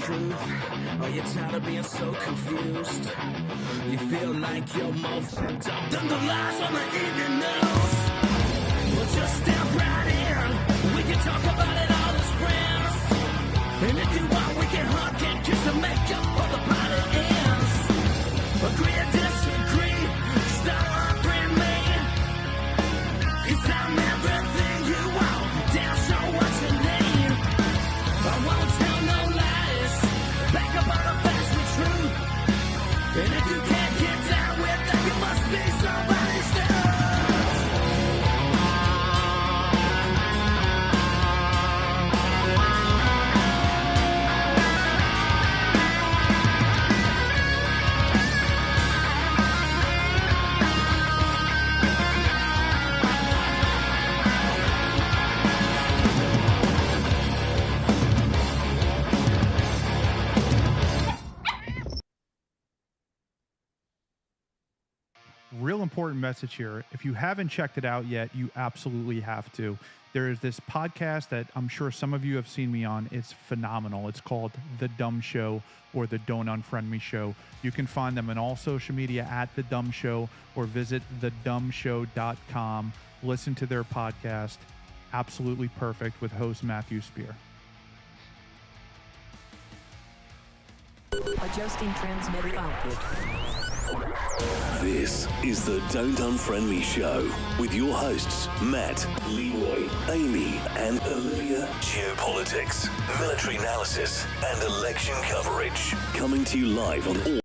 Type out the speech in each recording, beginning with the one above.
truth? Are you tired of being so confused? You feel like you're more fucked up than the lies on the evening news? Well, just step right in. We can talk about it all as friends. And if you want, we can hug and kiss and make up for the party ends. Agree or disagree, stop offering me. 'Cause I'm everything you want, damn sure what you need. I won't tell no lies, back up on the facts with truth. And if you can't get down with that, you must be somebody's stuff. Real important message here. If you haven't checked it out yet, you absolutely have to. There is this podcast that I'm sure some of you have seen me on. It's phenomenal. It's called The Dumb Show or The Don't Unfriend Me Show. You can find them on all social media at The Dumb Show or visit thedumbshow.com. Listen to their podcast. Absolutely perfect with host Matthew Spear. Adjusting transmitter output. This is the Don't Unfriend Me Show with your hosts, Matt, Leeroy, Amy, and Olivia. Geopolitics, military analysis, and election coverage. Coming to you live on all.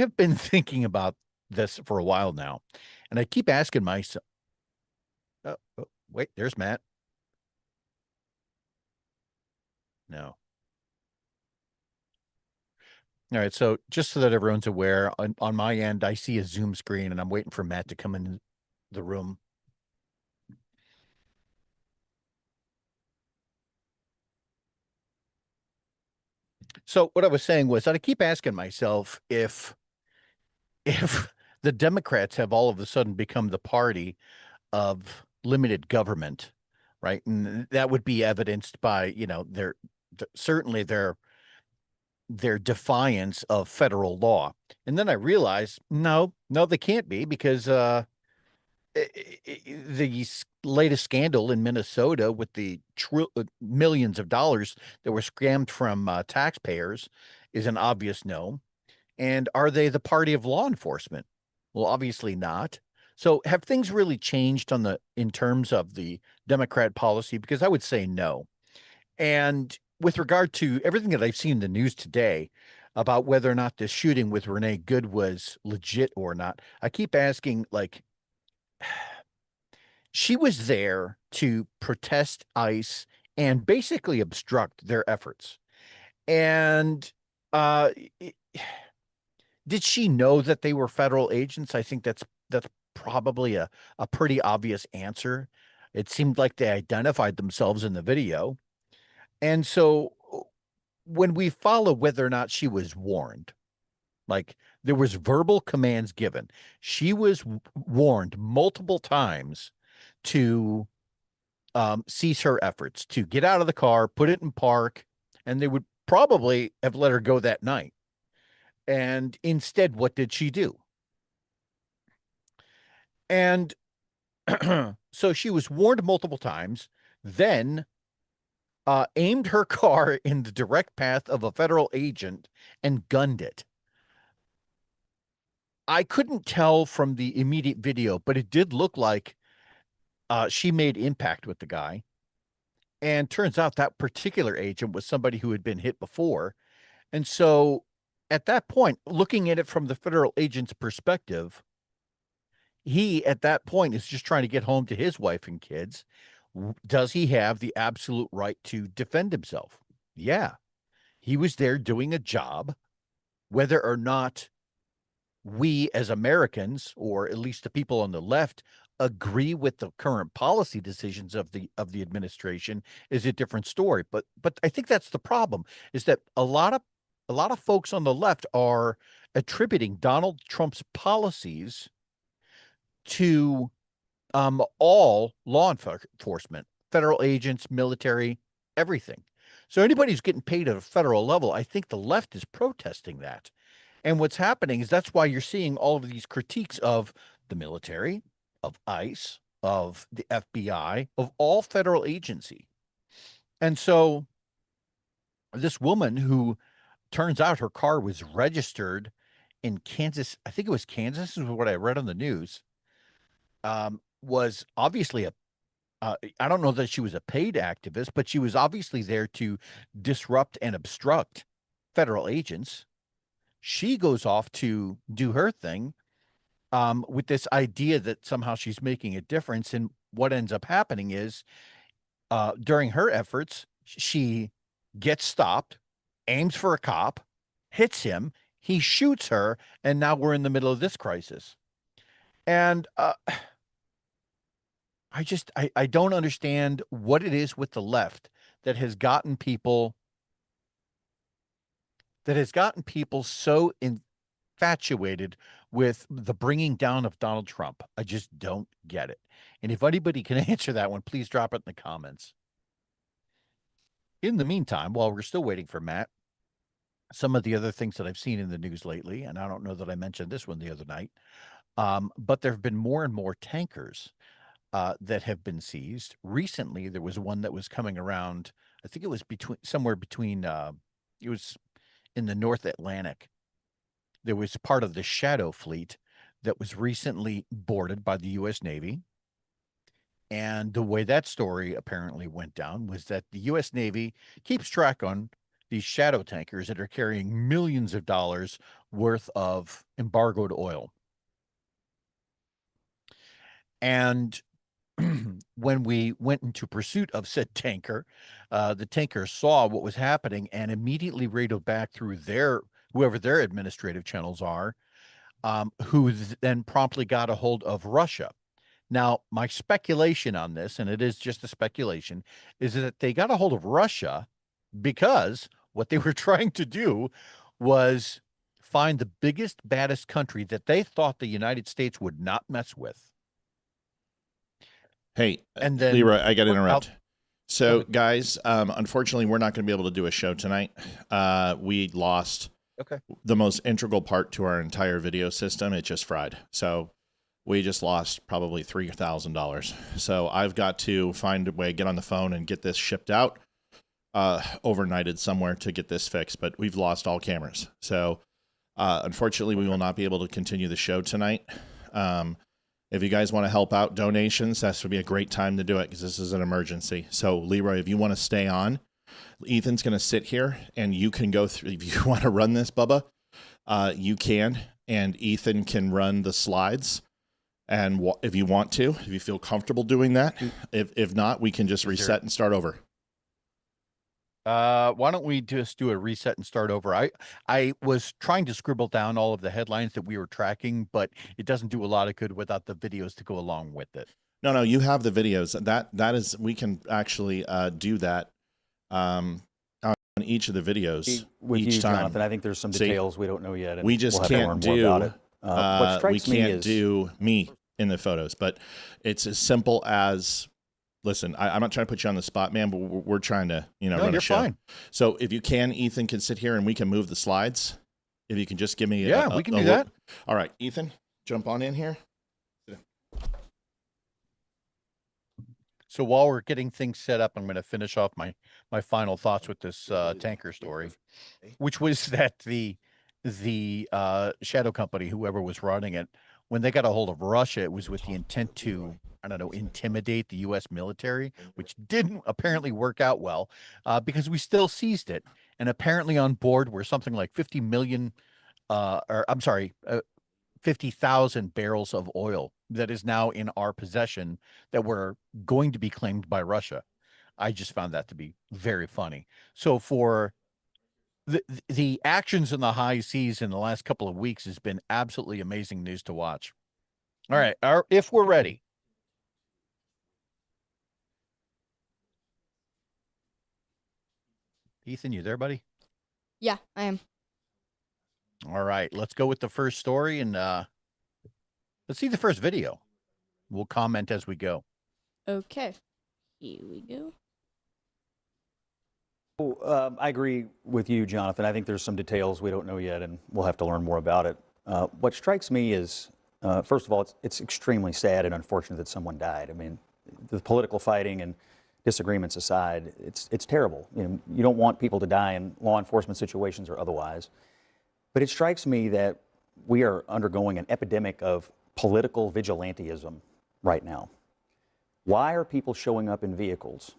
I've been thinking about this for a while now, and I keep asking myself, wait, there's Matt. No. All right, so just so that everyone's aware, on my end, I see a Zoom screen, and I'm waiting for Matt to come in the room. So what I was saying was that I keep asking myself if the Democrats have all of a sudden become the party of limited government, right? And that would be evidenced by, you know, certainly their defiance of federal law. And then I realized, no, they can't be, because the latest scandal in Minnesota with the millions of dollars that were scammed from taxpayers is an obvious no. And are they the party of law enforcement? Well, obviously not. So have things really changed in terms of the Democrat policy? Because I would say no. And with regard to everything that I've seen in the news today about whether or not this shooting with Renee Good was legit or not, I keep asking, like, she was there to protest ICE and basically obstruct their efforts. And uh, i- did she know that they were federal agents? I think that's probably a pretty obvious answer. It seemed like they identified themselves in the video. And so when we follow whether or not she was warned, like there was verbal commands given, she was warned multiple times to cease her efforts, to get out of the car, put it in park, and they would probably have let her go that night. And instead, what did she do? And so she was warned multiple times, then aimed her car in the direct path of a federal agent and gunned it. I couldn't tell from the immediate video, but it did look like she made impact with the guy. And turns out that particular agent was somebody who had been hit before. And so at that point, looking at it from the federal agent's perspective, he at that point is just trying to get home to his wife and kids. Does he have the absolute right to defend himself? Yeah. He was there doing a job, whether or not we as Americans, or at least the people on the left, agree with the current policy decisions of the administration is a different story. But I think that's the problem, is that a lot of folks on the left are attributing Donald Trump's policies to all law enforcement, federal agents, military, everything. So anybody who's getting paid at a federal level, I think the left is protesting that. And what's happening is that's why you're seeing all of these critiques of the military, of ICE, of the FBI, of all federal agency. And so this woman, who turns out her car was registered in Kansas, I think it was Kansas, is what I read on the news, was obviously I don't know that she was a paid activist, but she was obviously there to disrupt and obstruct federal agents. She goes off to do her thing, with this idea that somehow she's making a difference. And what ends up happening is, during her efforts, she gets stopped, aims for a cop, hits him, he shoots her, and now we're in the middle of this crisis. And I don't understand what it is with the left that has gotten people so infatuated with the bringing down of Donald Trump. I just don't get it. And if anybody can answer that one, please drop it in the comments. In the meantime, while we're still waiting for Matt, some of the other things that I've seen in the news lately, and I don't know that I mentioned this one the other night, but there have been more and more tankers that have been seized. Recently, there was one that was coming around. I think it was somewhere between. It was in the North Atlantic. There was part of the Shadow Fleet that was recently boarded by the U.S. Navy. And the way that story apparently went down was that the U.S. Navy keeps track on these shadow tankers that are carrying millions of dollars worth of embargoed oil. And when we went into pursuit of said tanker, the tanker saw what was happening and immediately radioed back through whoever their administrative channels are, who then promptly got a hold of Russia. Now, my speculation on this, and it is just a speculation, is that they got a hold of Russia because what they were trying to do was find the biggest, baddest country that they thought the United States would not mess with. Hey, and then Leeroy, I got to interrupt. So, guys, unfortunately, we're not going to be able to do a show tonight. We lost the most integral part to our entire video system. It just fried. So we just lost probably $3,000. So I've got to find a way, get on the phone and get this shipped out, overnighted somewhere to get this fixed. But we've lost all cameras. So Unfortunately, we will not be able to continue the show tonight. If you guys want to help out donations, that's would be a great time to do it because this is an emergency. So, Leeroy, if you want to stay on, Ethan's going to sit here and you can go through. If you want to run this, Bubba, you can, and Ethan can run the slides. And if you want to, if you feel comfortable doing that, if not, we can just reset and start over. Why don't we just do a reset and start over? I was trying to scribble down all of the headlines that we were tracking, but it doesn't do a lot of good without the videos to go along with it. No, you have the videos. That is, we can actually do that on each of the videos with each you, time. Jonathan, I think there's some details we don't know yet. And we just can't do about it. What strikes we me can't is do me in the photos, but it's as simple as. Listen, I'm not trying to put you on the spot, man, but we're trying to, run a show. Fine. So if you can, Ethan can sit here and we can move the slides. If you can just give me we can do that. All right, Ethan, jump on in here. So while we're getting things set up, I'm going to finish off my final thoughts with this tanker story, which was that the shadow company, whoever was running it, when they got a hold of Russia, it was with the intent to, I don't know, intimidate the U.S. military, which didn't apparently work out well because we still seized it. And apparently on board were something like 50,000 barrels of oil that is now in our possession that were going to be claimed by Russia. I just found that to be very funny. So for the actions in the high seas in the last couple of weeks has been absolutely amazing news to watch. All right. If we're ready. Ethan, you there, buddy? Yeah, I am. All right. Let's go with the first story and let's see the first video. We'll comment as we go. Okay. Here we go. I agree with you, Jonathan. I think there's some details we don't know yet, and we'll have to learn more about it. What strikes me is, first of all, it's extremely sad and unfortunate that someone died. I mean, the political fighting and disagreements aside, it's terrible. You don't want people to die in law enforcement situations or otherwise. But it strikes me that we are undergoing an epidemic of political vigilantism right now. Why are people showing up in vehicles,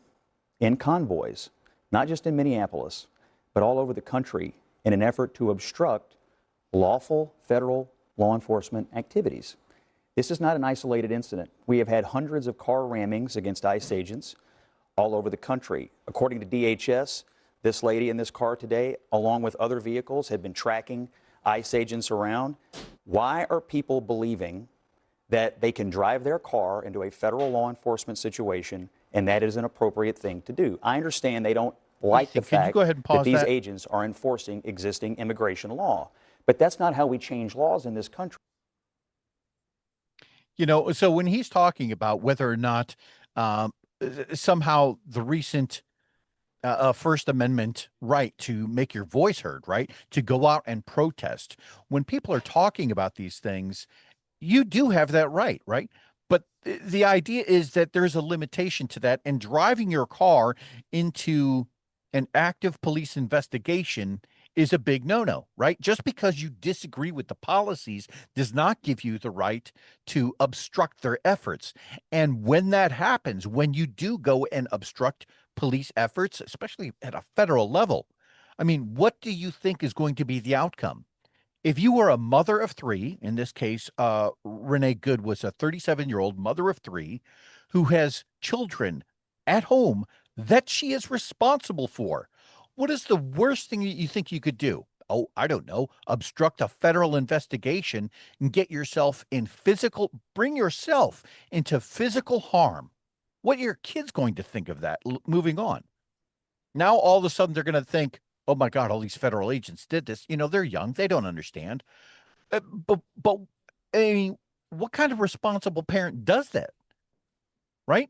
in convoys, not just in Minneapolis, but all over the country in an effort to obstruct lawful federal law enforcement activities? This is not an isolated incident. We have had hundreds of car rammings against ICE agents all over the country. According to DHS, this lady in this car today, along with other vehicles, had been tracking ICE agents around. Why are people believing that they can drive their car into a federal law enforcement situation and that is an appropriate thing to do? I understand they don't like the fact that these agents are enforcing existing immigration law, but that's not how we change laws in this country. So when he's talking about whether or not somehow the recent First Amendment right to make your voice heard, right, to go out and protest, when people are talking about these things, you do have that right, right? But the idea is that there's a limitation to that, and driving your car into an active police investigation is a big no-no, right? Just because you disagree with the policies does not give you the right to obstruct their efforts. And when that happens, when you do go and obstruct police efforts, especially at a federal level, I mean, what do you think is going to be the outcome? If you were a mother of three, in this case, Renee Good was a 37-year-old mother of three who has children at home that she is responsible for, what is the worst thing that you think you could do? Oh, I don't know, obstruct a federal investigation and get yourself in bring yourself into physical harm. What are your kids going to think of that? Moving on. Now, all of a sudden, they're going to think, oh my God, all these federal agents did this. They're young. They don't understand. But I mean, what kind of responsible parent does that? Right?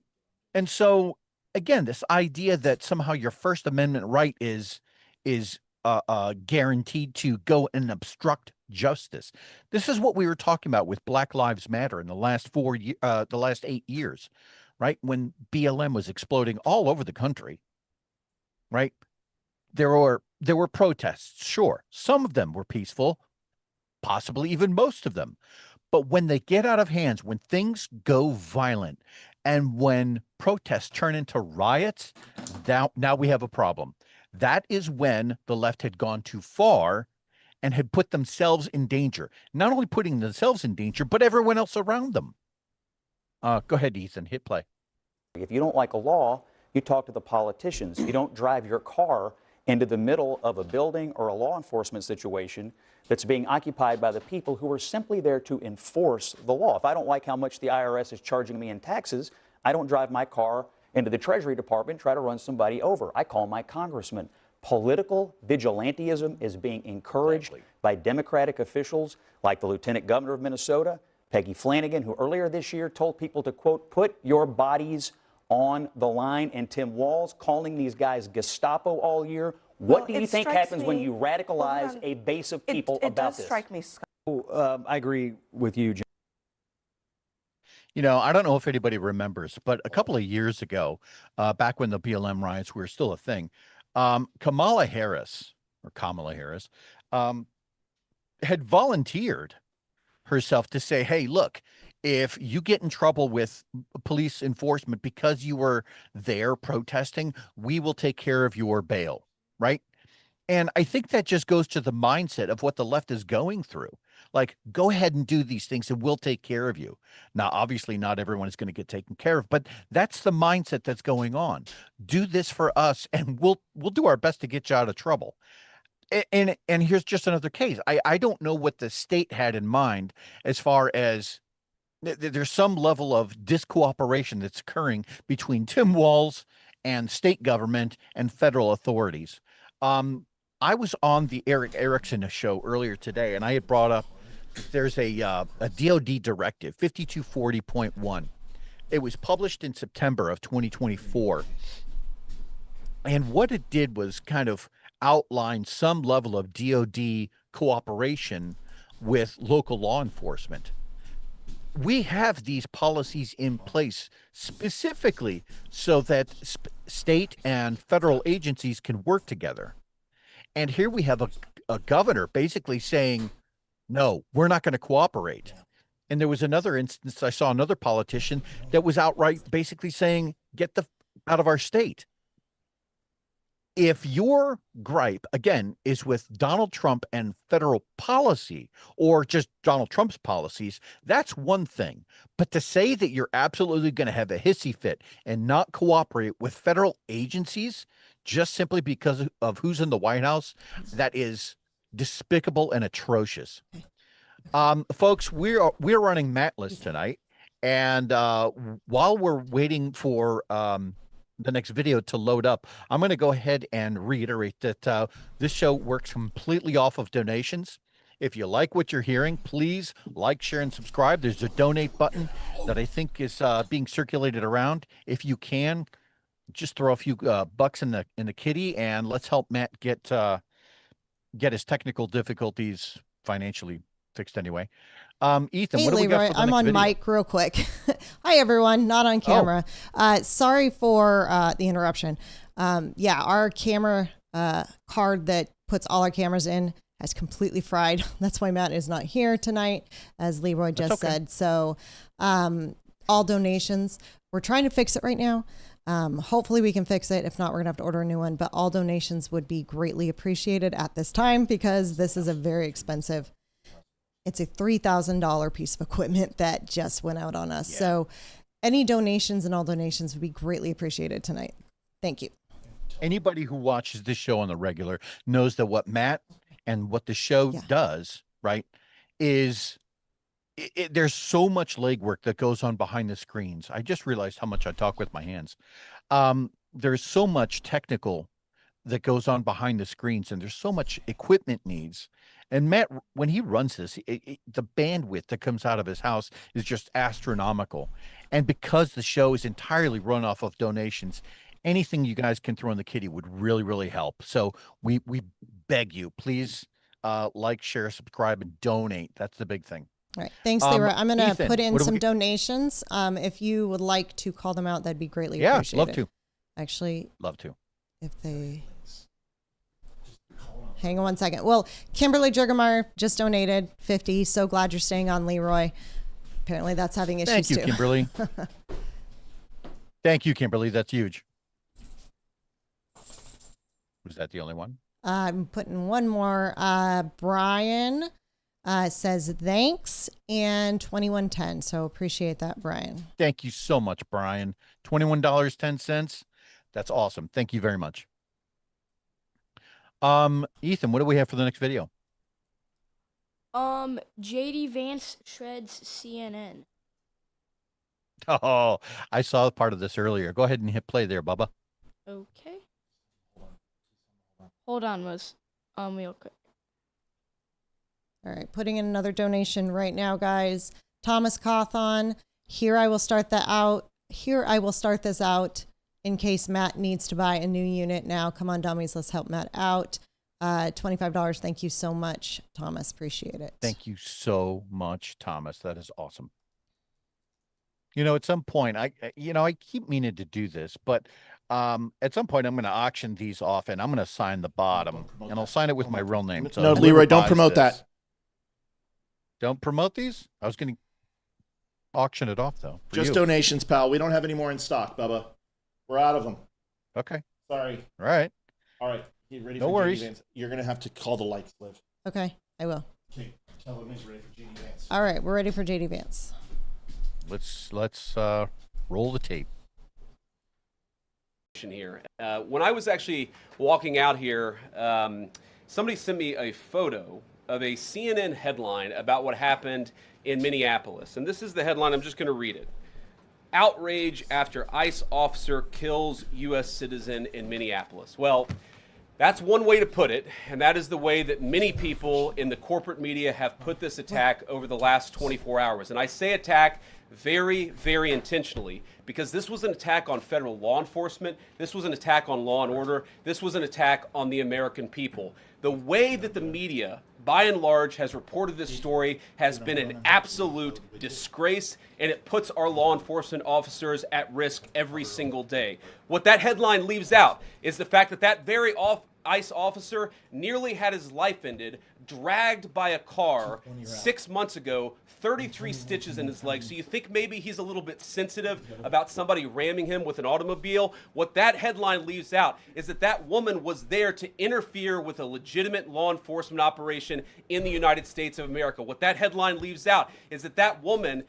And so, again, this idea that somehow your First Amendment right is guaranteed to go and obstruct justice. This is what we were talking about with Black Lives Matter in the last 8 years, right? When BLM was exploding all over the country, right? There were protests, sure. Some of them were peaceful. possibly even most of them. But when they get out of hands, when things go violent, and when protests turn into riots, now we have a problem. That is when the left had gone too far and had put themselves in danger. Not only putting themselves in danger, but everyone else around them. Go ahead, Ethan, hit play. If you don't like a law, you talk to the politicians. You don't drive your car into the middle of a building or a law enforcement situation that's being occupied by the people who are simply there to enforce the law. If I don't like how much the IRS is charging me in taxes, I don't drive my car into the Treasury Department and try to run somebody over. I call my congressman. Political vigilantism is being encouraged by Democratic officials like the Lieutenant Governor of Minnesota, Peggy Flanagan, who earlier this year told people to, quote, put your bodies on the line, and Tim Walz calling these guys Gestapo all year. What do you think happens when you radicalize a base of people about this? It does strike me. I agree with you, John. You know, I don't know if anybody remembers, but a couple of years ago, back when the BLM riots were still a thing, Kamala Harris had volunteered herself to say, hey, look, if you get in trouble with police enforcement because you were there protesting, we will take care of your bail, right? And I think that just goes to the mindset of what the left is going through. Like, go ahead and do these things and we'll take care of you. Now, obviously, not everyone is going to get taken care of, but that's the mindset that's going on. Do this for us and we'll do our best to get you out of trouble. And here's just another case. I don't know what the state had in mind as far as there's some level of discooperation that's occurring between Tim Walz and state government and federal authorities. I was on the Eric Erickson show earlier today, and I had brought up there's a DOD directive, 5240.1. It was published in September of 2024. And what it did was kind of outline some level of DOD cooperation with local law enforcement. We have these policies in place specifically so that state and federal agencies can work together. And here we have a governor basically saying, no, we're not going to cooperate. And there was another instance, I saw another politician that was outright basically saying, get the out of our state. If your gripe, again, is with Donald Trump and federal policy or just Donald Trump's policies, that's one thing. But to say that you're absolutely going to have a hissy fit and not cooperate with federal agencies just simply because of who's in the White House, that is despicable and atrocious. Folks, we're running Matless tonight. And while we're waiting for the next video to load up, I'm going to go ahead and reiterate that this show works completely off of donations. If you like what you're hearing, please like, share, and subscribe. There's a donate button that I think is being circulated around. If you can, just throw a few bucks in the kitty, and let's help Matt get his technical difficulties financially fixed anyway. Ethan, hey, what do we got for the I'm next on video? mic real quick. Hi, everyone. Not on camera. Sorry for the interruption. Yeah, our camera card that puts all our cameras in has completely fried. That's why Matt is not here tonight, as Leeroy just said. So all donations, we're trying to fix it right now. Hopefully we can fix it. If not, we're gonna have to order a new one, but all donations would be greatly appreciated at this time because this is a very expensive, it's a $3,000 piece of equipment that just went out on us. Yeah. So any donations and all donations would be greatly appreciated tonight. Thank you. Anybody who watches this show on the regular knows that what Matt and what the show does, right, is there's so much legwork that goes on behind the screens. I just realized how much I talk with my hands. There's so much technical that goes on behind the screens, and there's so much equipment needs. And Matt, when he runs this, the bandwidth that comes out of his house is just astronomical. And because the show is entirely run off of donations, anything you guys can throw in the kitty would really, really help. So we beg you, please like, share, subscribe, and donate. That's the big thing. All right. Thanks, Leeroy. I'm going to put in some we... donations. If you would like to call them out, that'd be greatly appreciated. Yeah, love to. Actually, love to. If they... hang on one second. Well, Kimberly Jurgemeyer just donated 50. So glad you're staying on, Leeroy. Apparently that's having issues Thank you, too. Kimberly. Thank you, Kimberly. That's huge. Was that the only one? I'm putting one more. Brian says thanks and 21.10. So appreciate that, Brian. Thank you so much, Brian. $21.10. That's awesome. Thank you very much. Ethan, what do we have for the next video? JD Vance shreds CNN. Oh, I saw part of this earlier. Go ahead and hit play there, Bubba. Okay. Hold on, Moose. Real quick. All right, putting in another donation right now, guys. Thomas Cawthon. Here I will start this out in case Matt needs to buy a new unit now. Come on, dummies, let's help Matt out. $25. Thank you so much, Thomas. Appreciate it. Thank you so much, Thomas. That is awesome. You know, at some point, I keep meaning to do this, but at some point I'm going to auction these off and I'm going to sign the bottom and I'll sign it with my real name. So no, Leeroy, don't promote that. Don't promote these? I was going to auction it off though. Just donations, pal. We don't have any more in stock, Bubba. We're out of them. Okay. Sorry. All right. All right. You ready no for worries. JD Vance? You're going to have to call the lights, Liv. Okay, I will. Okay. Tell him he's ready for JD Vance. All right, we're ready for JD Vance. Let's roll the tape. Here. When I was actually walking out here, somebody sent me a photo of a CNN headline about what happened in Minneapolis. And this is the headline. I'm just going to read it. Outrage after ICE officer kills U.S. citizen in Minneapolis. Well, that's one way to put it, and that is the way that many people in the corporate media have put this attack over the last 24 hours. And I say attack very, very intentionally, because this was an attack on federal law enforcement. This was an attack on law and order. This was an attack on the American people. The way that the media, by and large, has reported this story has been an absolute disgrace, and it puts our law enforcement officers at risk every single day. What that headline leaves out is the fact that that very ICE officer nearly had his life ended, dragged by a car 6 months ago, 33 stitches in his leg. So you think maybe he's a little bit sensitive about somebody ramming him with an automobile? What that headline leaves out is that that woman was there to interfere with a legitimate law enforcement operation in the United States of America. What that headline leaves out is that that woman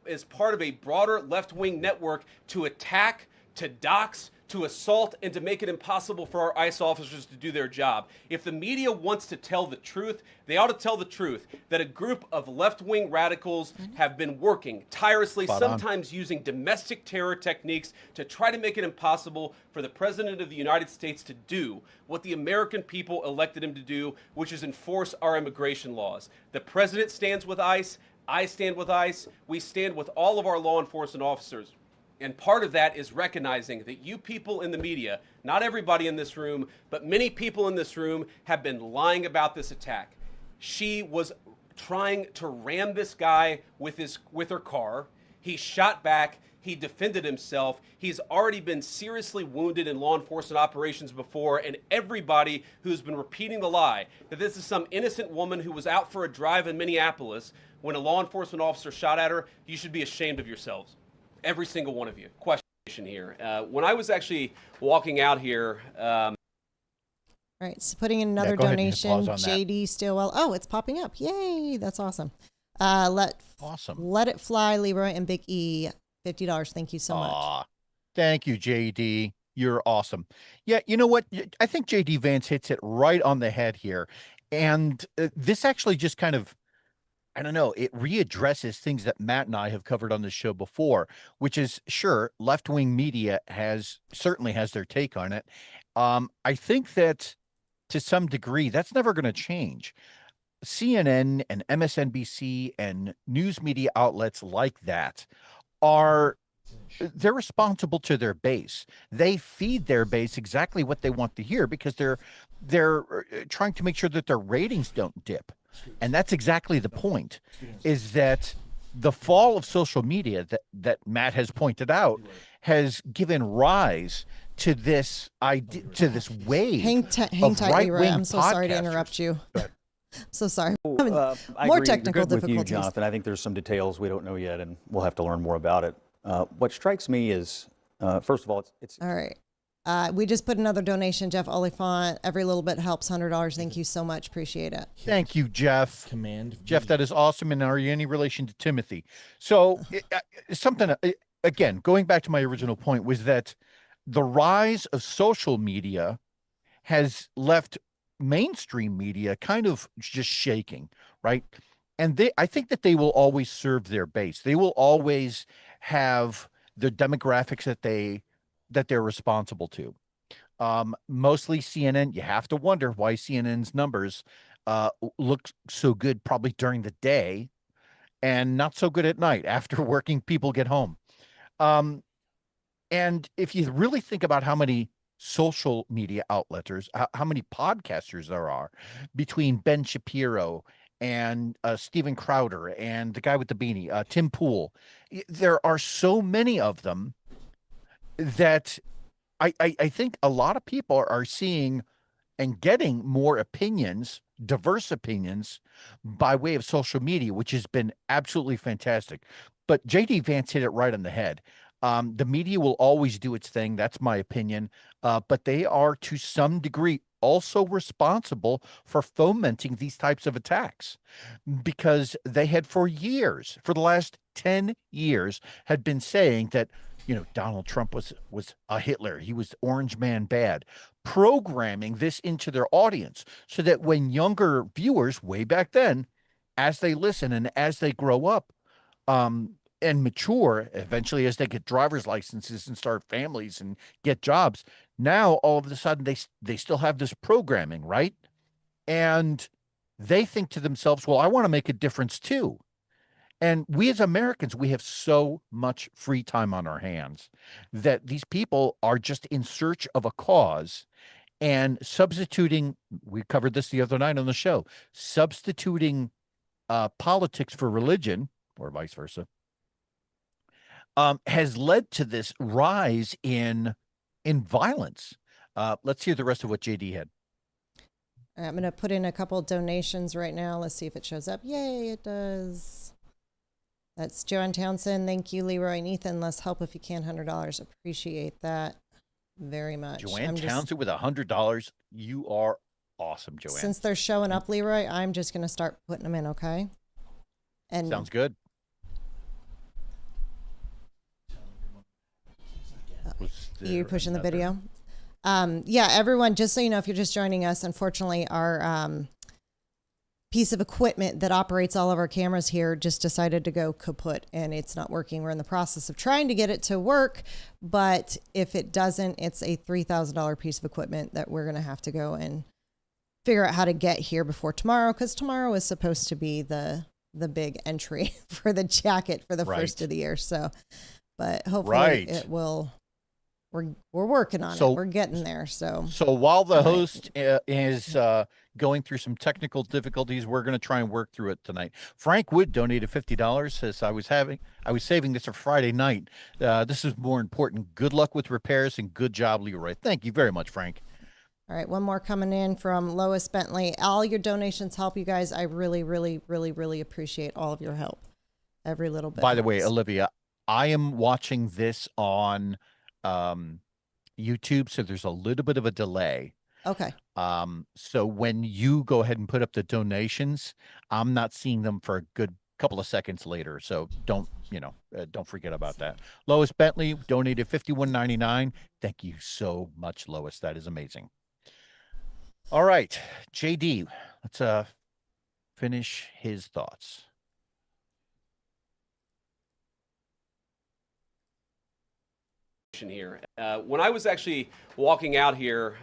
is part of a broader left-wing network to attack, to dox, to assault, and to make it impossible for our ICE officers to do their job. If the media wants to tell the truth, they ought to tell the truth that a group of left-wing radicals have been working tirelessly, sometimes using domestic terror techniques to try to make it impossible for the President of the United States to do what the American people elected him to do, which is enforce our immigration laws. The President stands with ICE. I stand with ICE. We stand with all of our law enforcement officers. And part of that is recognizing that you people in the media, not everybody in this room, but many people in this room have been lying about this attack. She was trying to ram this guy with her car. He shot back. He defended himself. He's already been seriously wounded in law enforcement operations before, and everybody who's been repeating the lie that this is some innocent woman who was out for a drive in Minneapolis when a law enforcement officer shot at her, you should be ashamed of yourselves. Every single one of you. Question here. When I was actually walking out here. All right, so putting in another donation, JD Stillwell. Oh, it's popping up. Yay, that's awesome. Let it fly, Leeroy and Big E. $50. Thank you so much. Thank you, JD. You're awesome. Yeah, you know what? I think JD Vance hits it right on the head here. And this actually just kind of, I don't know, it readdresses things that Matt and I have covered on the show before, which is, sure, left-wing media certainly has their take on it. I think that to some degree, that's never going to change. CNN and MSNBC and news media outlets like that they're responsible to their base. They feed their base exactly what they want to hear because they're trying to make sure that their ratings don't dip. And that's exactly the point, is that the fall of social media that Matt has pointed out has given rise to this idea, to this wave Hang of tight, Leeroy. right-wing I'm so sorry to podcasters. interrupt you. But So sorry. I More agree technical with you, difficulties. Jonathan. I think there's some details we don't know yet, and we'll have to learn more about it. What strikes me is, first of all, it's all right. We just put another donation, Jeff Oliphant. Every little bit helps. $100. Thank you so much. Appreciate it. Thank you, Jeff. Command Jeff, that is awesome. And are you any relation to Timothy? So something, again, going back to my original point, was that the rise of social media has left mainstream media kind of just shaking, right? And I think that they will always serve their base. They will always have the demographics that they're responsible to. Mostly CNN. You have to wonder why CNN's numbers look so good probably during the day and not so good at night after working people get home. And if you really think about how many social media outleters, how many podcasters there are between Ben Shapiro and Steven Crowder and the guy with the beanie, Tim Pool, there are so many of them that I think a lot of people are seeing and getting more opinions, diverse opinions, by way of social media, which has been absolutely fantastic. But JD Vance hit it right on the head. The media will always do its thing. That's my opinion. But they are, to some degree, also responsible for fomenting these types of attacks, because they had for the last 10 years, had been saying that, Donald Trump was a Hitler. He was Orange Man bad, programming this into their audience so that when younger viewers way back then, as they listen and as they grow up, and mature, eventually as they get driver's licenses and start families and get jobs, now all of a sudden they still have this programming, right? And they think to themselves, well, I want to make a difference too. And we as Americans, we have so much free time on our hands that these people are just in search of a cause and substituting, we covered this the other night on the show, substituting politics for religion, or vice versa, has led to this rise in violence. Let's hear the rest of what JD had. I'm going to put in a couple donations right now. Let's see if it shows up. Yay, it does. That's Joanne Townsend. Thank you, Leeroy and Ethan. Let's help if you can. $100. Appreciate that very much. Joanne Townsend with $100. You are awesome, Joanne. Since they're showing up, Leeroy, I'm just going to start putting them in, okay? And sounds good. You're pushing the video? Yeah, everyone, just so you know, if you're just joining us, unfortunately, our piece of equipment that operates all of our cameras here just decided to go kaput, and it's not working. We're in the process of trying to get it to work, but if it doesn't, it's a $3,000 piece of equipment that we're going to have to go and figure out how to get here before tomorrow, because tomorrow is supposed to be the big entry for the jacket for the first of the year. So, but hopefully it will. We're working on it. We're getting there. So while the host is going through some technical difficulties, we're going to try and work through it tonight. Frank Wood donated $50. Says I was saving this for Friday night. This is more important. Good luck with repairs and good job, Leeroy. Thank you very much, Frank. All right, one more coming in from Lois Bentley. All your donations help, you guys. I really, really, really, really appreciate all of your help. Every little bit. By the way, Olivia, I am watching this on YouTube, so there's a little bit of a delay. Okay. So when you go ahead and put up the donations, I'm not seeing them for a good couple of seconds later. So don't forget about that. Lois Bentley donated $51.99. Thank you so much, Lois. That is amazing. All right, JD, let's finish his thoughts. Here. When I was actually walking out here,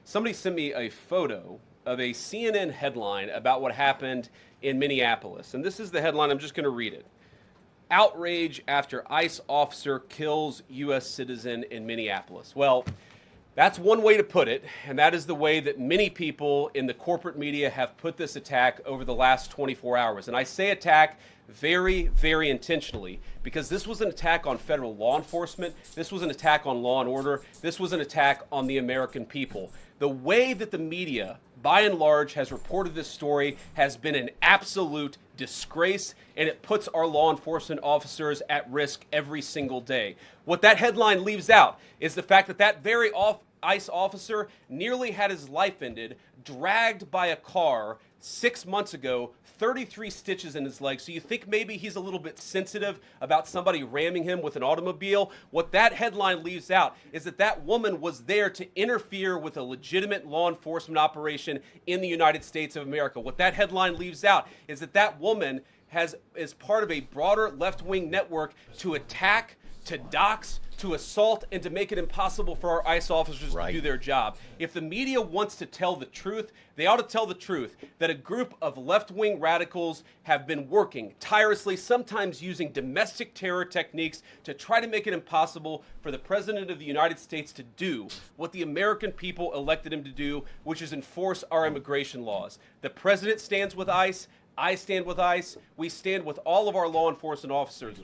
somebody sent me a photo of a CNN headline about what happened in Minneapolis. And this is the headline. I'm just going to read it. Outrage after ICE officer kills U.S. citizen in Minneapolis. Well, That's one way to put it, and that is the way that many people in the corporate media have put this attack over the last 24 hours. And I say attack very, very intentionally, because this was an attack on federal law enforcement. This was an attack on law and order. This was an attack on the American people. The way that the media, by and large, has reported this story has been an absolute disgrace, and it puts our law enforcement officers at risk every single day. What that headline leaves out is the fact that that very ICE officer nearly had his life ended, dragged by a car 6 months ago, 33 stitches in his leg. So you think maybe he's a little bit sensitive about somebody ramming him with an automobile? What that headline leaves out is that that woman was there to interfere with a legitimate law enforcement operation in the United States of America. What that headline leaves out is that that woman is part of a broader left-wing network to attack, to dox, to assault, and to make it impossible for our ICE officers to do their job. If the media wants to tell the truth, they ought to tell the truth that a group of left-wing radicals have been working tirelessly, sometimes using domestic terror techniques to try to make it impossible for the President of the United States to do what the American people elected him to do, which is enforce our immigration laws. The President stands with ICE. I stand with ICE. We stand with all of our law enforcement officers.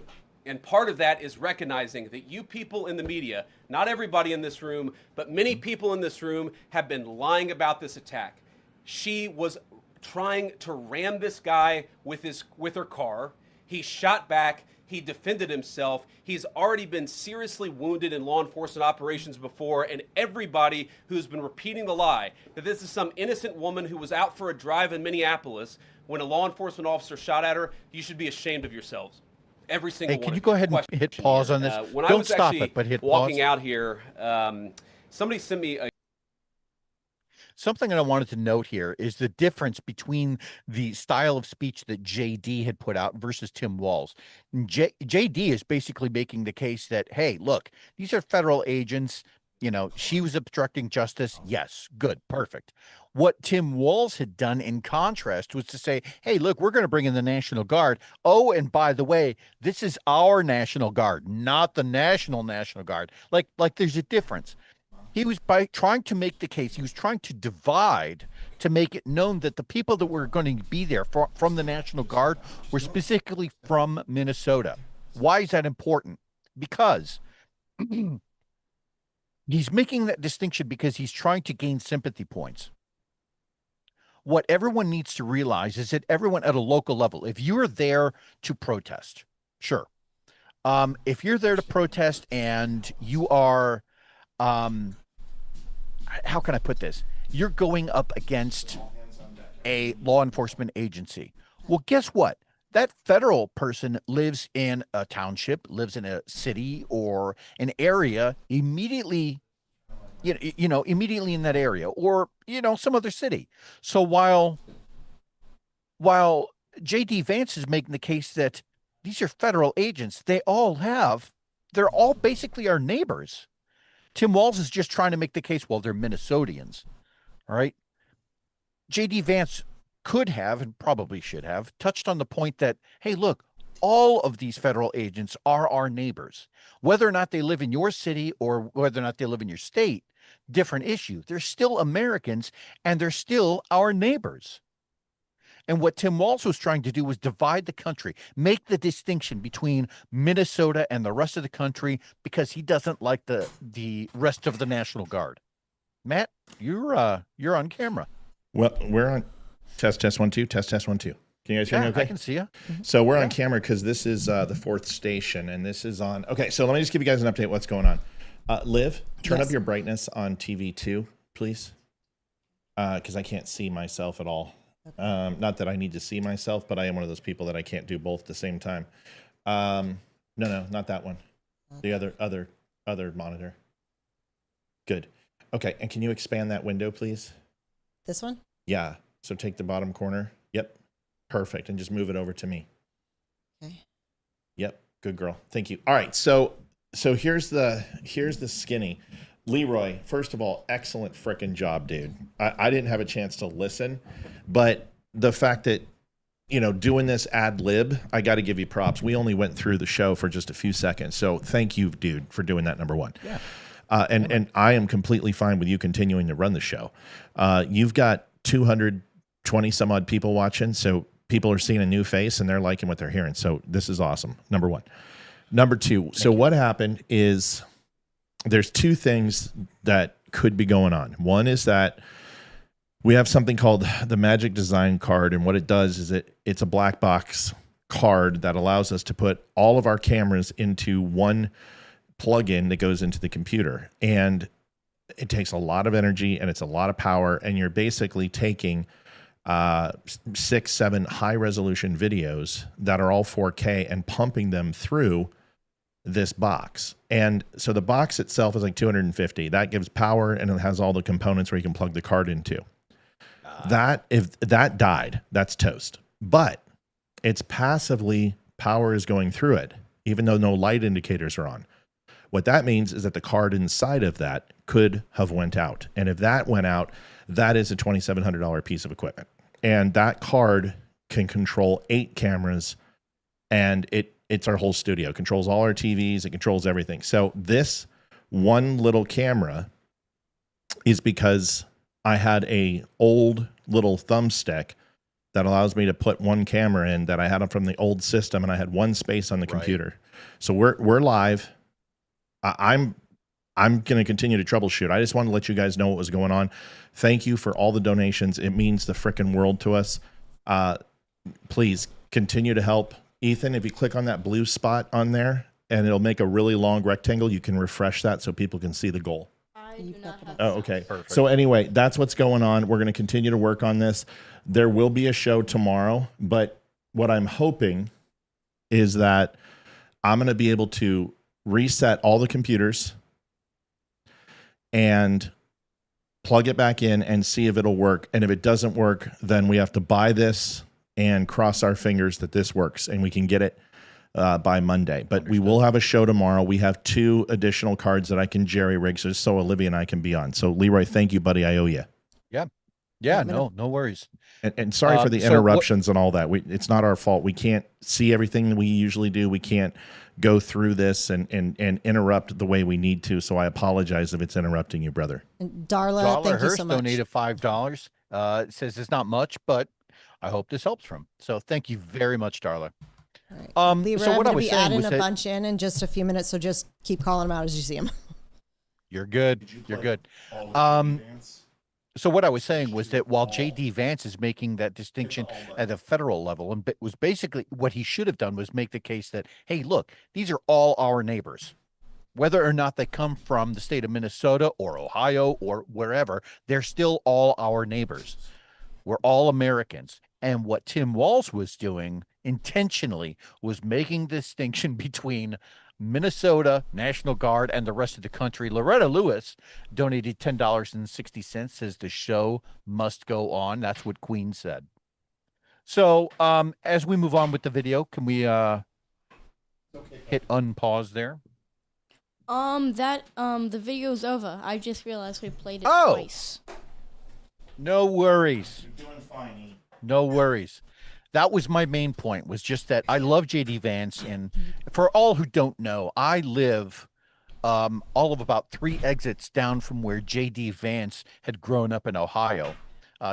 And part of that is recognizing that you people in the media, not everybody in this room, but many people in this room have been lying about this attack. She was trying to ram this guy with her car. He shot back. He defended himself. He's already been seriously wounded in law enforcement operations before, and everybody who's been repeating the lie that this is some innocent woman who was out for a drive in Minneapolis when a law enforcement officer shot at her, you should be ashamed of yourselves. Every single one. Hey, can you go ahead and hit pause on this? Don't stop it, but hit pause. Walking out here, somebody sent me a... Something that I wanted to note here is the difference between the style of speech that JD had put out versus Tim Walz. JD is basically making the case that, hey, look, these are federal agents. You know, she was obstructing justice. Yes, good, perfect. What Tim Walz had done in contrast was to say, hey, look, we're going to bring in the National Guard. Oh, and by the way, this is our National Guard, not the National Guard. Like there's a difference. He was trying to make the case. He was trying to divide to make it known that the people that were going to be there from the National Guard were specifically from Minnesota. Why is that important? Because he's making that distinction because he's trying to gain sympathy points. What everyone needs to realize is that everyone at a local level, if you're there to protest, sure. If you're there to protest and you are, how can I put this? You're going up against a law enforcement agency. Well, guess what? That federal person lives in a township, lives in a city or an area immediately immediately in that area or, some other city. So while JD Vance is making the case that these are federal agents, they're all basically our neighbors. Tim Walz is just trying to make the case, well, they're Minnesotans. All right. JD Vance could have and probably should have touched on the point that, hey, look, all of these federal agents are our neighbors. Whether or not they live in your city or whether or not they live in your state, different issue. They're still Americans and they're still our neighbors. And what Tim Walz was trying to do was divide the country, make the distinction between Minnesota and the rest of the country because he doesn't like the rest of the National Guard. Matt, you're on camera. Well, we're on test 1 2 test 1 2. Can you guys hear me okay? I can see you. So we're on camera because this is the fourth station and this is on. Okay, so let me just give you guys an update what's going on. Liv, turn up your brightness on TV 2, please, because I can't see myself at all. Okay. Not that I need to see myself, but I am one of those people that I can't do both at the same time. No, not that one. The other monitor. Good. Okay, and can you expand that window, please? This one? Yeah. So take the bottom corner. Yep. Perfect. And just move it over to me. Okay. Yep. Good girl. Thank you. All right. So here's the skinny. Leeroy, first of all, excellent frickin' job, dude. I didn't have a chance to listen, but the fact that, doing this ad lib, I got to give you props. We only went through the show for just a few seconds. So thank you, dude, for doing that, number one. Yeah. And I am completely fine with you continuing to run the show. You've got 220 some odd people watching, so people are seeing a new face and they're liking what they're hearing. So this is awesome. Number one. Number two. So what happened is there's two things that could be going on. One is that we have something called the Magic Design card, and what it does is it's a black box card that allows us to put all of our cameras into one plug-in that goes into the computer. And it takes a lot of energy and it's a lot of power, and you're basically taking 6-7 high-resolution videos that are all 4K and pumping them through this box. And so the box itself is like $250. That gives power, and it has all the components where you can plug the card into. That if that died, that's toast. But it's passively power is going through it, even though no light indicators are on. What that means is that the card inside of that could have went out. And if that went out, that is a $2,700 piece of equipment. And that card can control 8 cameras, and it's our whole studio. It controls all our TVs. It controls everything. So this one little camera is because I had a old little thumbstick that allows me to put one camera in that I had from the old system, and I had one space on the computer. So we're live. I'm going to continue to troubleshoot. I just wanted to let you guys know what was going on. Thank you for all the donations. It means the frickin' world to us. Please continue to help. Ethan, if you click on that blue spot on there, and it'll make a really long rectangle, you can refresh that so people can see the goal. Oh, okay. Perfect. So anyway, that's what's going on. We're going to continue to work on this. There will be a show tomorrow, but what I'm hoping is that I'm going to be able to reset all the computers and plug it back in and see if it'll work. And if it doesn't work, then we have to buy this and cross our fingers that this works and we can get it by Monday. But we will have a show tomorrow. We have 2 additional cards that I can jerry rig so Olivia and I can be on. So Leeroy, thank you, buddy. I owe you. Yeah. Yeah, no worries. And sorry for the interruptions and all that. It's not our fault. We can't see everything we usually do. We can't go through this and interrupt the way we need to. So I apologize if it's interrupting you, brother. And Darla, thank you so much. Donated $5. It says it's not much, but I hope this helps from. So thank you very much, Darla. All right. Leeroy, I'm going to be adding a bunch in just a few minutes, so just keep calling them out as you see them. You're good. You're good. So what I was saying was that while J.D. Vance is making that distinction at the federal level, and was basically what he should have done was make the case that, hey, look, these are all our neighbors. Whether or not they come from the state of Minnesota or Ohio or wherever, they're still all our neighbors. We're all Americans. And what Tim Walz was doing intentionally was making the distinction between Minnesota, National Guard, and the rest of the country. Loretta Lewis donated $10.60, says the show must go on. That's what Queen said. So as we move on with the video, can we hit unpause there? The video's over. I just realized we played it twice. No worries. You're doing fine. No worries. That was my main point, was just that I love J.D. Vance. And for all who don't know, I live all of about 3 exits down from where J.D. Vance had grown up in Ohio.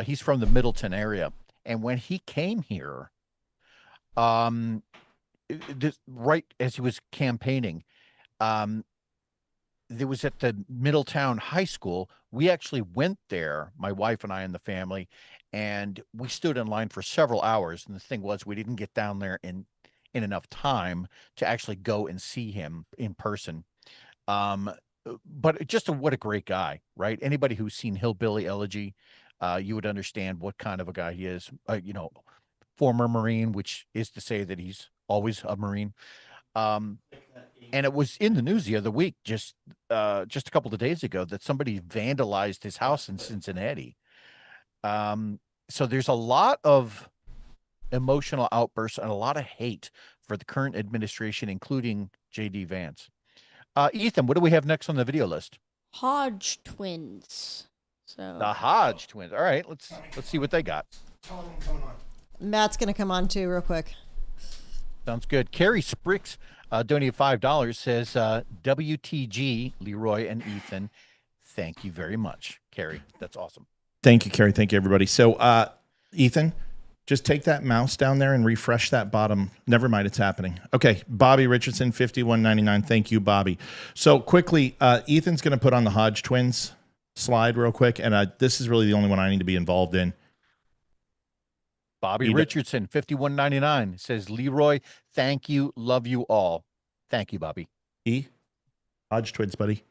He's from the Middleton area. And when he came here, right as he was campaigning, there was at the Middletown High School. We actually went there, my wife and I and the family, and we stood in line for several hours. And the thing was, we didn't get down there in enough time to actually go and see him in person. But just what a great guy, right? Anybody who's seen Hillbilly Elegy, you would understand what kind of a guy he is. Former Marine, which is to say that he's always a Marine. And it was in the news the other week, just a couple of days ago, that somebody vandalized his house in Cincinnati. So there's a lot of emotional outbursts and a lot of hate for the current administration, including J.D. Vance. Ethan, what do we have next on the video list? Hodge twins. So the Hodge twins. All right, let's see what they got. Matt's gonna come on too real quick. Sounds good. Carrie Spricks donated $5, says WTG, Leeroy and Ethan. Thank you very much, Carrie. That's awesome. Thank you, Carrie. Thank you, everybody. So, Ethan, just take that mouse down there and refresh that bottom. Never mind, it's happening. Okay, Bobby Richardson, 51.99. Thank you, Bobby. So quickly, Ethan's going to put on the Hodge twins slide real quick, and this is really the only one I need to be involved in. Bobby Richardson, 51.99, says, Leeroy, thank you, love you all. Thank you, Bobby. Hodge twins, buddy.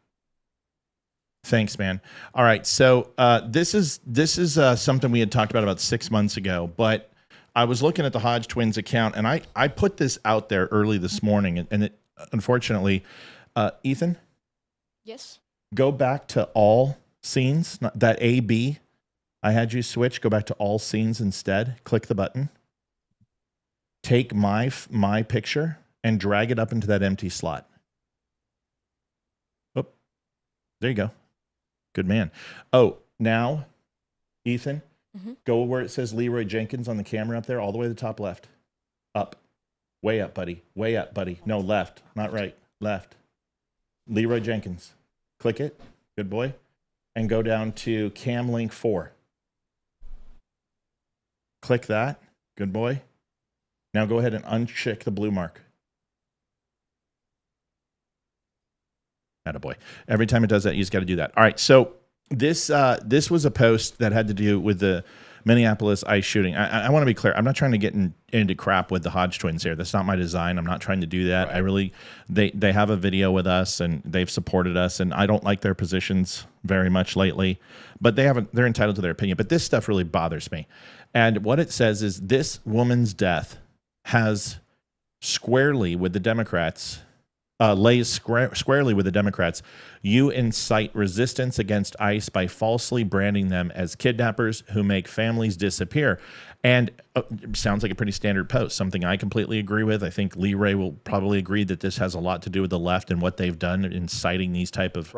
Thanks, man. All right, so this is something we had talked about 6 months ago, but I was looking at the Hodge twins account, and I put this out there early this morning, and it unfortunately, Ethan? Yes? Go back to all scenes, that A-B. I had you switch, go back to all scenes instead. Click the button. Take my picture and drag it up into that empty slot. Oh, there you go. Good man. Oh, now, Ethan, go where it says Leeroy Jenkins on the camera up there, all the way to the top left. Up. Way up, buddy. Way up, buddy. No, left. Not right. Left. Leeroy Jenkins. Click it. Good boy. And go down to Cam Link 4. Click that. Good boy. Now go ahead and uncheck the blue mark. Attaboy. Every time it does that, you just got to do that. All right. So this was a post that had to do with the Minneapolis ICE shooting. I want to be clear. I'm not trying to get into crap with the Hodge twins here. That's not my design. I'm not trying to do that. Right. They have a video with us and they've supported us, and I don't like their positions very much lately, but they're entitled to their opinion. But this stuff really bothers me. And what it says is this woman's death has squarely with the Democrats, lays squarely with the Democrats. You incite resistance against ICE by falsely branding them as kidnappers who make families disappear. And it sounds like a pretty standard post, something I completely agree with. I think Leeroy will probably agree that this has a lot to do with the left and what they've done in inciting these type of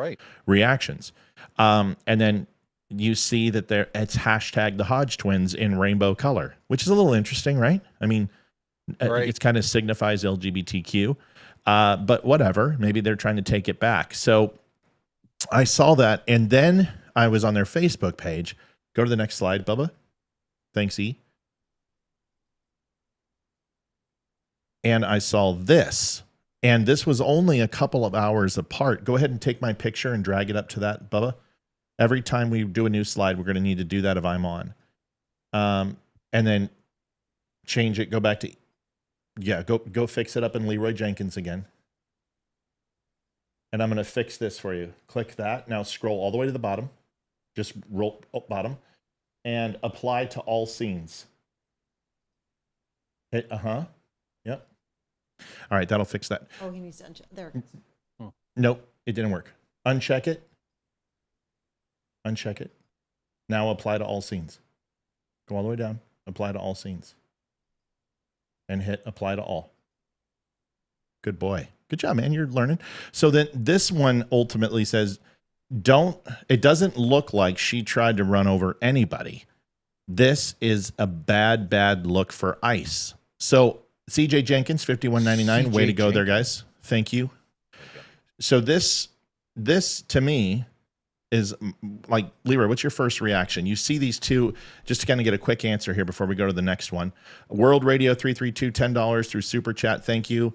reactions. And then you see that it's hashtag the Hodge twins in rainbow color, which is a little interesting, right? I mean, it kind of signifies LGBTQ, but whatever. Maybe they're trying to take it back. So I saw that, and then I was on their Facebook page. Go to the next slide, Bubba. Thanks, E. And I saw this, and this was only a couple of hours apart. Go ahead and take my picture and drag it up to that, Bubba. Every time we do a new slide, we're going to need to do that if I'm on. And then change it, go back to, go fix it up in Leeroy Jenkins again. And I'm going to fix this for you. Click that. Now scroll all the way to the bottom. Just roll bottom. And apply to all scenes. Hit, Yep. All right, that'll fix that. Oh, he needs to uncheck. There it is. Nope, it didn't work. Uncheck it. Uncheck it. Now apply to all scenes. Go all the way down. Apply to all scenes. And hit apply to all. Good boy. Good job, man. You're learning. So then this one ultimately says, it doesn't look like she tried to run over anybody. This is a bad look for ICE. So CJ Jenkins, 51.99. Way to go there, guys. Thank you. So this to me is like, Leeroy, what's your first reaction? You see these two, just to kind of get a quick answer here before we go to the next one. World Radio 332, $10 through Super Chat. Thank you.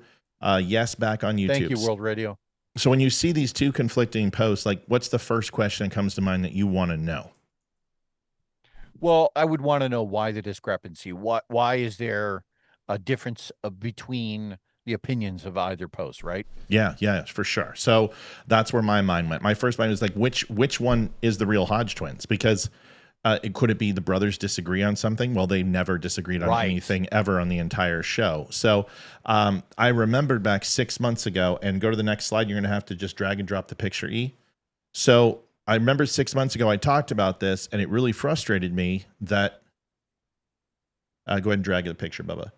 Yes, back on YouTube. Thank you, World Radio. So when you see these two conflicting posts, like, what's the first question that comes to mind that you want to know? Well, I would want to know why the discrepancy. Why is there a difference between the opinions of either post, right? Yeah, for sure. So that's where my mind went. My first mind was like, which one is the real Hodge twins? Because could it be the brothers disagree on something? Well, they never disagreed on anything ever on the entire show. So I remembered back 6 months ago, and go to the next slide. You're going to have to just drag and drop the picture, E. So I remember 6 months ago, I talked about this, and it really frustrated me that, go ahead and drag the picture, Bubba.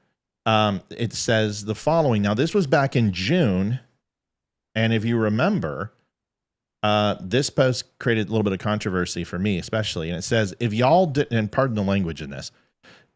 It says the following. Now, this was back in June, and if you remember, this post created a little bit of controversy for me, especially. And it says, if y'all didn't, and pardon the language in this,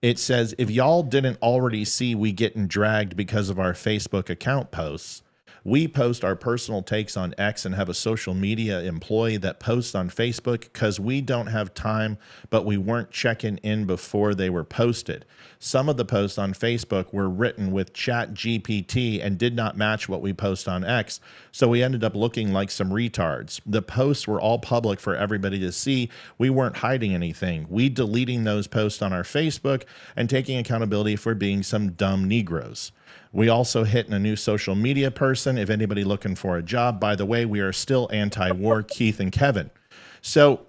It says, if y'all didn't already see we getting dragged because of our Facebook account posts, we post our personal takes on X and have a social media employee that posts on Facebook because we don't have time, but we weren't checking in before they were posted. Some of the posts on Facebook were written with Chat GPT and did not match what we post on X, so we ended up looking like some retards. The posts were all public for everybody to see. We weren't hiding anything. We deleting those posts on our Facebook and taking accountability for being some dumb Negroes. We also hitting a new social media person. If anybody looking for a job, by the way, we are still anti-war, Keith and Kevin. So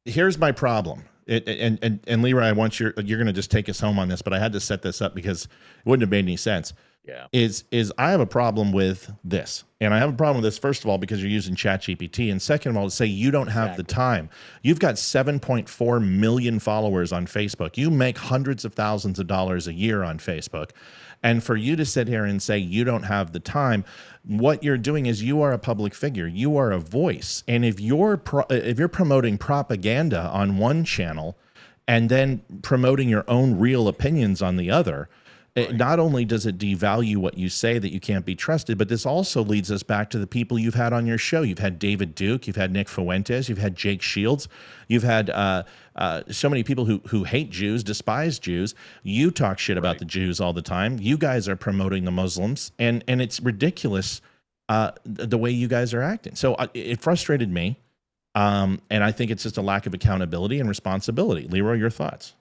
here's my problem. And Leeroy, I want you're going to just take us home on this, but I had to set this up because it wouldn't have made any sense. Yeah. Is I have a problem with this. And I have a problem with this, first of all, because you're using ChatGPT. And second of all, to say you don't have the time. You've got 7.4 million followers on Facebook. You make hundreds of thousands of dollars a year on Facebook. And for you to sit here and say you don't have the time, what you're doing is you are a public figure. You are a voice. And if you're promoting propaganda on one channel and then promoting your own real opinions on the other, not only does it devalue what you say, that you can't be trusted, but this also leads us back to the people you've had on your show. You've had David Duke, you've had Nick Fuentes, you've had Jake Shields, you've had so many people who hate Jews, despise Jews. You talk shit about the Jews all the time. You guys are promoting the Muslims, and it's ridiculous the way you guys are acting. So it frustrated me, and I think it's just a lack of accountability and responsibility. Leeroy, your thoughts?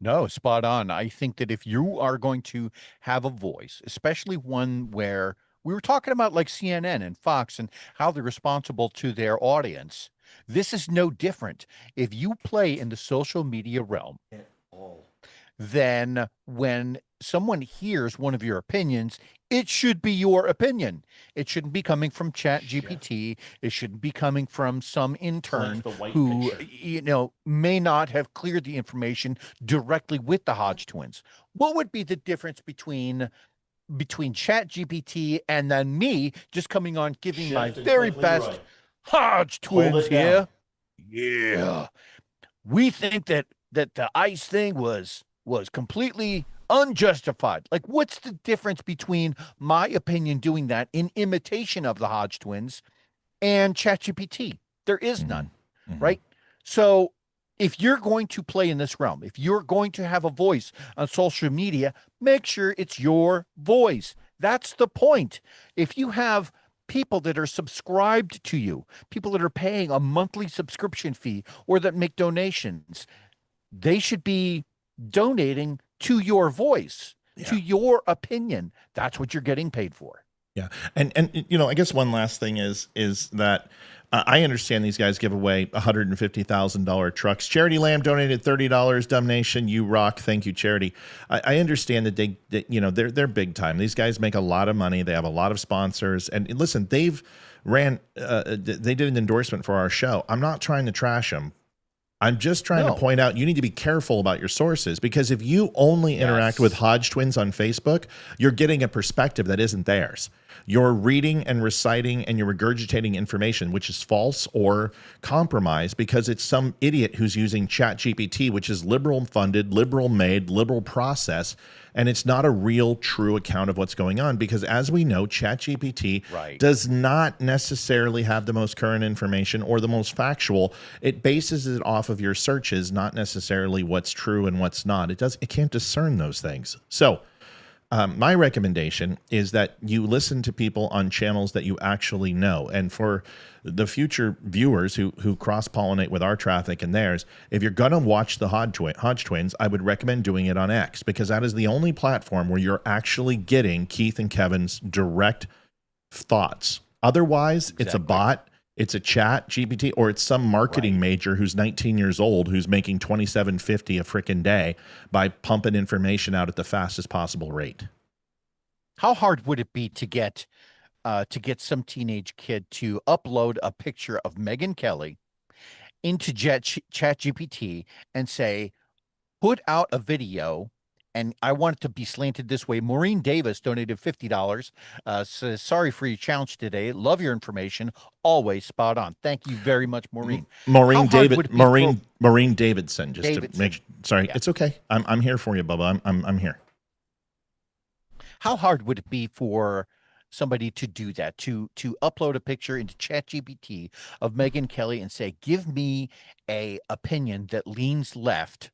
No, spot on. I think that if you are going to have a voice, especially one where we were talking about like CNN and Fox and how they're responsible to their audience, this is no different. If you play in the social media realm, then when someone hears one of your opinions, it should be your opinion. It shouldn't be coming from Chat GPT. It shouldn't be coming from some intern who, you know, may not have cleared the information directly with the Hodge twins. What would be the difference between Chat GPT and then me just coming on giving my very best Hodge twins here? Yeah. We think that the ICE thing was completely unjustified. Like, what's the difference between my opinion doing that in imitation of the Hodge twins and ChatGPT? There is none, right? So if you're going to play in this realm, if you're going to have a voice on social media, make sure it's your voice. That's the point. If you have people that are subscribed to you, people that are paying a monthly subscription fee or that make donations, they should be donating to your voice, to your opinion. That's what you're getting paid for. Yeah. And you know, I guess one last thing is that I understand these guys give away $150,000 trucks. Charity Lamb donated $30. Dumb Nation, you rock. Thank you, Charity. I understand that they're big time. These guys make a lot of money. They have a lot of sponsors. And listen, they did an endorsement for our show. I'm not trying to trash them. I'm just trying to point out you need to be careful about your sources, because if you only interact with Hodge twins on Facebook, you're getting a perspective that isn't theirs. You're reading and reciting and you're regurgitating information which is false or compromised because it's some idiot who's using ChatGPT, which is liberal funded, liberal made, liberal process, and it's not a real true account of what's going on, because as we know, ChatGPT does not necessarily have the most current information or the most factual. It bases it off of your searches, not necessarily what's true and what's not. It can't discern those things. So my recommendation is that you listen to people on channels that you actually know. And for the future viewers who cross-pollinate with our traffic and theirs, if you're going to watch the Hodge twins, I would recommend doing it on X, because that is the only platform where you're actually getting Keith and Kevin's direct thoughts. Otherwise, it's a bot. It's a Chat GPT, or it's some marketing major who's 19 years old who's making $27.50 a frickin' day by pumping information out at the fastest possible rate. How hard would it be to get some teenage kid to upload a picture of Megyn Kelly into Chat GPT and say, put out a video and I want it to be slanted this way. Maureen Davis donated $50. Says, sorry for your challenge today. Love your information. Always spot on. Thank you very much, Maureen. Maureen Davidson. Just Davidson. to make. Sorry, it's okay. I'm here for you, Bubba. I'm here. How hard would it be for somebody to do that, to upload a picture into ChatGPT of Megyn Kelly and say, give me a opinion that leans left,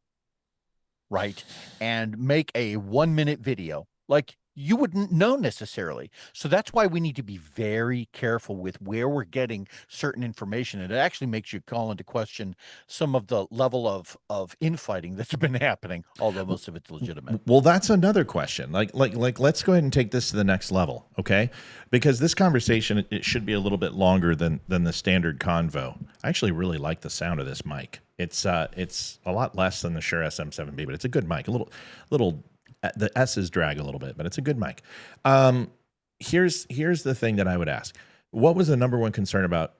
right, and make a 1-minute video? Like, you wouldn't know necessarily. So that's why we need to be very careful with where we're getting certain information. And it actually makes you call into question some of the level of infighting that's been happening, although most of it's legitimate. Well, that's another question. Like let's go ahead and take this to the next level, okay? Because this conversation, it should be a little bit longer than the standard convo. I actually really like the sound of this mic. It's a lot less than the Shure SM7B, but it's a good mic. A little the S's drag a little bit, but it's a good mic. Here's the thing that I would ask. What was the number one concern about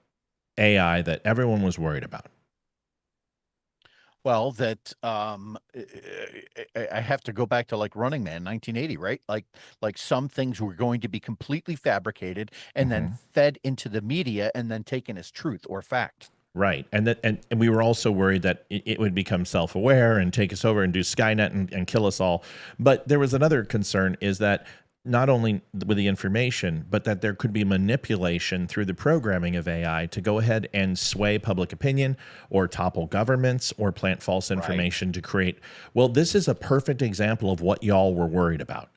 AI that everyone was worried about? Well, that I have to go back to like Running Man, 1980, right? Like some things were going to be completely fabricated and then fed into the media and then taken as truth or fact. Right. And we were also worried that it would become self-aware and take us over and do Skynet and kill us all. But there was another concern, is that not only with the information, but that there could be manipulation through the programming of AI to go ahead and sway public opinion or topple governments or plant false information to create. Well, this is a perfect example of what y'all were worried about.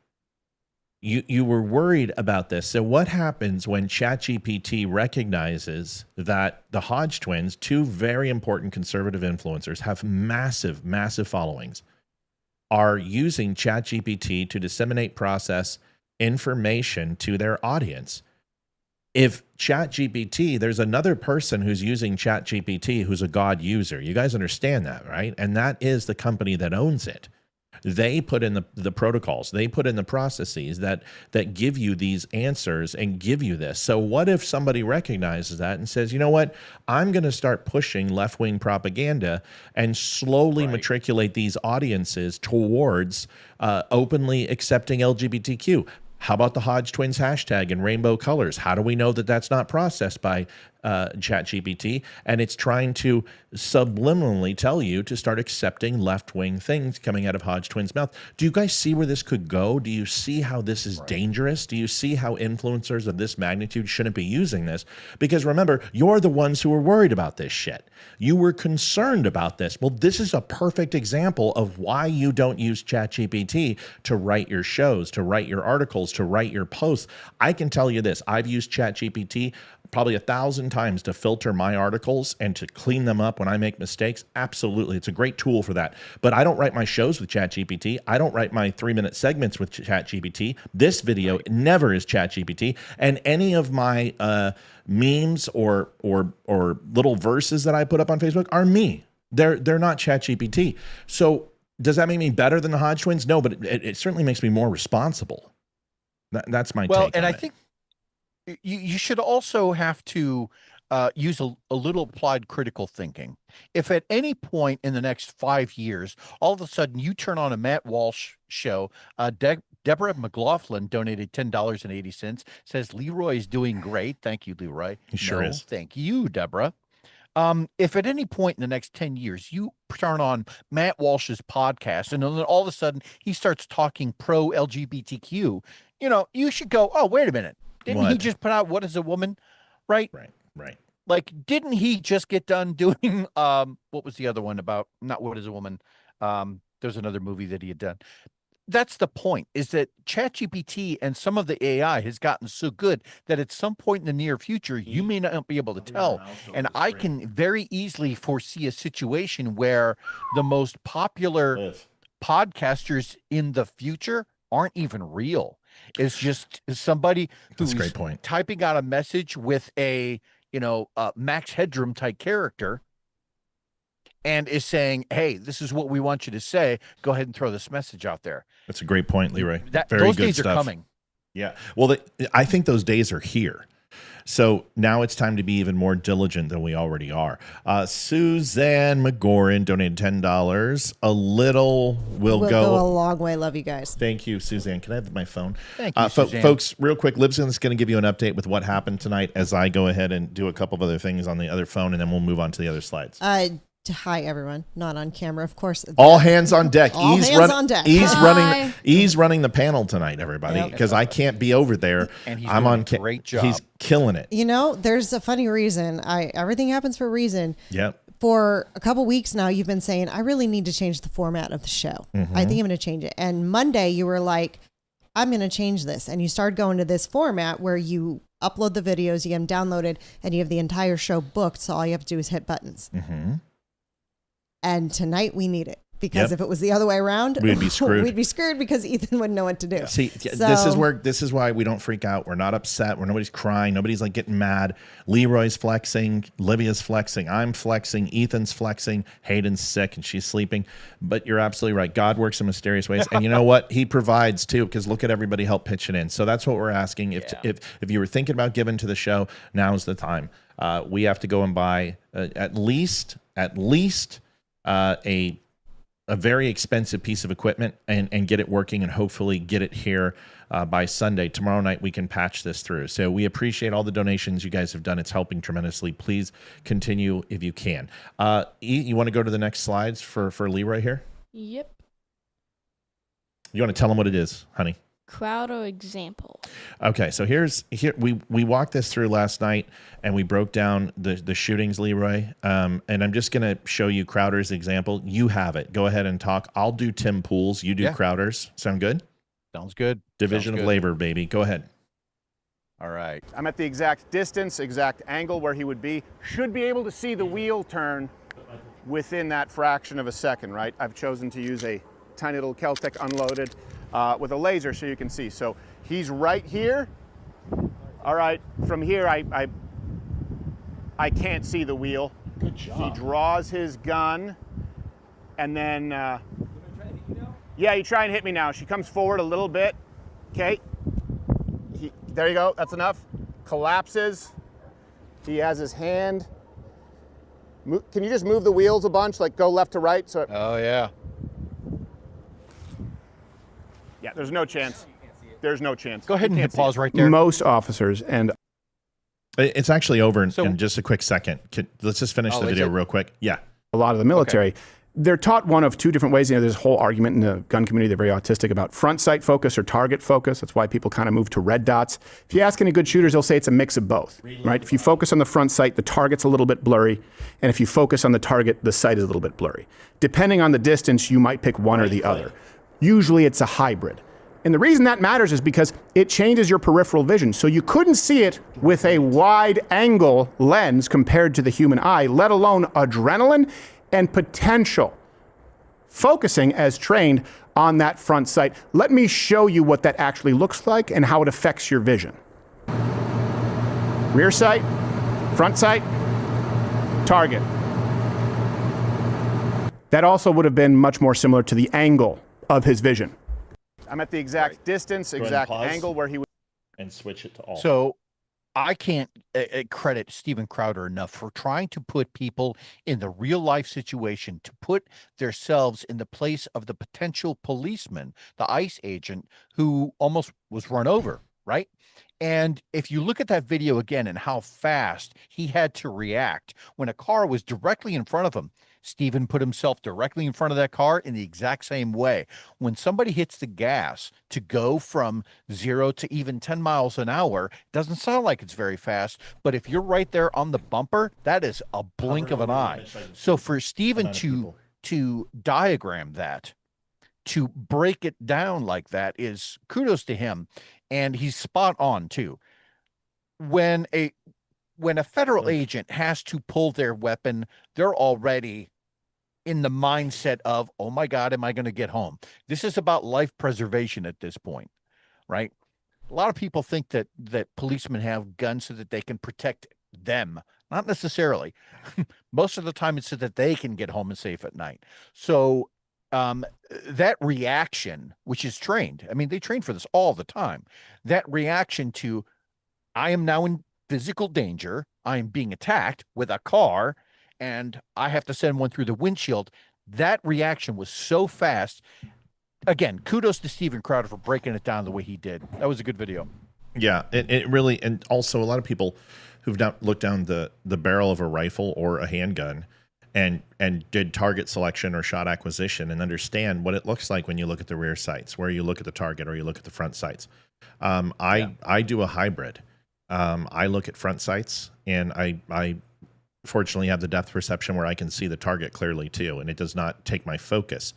You were worried about this. So what happens when ChatGPT recognizes that the Hodge twins, two very important conservative influencers, have massive, massive followings, are using ChatGPT to disseminate, process information to their audience? If ChatGPT, there's another person who's using ChatGPT who's a God user. You guys understand that, right? And that is the company that owns it. They put in the protocols, they put in the processes that give you these answers and give you this. So what if somebody recognizes that and says, you know what, I'm going to start pushing left-wing propaganda and slowly matriculate these audiences towards openly accepting LGBTQ? How about the Hodge twins hashtag in rainbow colors? How do we know that that's not processed by ChatGPT? And it's trying to subliminally tell you to start accepting left-wing things coming out of Hodge twins' mouth. Do you guys see where this could go? Do you see how this is dangerous? Do you see how influencers of this magnitude shouldn't be using this? Because remember, you're the ones who were worried about this shit. You were concerned about this. Well, this is a perfect example of why you don't use ChatGPT to write your shows, to write your articles, to write your posts. I can tell you this. I've used ChatGPT probably 1,000 times to filter my articles and to clean them up when I make mistakes. Absolutely. It's a great tool for that. But I don't write my shows with ChatGPT. I don't write my 3-minute segments with ChatGPT. This video never is ChatGPT. And any of my memes or little verses that I put up on Facebook are me. They're not ChatGPT. So does that make me better than the Hodge twins? No, but it certainly makes me more responsible. That's my take. Well, and I think you should also have to use a little applied critical thinking. If at any point in the next 5 years, all of a sudden you turn on a Matt Walsh show, Deborah McLaughlin donated $10.80, says Leeroy is doing great. Thank you, Leeroy. He sure is. Thank you, Deborah. If at any point in the next 10 years you turn on Matt Walsh's podcast and then all of a sudden he starts talking pro LGBTQ, you should go, oh, wait a minute. Didn't he just put out What Is a Woman? Right. Like, didn't he just get done doing, what was the other one about? Not What Is a Woman. There's another movie that he had done. That's the point, is that ChatGPT and some of the AI has gotten so good that at some point in the near future, you may not be able to tell. And I can very easily foresee a situation where the most popular podcasters in the future aren't even real. It's just somebody who's a great point. Typing out a message with a, Max Headroom type character and is saying, hey, this is what we want you to say. Go ahead and throw this message out there. That's a great point, Leeroy. Those good days stuff. are coming. Yeah. Well, I think those days are here. So now it's time to be even more diligent than we already are. Suzanne McGoran donated $10. A little will go a long way. Love you guys. Thank you, Suzanne. Can I have my phone? Thank you, Suzanne. Folks, real quick, Libson's going to give you an update with what happened tonight as I go ahead and do a couple of other things on the other phone, and then we'll move on to the other slides. Hi, everyone. Not on camera, of course. All hands on deck. All hands on deck. He's running the panel tonight, everybody, because I can't be over there. And he's I'm doing on a great job. He's killing it. You know, there's a funny reason. Everything happens for a reason. Yep. For a couple weeks now, you've been saying, I really need to change the format of the show. Mm-hmm. I think I'm going to change it. And Monday, you were like, I'm going to change this. And you started going to this format where you upload the videos, you get them downloaded, and you have the entire show booked. So all you have to do is hit buttons. Mm-hmm. And tonight we need it. Because if it was the other way around, we'd be screwed. We'd be screwed because Ethan wouldn't know what to do. See, this is why we don't freak out. We're not upset. Nobody's crying. Nobody's like getting mad. Leeroy's flexing. Livia's flexing. I'm flexing. Ethan's flexing. Hayden's sick and she's sleeping. But you're absolutely right. God works in mysterious ways. And you know what? He provides too, because look at everybody help pitch it in. So that's what we're asking. If you were thinking about giving to the show, now's the time. We have to go and buy at least a very expensive piece of equipment and get it working and hopefully get it here by Sunday. Tomorrow night, we can patch this through. So we appreciate all the donations you guys have done. It's helping tremendously. Please continue if you can. You want to go to the next slides for Leeroy here? Yep. You want to tell him what it is, honey? Crowder example. Okay, so here we walked this through last night and we broke down the shootings, Leeroy. And I'm just gonna show you Crowder's example. You have it. Go ahead and talk. I'll do Tim Pool's. You do Crowder's. Sound good? Sounds good. Division of labor, baby. Go ahead. All right. I'm at the exact distance, exact angle where he would be. Should be able to see the wheel turn within that fraction of a second, right? I've chosen to use a tiny little Keltec unloaded with a laser so you can see. So he's right here. All right, from here I can't see the wheel. Good job. He draws his gun and then, yeah, you try and hit me now. She comes forward a little bit. Okay, there you go, that's enough. Collapses. He has his hand. Can you just move the wheels a bunch, like go left to right? So. Oh yeah. Yeah, there's no chance. There's no chance. Go ahead and hit pause right there. Most officers and it's actually over in just a quick second. Let's just finish the video real quick. Yeah. A lot of the military, they're taught one of two different ways. You know, there's a whole argument in the gun community. They're very autistic about front sight focus or target focus. That's why people kind of move to red dots. If you ask any good shooters, they'll say it's a mix of both, right? If you focus on the front sight, the target's a little bit blurry. And if you focus on the target, the sight is a little bit blurry. Depending on the distance, you might pick one or the other. Usually it's a hybrid. And the reason that matters is because it changes your peripheral vision. So you couldn't see it with a wide angle lens compared to the human eye, let alone adrenaline and potential. Focusing as trained on that front sight. Let me show you what that actually looks like and how it affects your vision. Rear sight, front sight, target. That also would have been much more similar to the angle of his vision. I'm at the exact distance, exact angle where he would. And switch it to all. So I can't credit Steven Crowder enough for trying to put people in the real life situation, to put themselves in the place of the potential policeman, the ICE agent who almost was run over, right? And if you look at that video again and how fast he had to react when a car was directly in front of him, Steven put himself directly in front of that car in the exact same way. When somebody hits the gas to go from 0 to even 10 miles an hour, it doesn't sound like it's very fast, but if you're right there on the bumper, that is a blink of an eye. So for Steven to diagram that, to break it down like that, is kudos to him. And he's spot on too. When a federal agent has to pull their weapon, they're already in the mindset of, oh my God, am I going to get home? This is about life preservation at this point, right? A lot of people think that policemen have guns so that they can protect them. Not necessarily. Most of the time it's so that they can get home and safe at night. So that reaction, which is trained, I mean, they train for this all the time. That reaction to, I am now physical danger. I'm being attacked with a car, and I have to send one through the windshield. That reaction was so fast. Again, kudos to Steven Crowder for breaking it down the way he did. That was a good video. Yeah, it really, and also a lot of people who've not looked down the barrel of a rifle or a handgun and did target selection or shot acquisition and understand what it looks like when you look at the rear sights, where you look at the target or you look at the front sights. I do a hybrid. I look at front sights, and I fortunately have the depth perception where I can see the target clearly too, and it does not take my focus.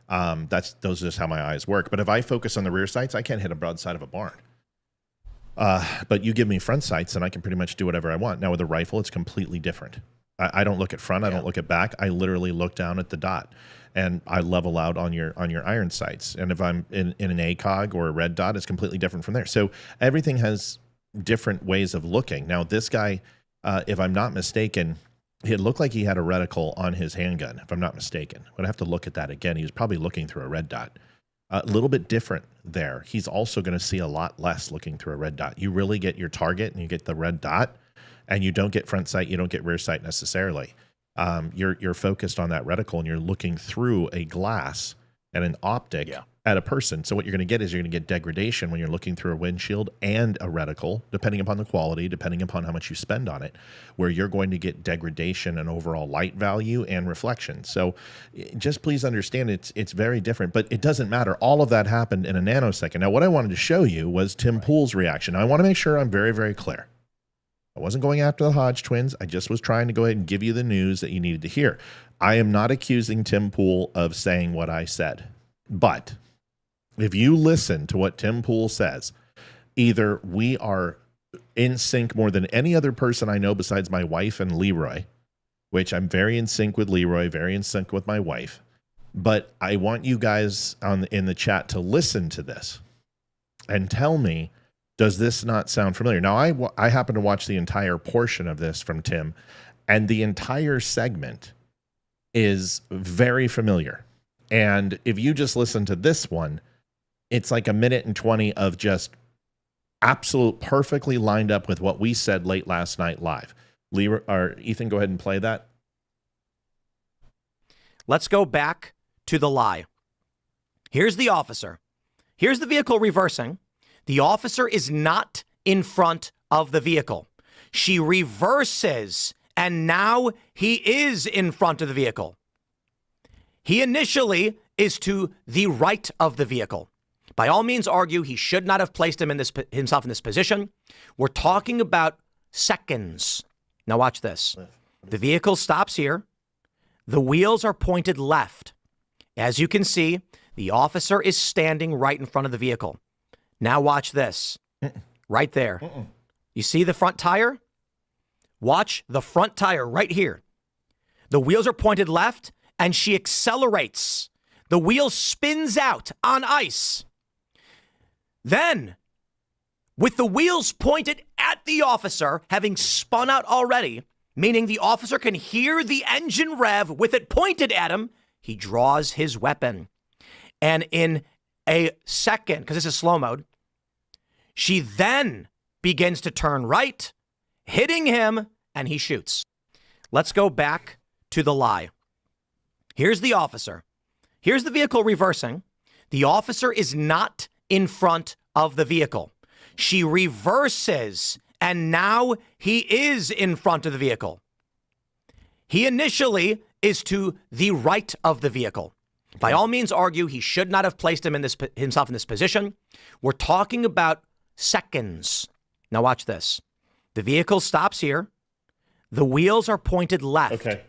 Those are just how my eyes work. But if I focus on the rear sights, I can't hit a broadside of a barn. But you give me front sights, and I can pretty much do whatever I want. Now with a rifle, it's completely different. I don't look at front. I don't look at back. I literally look down at the dot, and I level out on your iron sights. And if I'm in an ACOG or a red dot, it's completely different from there. So everything has different ways of looking. Now this guy, if I'm not mistaken, it looked like he had a reticle on his handgun, if I'm not mistaken. I'd have to look at that again. He was probably looking through a red dot. A little bit different there. He's also going to see a lot less looking through a red dot. You really get your target and you get the red dot, and you don't get front sight, you don't get rear sight necessarily. You're focused on that reticle, and you're looking through a glass and an optic at a person. So what you're going to get is you're going to get degradation when you're looking through a windshield and a reticle, depending upon the quality, depending upon how much you spend on it, where you're going to get degradation and overall light value and reflection. So just please understand it's very different, but it doesn't matter. All of that happened in a nanosecond. Now, what I wanted to show you was Tim Pool's reaction. I want to make sure I'm very, very clear. I wasn't going after the Hodge twins. I just was trying to go ahead and give you the news that you needed to hear. I am not accusing Tim Pool of saying what I said, but if you listen to what Tim Pool says, either we are in sync more than any other person I know besides my wife and Leeroy, which I'm very in sync with Leeroy, very in sync with my wife. But I want you guys in the chat to listen to this and tell me, does this not sound familiar? Now, I happen to watch the entire portion of this from Tim, and the entire segment is very familiar. And if you just listen to this one, it's like 1:20 of just absolute perfectly lined up with what we said late last night live. Leeroy, or Ethan, go ahead and play that. Let's go back to the lie. Here's the officer. Here's the vehicle reversing. The officer is not in front of the vehicle. She reverses, and now he is in front of the vehicle. He initially is to the right of the vehicle. By all means argue he should not have placed himself in this position. We're talking about seconds. Now watch this. The vehicle stops here. The wheels are pointed left. As you can see, the officer is standing right in front of the vehicle. Now watch this. Right there. You see the front tire? Watch the front tire right here. The wheels are pointed left, and she accelerates. The wheel spins out on ice. Then, with the wheels pointed at the officer, having spun out already, meaning the officer can hear the engine rev with it pointed at him, he draws his weapon. And in a second, because this is slow mode, she then begins to turn right, hitting him, and he shoots. Let's go back to the lie. Here's the officer. Here's the vehicle reversing. The officer is not in front of the vehicle. She reverses, and now he is in front of the vehicle. He initially is to the right of the vehicle. By all means argue he should not have placed himself in this position. We're talking about seconds. Now watch this. The vehicle stops here. The wheels are pointed left. Okay.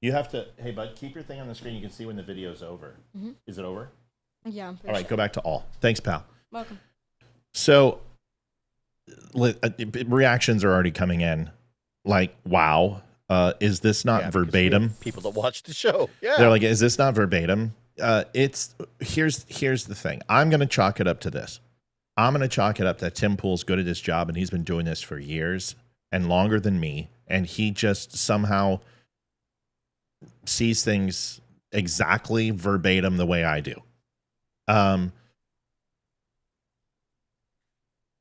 You have to, hey bud, keep your thing on the screen. You can see when the video's over. Mm-hmm. Is it over? Yeah. All right, go back to all. Thanks, pal. Welcome. So reactions are already coming in. Like, wow, is this not verbatim? People that watch the show. Yeah. They're like, is this not verbatim? Here's the thing. I'm going to chalk it up to this. I'm going to chalk it up that Tim Pool's good at his job, and he's been doing this for years and longer than me. And he just somehow sees things exactly verbatim the way I do. And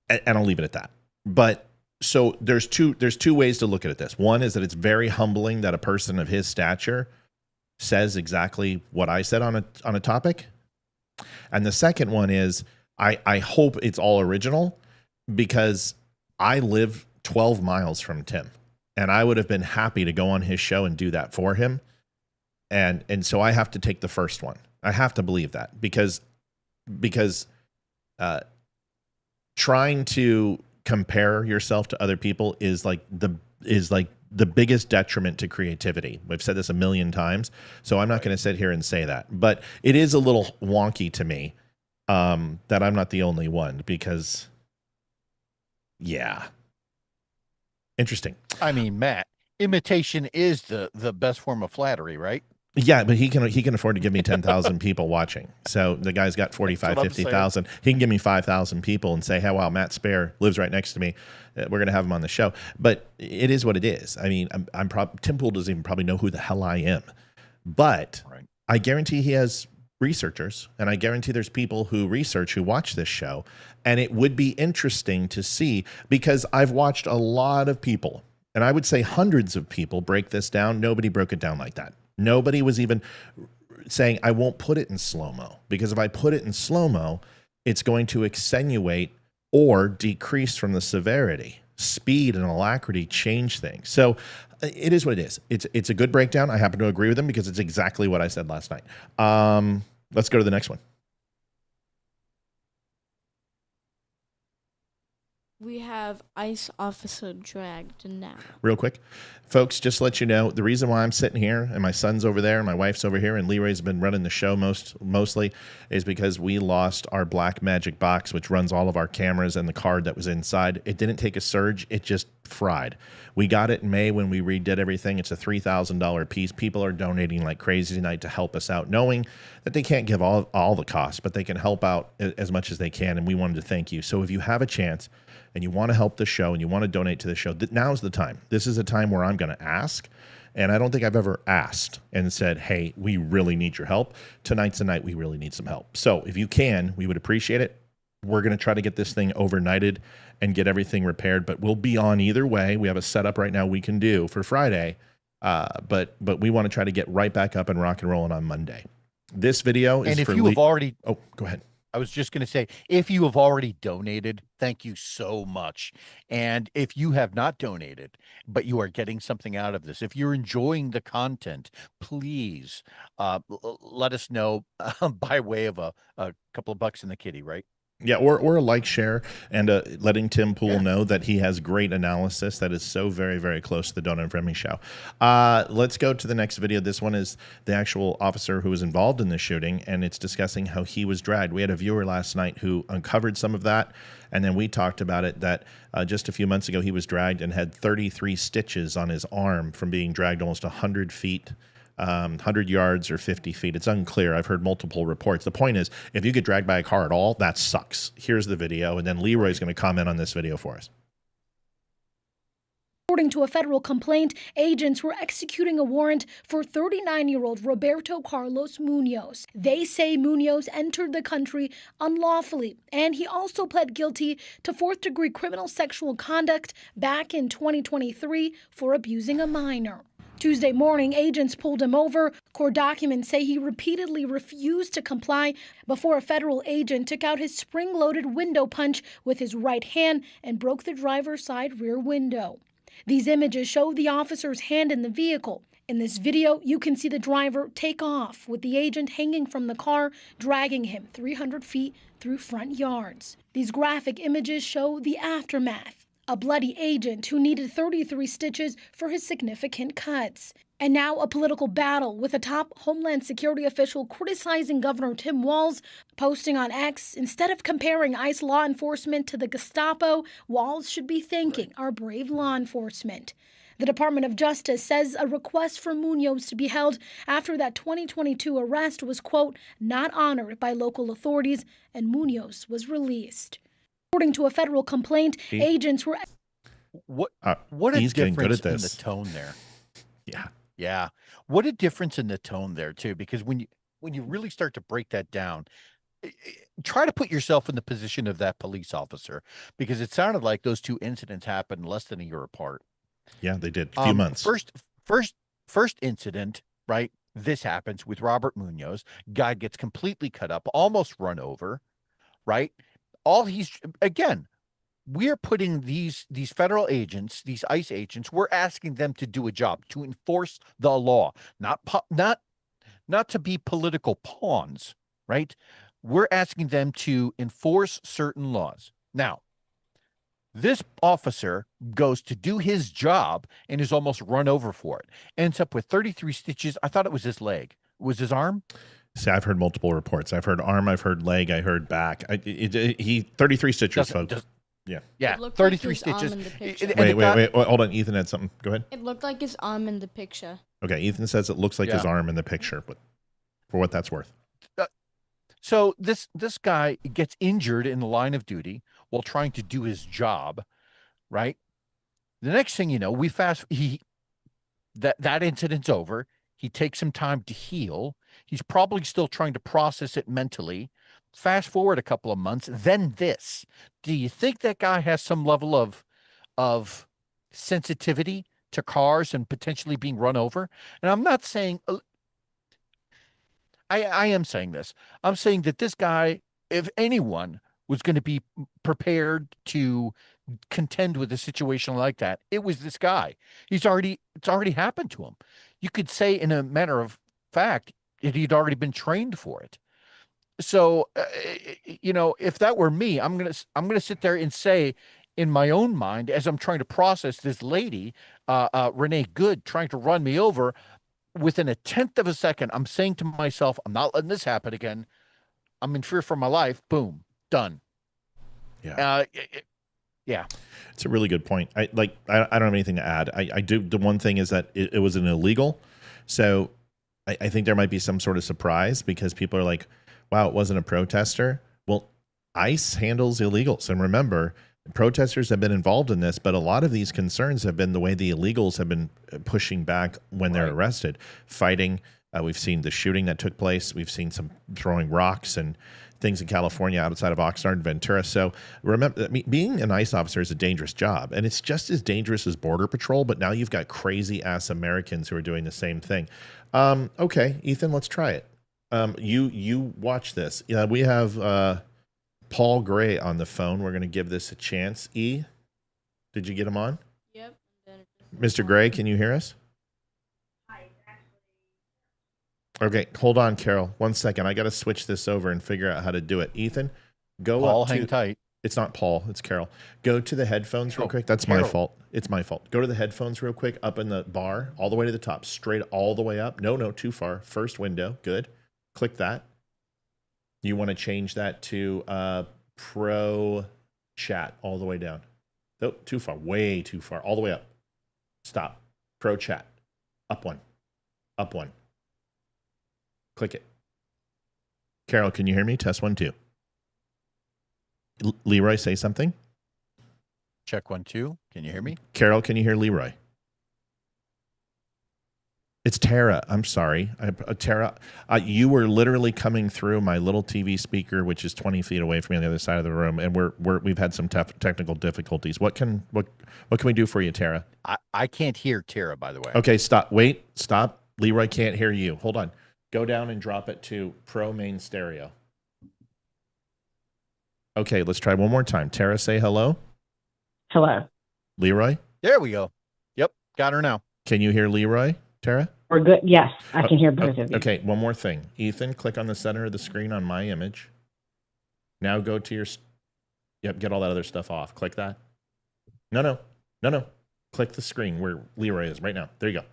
I'll leave it at that. But So there's two ways to look at this. One is that it's very humbling that a person of his stature says exactly what I said on a topic. And the second one is I hope it's all original, because I live 12 miles from Tim, and I would have been happy to go on his show and do that for him. And so I have to take the first one. I have to believe that because trying to compare yourself to other people is like the biggest detriment to creativity. We've said this a million times, so I'm not going to sit here and say that. But it is a little wonky to me that I'm not the only one, because, yeah. Interesting. I mean, Matt, imitation is the best form of flattery, right? Yeah, but he can afford to give me 10,000 people watching. So the guy's got 45, 50,000. He can give me 5,000 people and say, hey, wow, Matt Spare lives right next to me. We're going to have him on the show. But it is what it is. I mean, Tim Pool doesn't even probably know who the hell I am. But I guarantee he has researchers, and I guarantee there's people who research, who watch this show. And it would be interesting to see, because I've watched a lot of people, and I would say hundreds of people, break this down. Nobody broke it down like that. Nobody was even saying, I won't put it in slow-mo, because if I put it in slow-mo, it's going to extenuate or decrease from the severity. Speed and alacrity change things. So it is what it is. It's a good breakdown. I happen to agree with him because it's exactly what I said last night. Let's go to the next one. We have ICE officer dragged now. Real quick, folks, just to let you know, the reason why I'm sitting here and my son's over there and my wife's over here and Leeroy's been running the show mostly is because we lost our black magic box, which runs all of our cameras, and the card that was inside. It didn't take a surge. It just fried. We got it in May when we redid everything. It's a $3,000 piece. People are donating like crazy tonight to help us out, knowing that they can't give all the costs, but they can help out as much as they can, and we wanted to thank you. So if you have a chance and you want to help the show and you want to donate to the show, now's the time. This is a time where I'm going to ask, and I don't think I've ever asked and said, hey, we really need your help. Tonight's the night we really need some help. So if you can, we would appreciate it. We're going to try to get this thing overnighted and get everything repaired, but we'll be on either way. We have a setup right now we can do for Friday, but we want to try to get right back up and rock and rolling on Monday. This video is for... And if you have already... Oh, go ahead. I was just going to say, if you have already donated, thank you so much. And if you have not donated, but you are getting something out of this, if you're enjoying the content, please let us know by way of a couple of bucks in the kitty, right? Yeah, or a like, share, and letting Tim Pool know that he has great analysis that is so very, very close to the Don't Unfriend Me show. Let's go to the next video. This one is the actual officer who was involved in the shooting, and it's discussing how he was dragged. We had a viewer last night who uncovered some of that, and then we talked about it, that just a few months ago he was dragged and had 33 stitches on his arm from being dragged almost 100 feet. 100 yards or 50 feet. It's unclear. I've heard multiple reports. The point is, if you get dragged by a car at all, that sucks. Here's the video, and then Leeroy's going to comment on this video for us. According to a federal complaint, agents were executing a warrant for 39-year-old Roberto Carlos Munoz. They say Munoz entered the country unlawfully, and he also pled guilty to fourth-degree criminal sexual conduct back in 2023 for abusing a minor. Tuesday morning, agents pulled him over. Court documents say he repeatedly refused to comply before a federal agent took out his spring-loaded window punch with his right hand and broke the driver's side rear window. These images show the officer's hand in the vehicle. In this video, you can see the driver take off with the agent hanging from the car, dragging him 300 feet through front yards. These graphic images show the aftermath. A bloody agent who needed 33 stitches for his significant cuts. And now a political battle with a top Homeland Security official criticizing Governor Tim Walz, posting on X, instead of comparing ICE law enforcement to the Gestapo, Walz should be thanking our brave law enforcement. The Department of Justice says a request for Munoz to be held after that 2022 arrest was, quote, not honored by local authorities, and Munoz was released. According to a federal complaint, agents were... What a difference in the tone there. Yeah. What a difference in the tone there, too, because when you really start to break that down, try to put yourself in the position of that police officer, because it sounded like those two incidents happened less than a year apart. Yeah, they did. A few months. First incident, right? This happens with Robert Munoz. Guy gets completely cut up, almost run over, right? Again, we're putting these federal agents, these ICE agents, we're asking them to do a job, to enforce the law, not to be political pawns, right? We're asking them to enforce certain laws. Now, this officer goes to do his job and is almost run over for it. Ends up with 33 stitches. I thought it was his leg. Was his arm? See, I've heard multiple reports. I've heard arm, I've heard leg, I heard back. He 33 stitches, folks. Yeah. Yeah, It looked 33 like his arm stitches. in the picture. Wait. Hold on. Ethan had something. Go ahead. It looked like his arm in the picture. Okay. Ethan says it looks like his arm in the picture, but for what that's worth. So this guy gets injured in the line of duty while trying to do his job, right? The next thing you know, that incident's over. He takes some time to heal. He's probably still trying to process it mentally. Fast forward a couple of months, then this. Do you think that guy has some level of sensitivity to cars and potentially being run over? And I'm not saying, I am saying this. I'm saying that this guy, if anyone was going to be prepared to contend with a situation like that, it was this guy. It's already happened to him. You could say, in a matter of fact, that he'd already been trained for it. So, if that were me, I'm gonna sit there and say, in my own mind, as I'm trying to process this lady, Renee Good, trying to run me over, within a tenth of a second, I'm saying to myself, I'm not letting this happen again. I'm in fear for my life. Boom, done. Yeah. Yeah. It's a really good point. I don't have anything to add. I do. The one thing is that it was an illegal. So I think there might be some sort of surprise because people are like, wow, it wasn't a protester. Well, ICE handles illegals. And remember, protesters have been involved in this, but a lot of these concerns have been the way the illegals have been pushing back when they're arrested, fighting. We've seen the shooting that took place. We've seen some throwing rocks and things in California outside of Oxnard and Ventura. So remember, being an ICE officer is a dangerous job, and it's just as dangerous as Border Patrol, but now you've got crazy-ass Americans who are doing the same thing. Okay, Ethan, let's try it. You watch this. We have Paul Gray on the phone. We're going to give this a chance. E, did you get him on? Yep. Mr. Gray, can you hear us? Okay, hold on, Carol. 1 second. I got to switch this over and figure out how to do it. Ethan, go Paul, up to... hang tight. It's not Paul. It's Carol. Go to the headphones real quick. That's my fault. It's my fault. Go to the headphones real quick, up in the bar, all the way to the top, straight all the way up. No, too far. First window. Good. Click that. You want to change that to Pro Chat all the way down. Nope, too far. Way too far. All the way up. Stop. Pro Chat. Up one. Up one. Click it. Carol, can you hear me? Test 1, 2. Leeroy, say something. Check 1, 2. Can you hear me? Carol, can you hear Leeroy? It's Tara. I'm sorry. Tara, you were literally coming through my little TV speaker, which is 20 feet away from me on the other side of the room, and we've had some technical difficulties. What can we do for you, Tara? I can't hear Tara, by the way. Okay, stop. Wait, stop. Leeroy can't hear you. Hold on. Go down and drop it to Pro Main Stereo. Okay, let's try one more time. Tara, say hello. Hello. Leeroy? There we go. Yep, got her now. Can you hear Leeroy, Tara? We're good. Yes, I can hear both of you. Okay, one more thing. Ethan, click on the center of the screen on my image. Now go to your... Yep, get all that other stuff off. Click that. No. Click the screen where Leeroy is right now. There you go.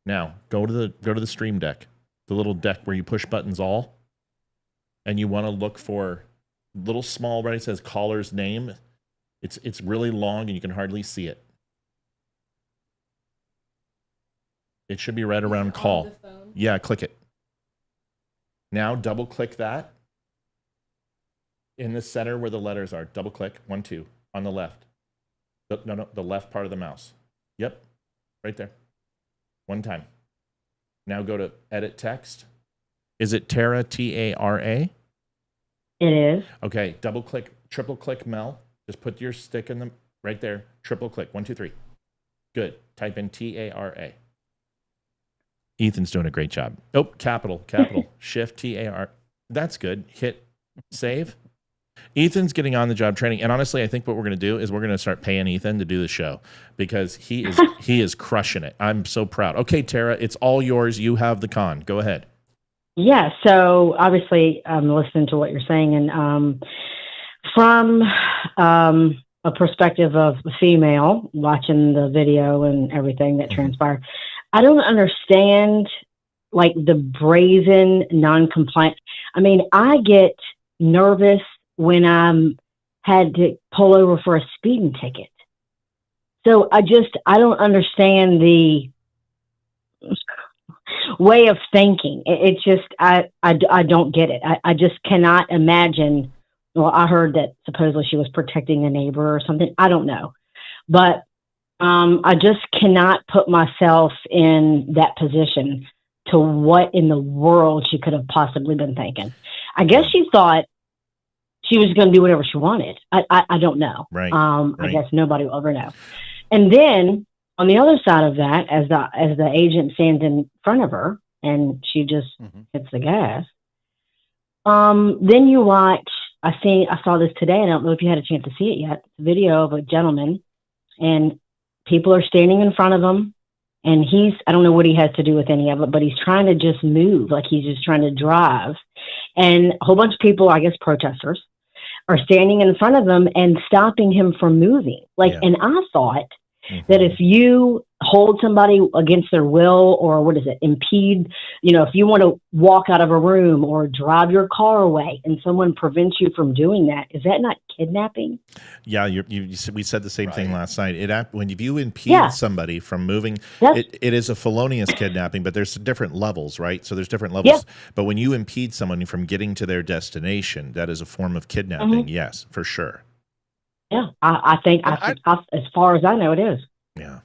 Now, go to the Stream Deck. The little deck where you push buttons all. And you want to look for... little small, right? It says caller's name. It's really long and you can hardly see it. It should be right around call. Yeah, click it. Now double click that. In the center where the letters are. Double click. 1, 2. On the left. No, the left part of the mouse. Yep. Right there. One time. Now go to edit text. Is it Tara, Tara? It is. Okay, double click, triple click Mel. Just put your stick in the right there. Triple click. 1, 2, 3. Good. Type in TARA. Ethan's doing a great job. Oh, capital. Shift TAR. That's good. Hit save. Ethan's getting on the job training, and honestly, I think what we're going to do is we're going to start paying Ethan to do the show because he is crushing it. I'm so proud. Okay, Tara, it's all yours. You have the con. Go ahead. Yeah. So obviously, I'm listening to what you're saying, and from a perspective of a female watching the video and everything that transpired, I don't understand like the brazen non-compliant. I mean, I get nervous when I'm had to pull over for a speeding ticket. So I don't understand the way of thinking. It's just, I don't get it. I just cannot imagine. Well, I heard that supposedly she was protecting a neighbor or something. I don't know, but I just cannot put myself in that position to what in the world she could have possibly been thinking. I guess she thought she was going to do whatever she wanted. I don't know. Right. I guess nobody will ever know. And then on the other side of that, as the agent stands in front of her and she just hits the gas, then you watch. I saw this today. I don't know if you had a chance to see it yet. It's a video of a gentleman, and people are standing in front of him, and I don't know what he has to do with any of it, but he's trying to just move, like he's just trying to drive. And a whole bunch of people, I guess protesters, are standing in front of him and stopping him from moving. And I thought that if you hold somebody against their will, or impede, if you want to walk out of a room or drive your car away and someone prevents you from doing that, is that not kidnapping? Yeah, we said the same thing last night. When you impede somebody from moving, it is a felonious kidnapping, but there's different levels, right? So there's different levels. Yeah. But when you impede someone from getting to their destination, that is a form of kidnapping. Yes, for sure. Yeah, I think as far as I know, it is. Yeah.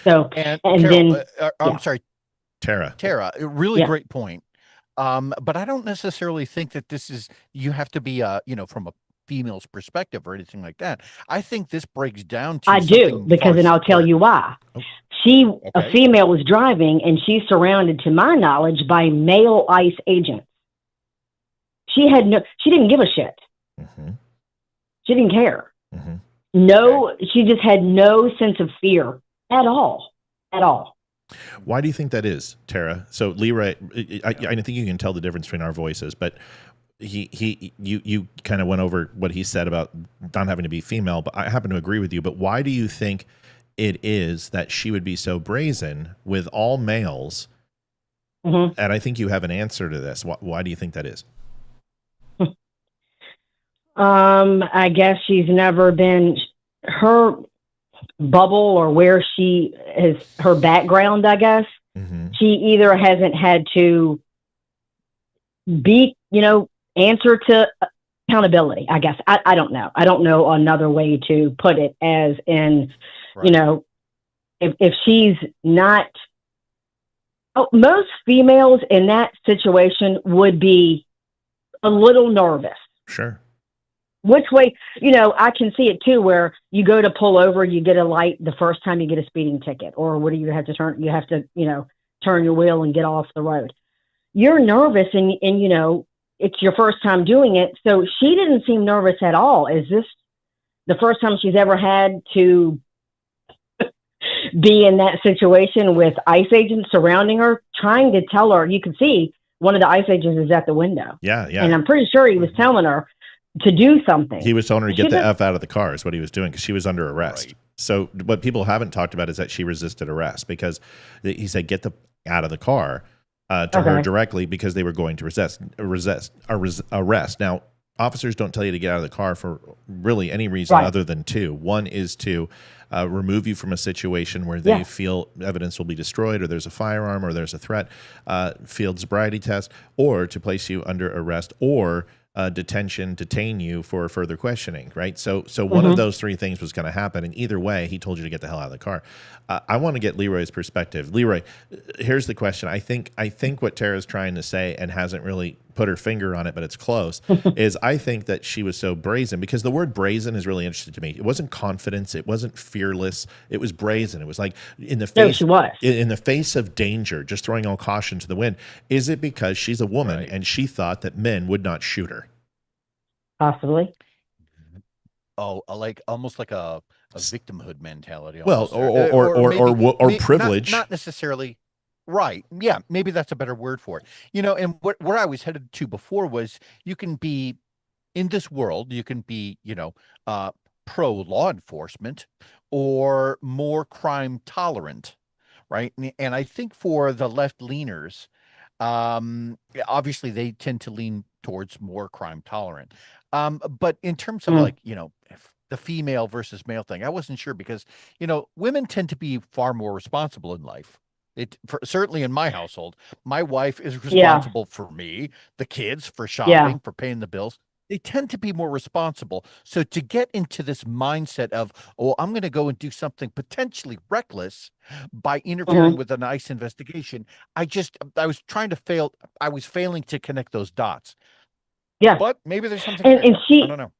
So, and Carol, then I'm sorry, Tara, a really great point. But I don't necessarily think that this is, you have to be, from a female's perspective or anything like that. I think this breaks down to I do, because then I'll tell you why. A female was driving, and she's surrounded, to my knowledge, by male ICE agents. She didn't give a shit. She didn't care. She just had no sense of fear at all. Why do you think that is, Tara? So Leeroy, I think you can tell the difference between our voices, but you kind of went over what he said about not having to be female, but I happen to agree with you. But why do you think it is that she would be so brazen with all males? And I think you have an answer to this. Why do you think that is? I guess she's never been, her bubble, or where she is, her background, I guess. She either hasn't had to be, answer to accountability, I guess. I don't know. I don't know another way to put it, as in, if she's not, most females in that situation would be a little nervous. Sure. Which way, I can see it too, where you go to pull over, you get a light the first time you get a speeding ticket, or what do you have to turn? You have to, turn your wheel and get off the road. You're nervous, and it's your first time doing it. So she didn't seem nervous at all. Is this the first time she's ever had to be in that situation with ICE agents surrounding her, trying to tell her? You can see one of the ICE agents is at the window. Yeah. And I'm pretty sure he was telling her to do something. He was telling her to get the F out of the car is what he was doing, because she was under arrest. Right. So what people haven't talked about is that she resisted arrest, because he said, get the out of the car to her directly, because they were going to arrest. Now, officers don't tell you to get out of the car for really any reason other than two. One is to remove you from a situation where they feel evidence will be destroyed, or there's a firearm, or there's a threat, field sobriety test, or to place you under arrest, or detain you for further questioning, right? So one of those three things was going to happen, and either way, he told you to get the hell out of the car. I want to get Leeroy's perspective. Leeroy, here's the question. I think what Tara's trying to say, and hasn't really put her finger on it, but it's close, is I think that she was so brazen, because the word brazen is really interesting to me. It wasn't confidence. It wasn't fearless. It was brazen. It was like in the face, she was. in the face of danger, just throwing all caution to the wind. Is it because she's a woman and she thought that men would not shoot her? Possibly. Oh, like almost like a victimhood mentality. Well, almost. or privilege. Not necessarily. Right. Yeah. Maybe that's a better word for it. And where I was headed to before was, you can be in this world, you can be, pro law enforcement or more crime tolerant. Right. And I think for the left leaners, obviously they tend to lean towards more crime tolerant. But in terms of the female versus male thing, I wasn't sure, because, women tend to be far more responsible in life. Certainly in my household, my wife is responsible for me, the kids, for shopping, for paying the bills. They tend to be more responsible. So to get into this mindset of, I'm going to go and do something potentially reckless by interfering with an ICE investigation, I was failing to connect those dots. Yeah. But maybe there's something and she, I don't know.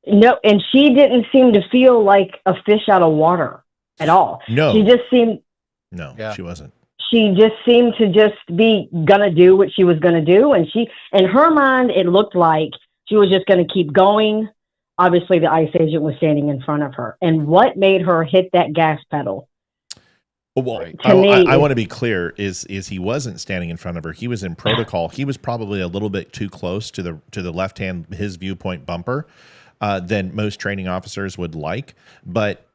No, and she didn't seem to feel like a fish out of water at all. No. She just seemed... No, she wasn't. She just seemed to just be gonna do what she was gonna do, and in her mind, it looked like she was just gonna keep going. Obviously, the ICE agent was standing in front of her, and what made her hit that gas pedal? Well, I want to be clear: is he wasn't standing in front of her? He was in protocol. He was probably a little bit too close to the left hand, his viewpoint bumper, than most training officers would like, but.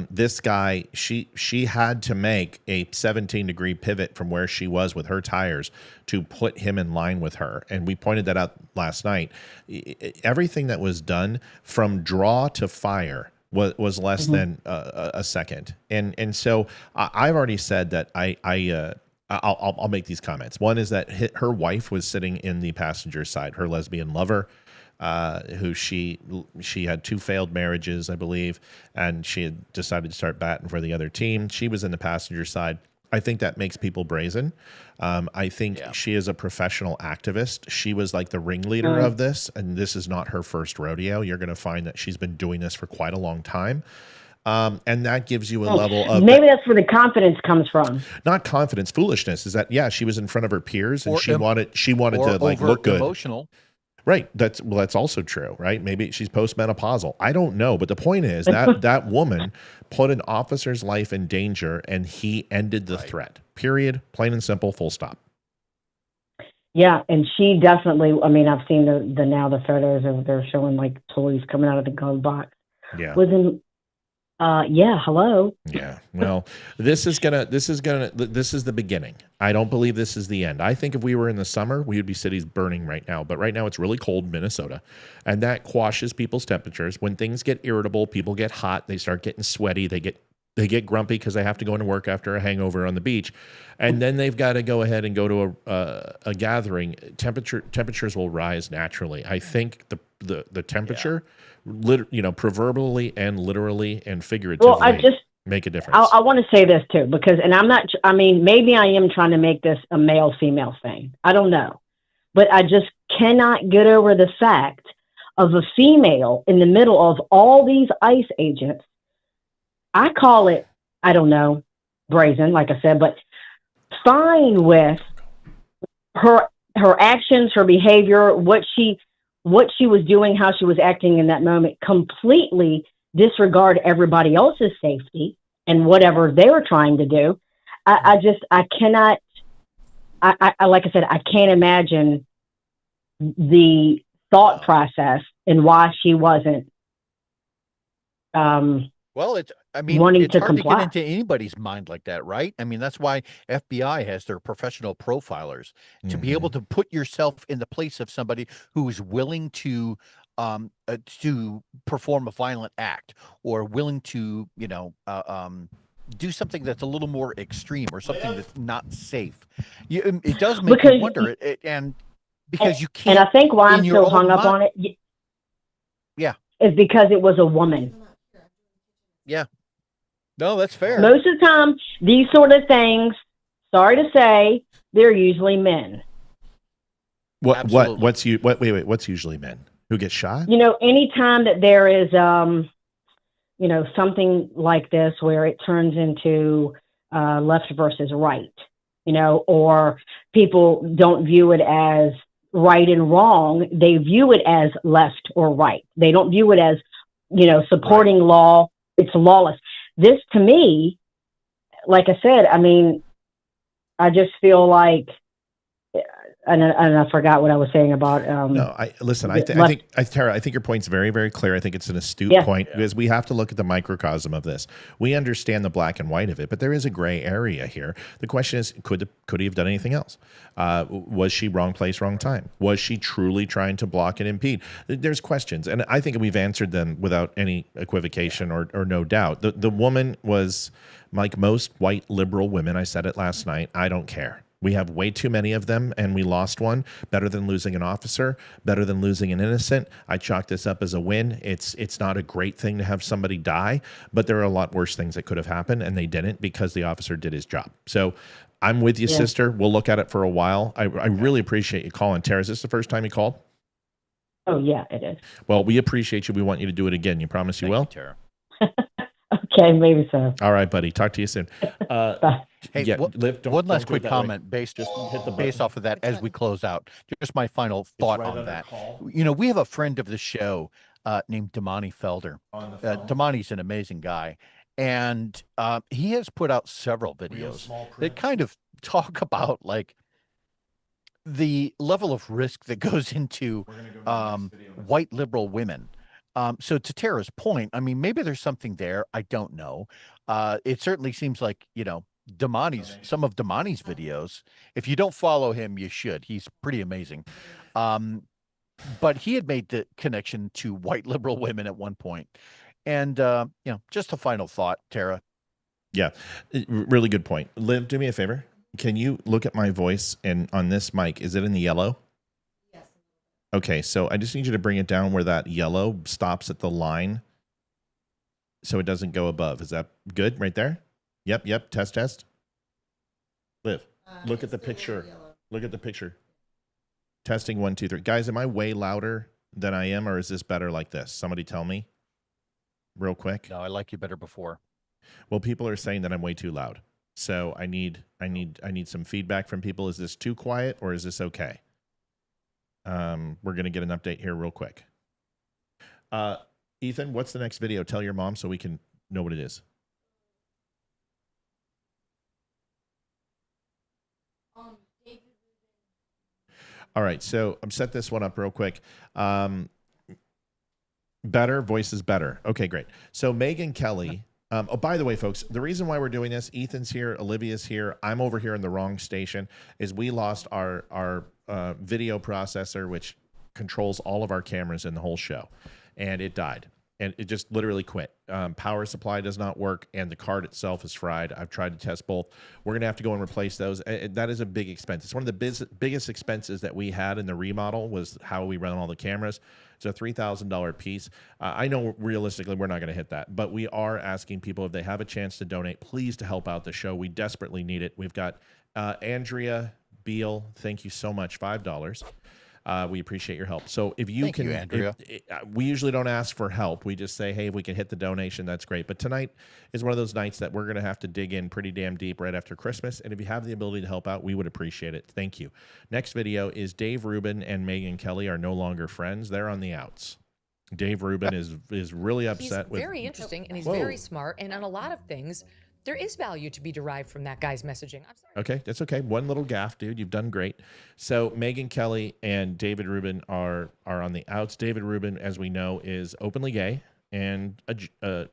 This guy, she had to make a 17-degree pivot from where she was with her tires to put him in line with her. And we pointed that out last night. Everything that was done from draw to fire was less than a second. And so I've already said that I'll make these comments. One is that her wife was sitting in the passenger side, her lesbian lover, who she had 2 failed marriages, I believe, and she had decided to start batting for the other team. She was in the passenger side. I think that makes people brazen. I think she is a professional activist. She was like the ringleader of this, and this is not her first rodeo. You're going to find that she's been doing this for quite a long time. And that gives you a level of... Maybe that's where the confidence comes from. Not confidence, foolishness. Is that, she was in front of her peers, and she wanted to like look good. Emotional. Right. That's also true, right? Maybe she's postmenopausal. I don't know. But the point is that woman put an officer's life in danger, and he ended the threat. Period. Plain and simple. Full stop. Yeah. And she definitely, I mean, I've seen the photos of they're showing like toys coming out of the glove box. Yeah. Hello. Yeah. Well, this is the beginning. I don't believe this is the end. I think if we were in the summer, we would be cities burning right now. But right now it's really cold in Minnesota, and that quashes people's temperatures. When things get irritable, people get hot. They start getting sweaty. They get grumpy because they have to go into work after a hangover on the beach, and then they've got to go ahead and go to a gathering. Temperatures will rise naturally. I think the temperature, proverbially and literally and figuratively, make a difference. I want to say this too, because, and I'm not, I mean, maybe I am trying to make this a male-female thing. I don't know, but I just cannot get over the fact of a female in the middle of all these ICE agents. I call it, I don't know, brazen, like I said, but fine with her actions, her behavior, what she was doing, how she was acting in that moment, completely disregard everybody else's safety and whatever they were trying to do. I cannot, like I said, I can't imagine the thought process and why she wasn't, wanting it's to hard comply. to get into anybody's mind like that, right? I mean, that's why FBI has their professional profilers to be able to put yourself in the place of somebody who is willing to perform a violent act, or willing to, do something that's a little more extreme, or something that's not safe. It does make you wonder, because you can't. And I think why I'm so hung up on it, is because it was a woman. Yeah. No, that's fair. Most of the time, these sort of things, sorry to say, they're usually men. What's usually men who get shot? Anytime that there is, something like this where it turns into left versus right, or people don't view it as right and wrong. They view it as left or right. They don't view it as, supporting law. It's lawless. This, to me, like I said, I just feel like, and I forgot what I was saying about. No, listen. I think Tara, I think your point's very, very clear. I think it's an astute point because we have to look at the microcosm of this. We understand the black and white of it, but there is a gray area here. The question is, could he have done anything else? Was she wrong place, wrong time? Was she truly trying to block and impede? There's questions, and I think we've answered them without any equivocation or no doubt. The woman was like most white liberal women. I said it last night. I don't care. We have way too many of them, and we lost one. Better than losing an officer, better than losing an innocent. I chalk this up as a win. It's not a great thing to have somebody die, but there are a lot worse things that could have happened, and they didn't because the officer did his job. So I'm with you, sister. We'll look at it for a while. I really appreciate you calling. Tara, is this the first time you called? Oh, yeah, it is. Well, we appreciate you. We want you to do it again. You promise you will? Tara. Okay, maybe so. All right, buddy. Talk to you soon. Hey, one last quick comment based off of that as we close out. Just my final thought on that. We have a friend of the show named Damani Felder. Damani's an amazing guy, and he has put out several videos that kind of talk about like the level of risk that goes into white liberal women. So to Tara's point, maybe there's something there. I don't know. It certainly seems like, some of Damani's videos, if you don't follow him, you should. He's pretty amazing. But he had made the connection to white liberal women at one point. And, just a final thought, Tara. Yeah, really good point. Liv, do me a favor. Can you look at my voice and on this mic, is it in the yellow? Okay, so I just need you to bring it down where that yellow stops at the line so it doesn't go above. Is that good right there? Yep. Test. Liv, look at the picture. Look at the picture. Testing 1, 2, 3. Guys, am I way louder than I am, or is this better like this? Somebody tell me real quick. No, I like you better before. Well, people are saying that I'm way too loud. So I need some feedback from people. Is this too quiet or is this okay? We're going to get an update here real quick. Ethan, what's the next video? Tell your mom so we can know what it is. All right, so I'm set this one up real quick. Better, voice is better. Okay, great. So Megyn Kelly. Oh, by the way, folks, the reason why we're doing this, Ethan's here, Olivia's here, I'm over here in the wrong station, is we lost our video processor, which controls all of our cameras in the whole show, and it died. And it just literally quit. Power supply does not work, and the card itself is fried. I've tried to test both. We're going to have to go and replace those. That is a big expense. It's one of the biggest expenses that we had in the remodel was how we run all the cameras. It's a $3,000 piece. I know realistically we're not going to hit that, but we are asking people if they have a chance to donate, please, to help out the show. We desperately need it. We've got Andrea Beal. Thank you so much. $5. We appreciate your help. So if you can, Andrea. We usually don't ask for help. We just say, hey, if we can hit the donation, that's great. But tonight is one of those nights that we're going to have to dig in pretty damn deep right after Christmas. And if you have the ability to help out, we would appreciate it. Thank you. Next video is Dave Rubin and Megyn Kelly are no longer friends. They're on the outs. Dave Rubin is really upset. He's very interesting and he's very smart. And on a lot of things, there is value to be derived from that guy's messaging. I'm sorry. Okay, that's okay. One little gaffe, dude. You've done great. So Megyn Kelly and David Rubin are on the outs. David Rubin, as we know, is openly gay and I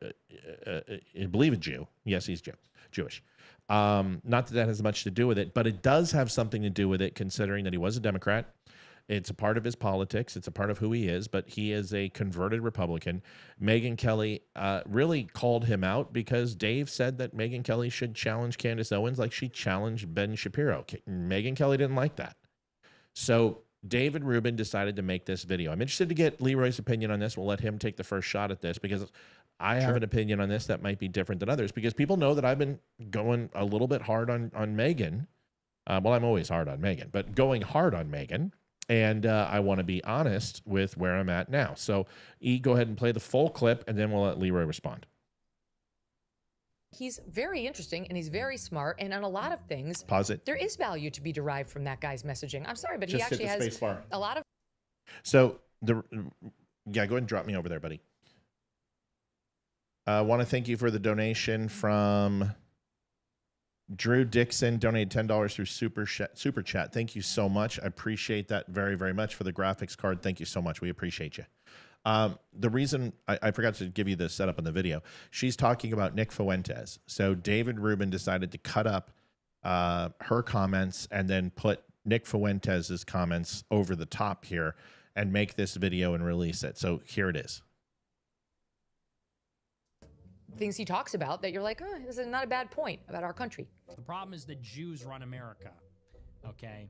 believe a Jew. Yes, he's Jewish. Not that has much to do with it, but it does have something to do with it, considering that he was a Democrat. It's a part of his politics. It's a part of who he is, but he is a converted Republican. Megyn Kelly really called him out because Dave said that Megyn Kelly should challenge Candace Owens like she challenged Ben Shapiro. Megyn Kelly didn't like that. So David Rubin decided to make this video. I'm interested to get Leeroy's opinion on this. We'll let him take the first shot at this because I have an opinion on this that might be different than others because people know that I've been going a little bit hard on Megyn. Well, I'm always hard on Megyn, but going hard on Megyn. And I want to be honest with where I'm at now. So, E, go ahead and play the full clip, and then we'll let Leeroy respond. He's very interesting and he's very smart. And on a lot of things, pause it. There is value to be derived from that guy's messaging. I'm sorry, but Just he actually hit the has space bar. a lot of. So, yeah, go ahead and drop me over there, buddy. I want to thank you for the donation from Drew Dixon. Donated $10 through Super Chat. Thank you so much. I appreciate that very, very much. For the graphics card, thank you so much. We appreciate you. The reason I forgot to give you the setup in the video, she's talking about Nick Fuentes. So David Rubin decided to cut up her comments and then put Nick Fuentes' comments over the top here and make this video and release it. So here it is. Things he talks about that you're like, oh, this is not a bad point about our country. The problem is that Jews run America, okay?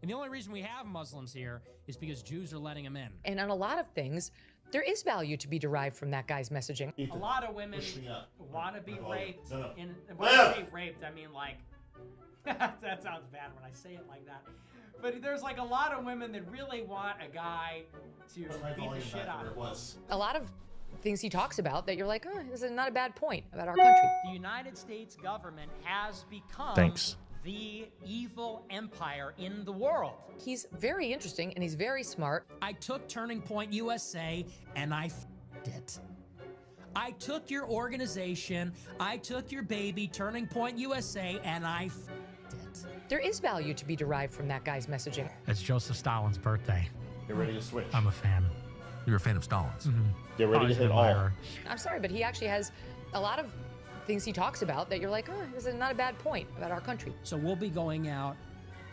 And the only reason we have Muslims here is because Jews are letting them in. And on a lot of things, there is value to be derived from that guy's messaging. A lot of women want to be raped. And when I say raped, I mean like, that sounds bad when I say it like that. But there's like a lot of women that really want a guy to beat the shit out of them. A lot of things he talks about that you're like, oh, this is not a bad point about our country. The United States government has become the evil empire in the world. He's very interesting and he's very smart. I took Turning Point USA and I f***ed it. I took your organization, I took your baby, Turning Point USA, and I f***ed it. There is value to be derived from that guy's messaging. It's Joseph Stalin's birthday. Get ready to switch. I'm a fan. You're a fan of Stalin's. Mm-hmm. Get ready to hit all. I'm sorry, but he actually has a lot of things he talks about that you're like, oh, this is not a bad point about our country. So we'll be going out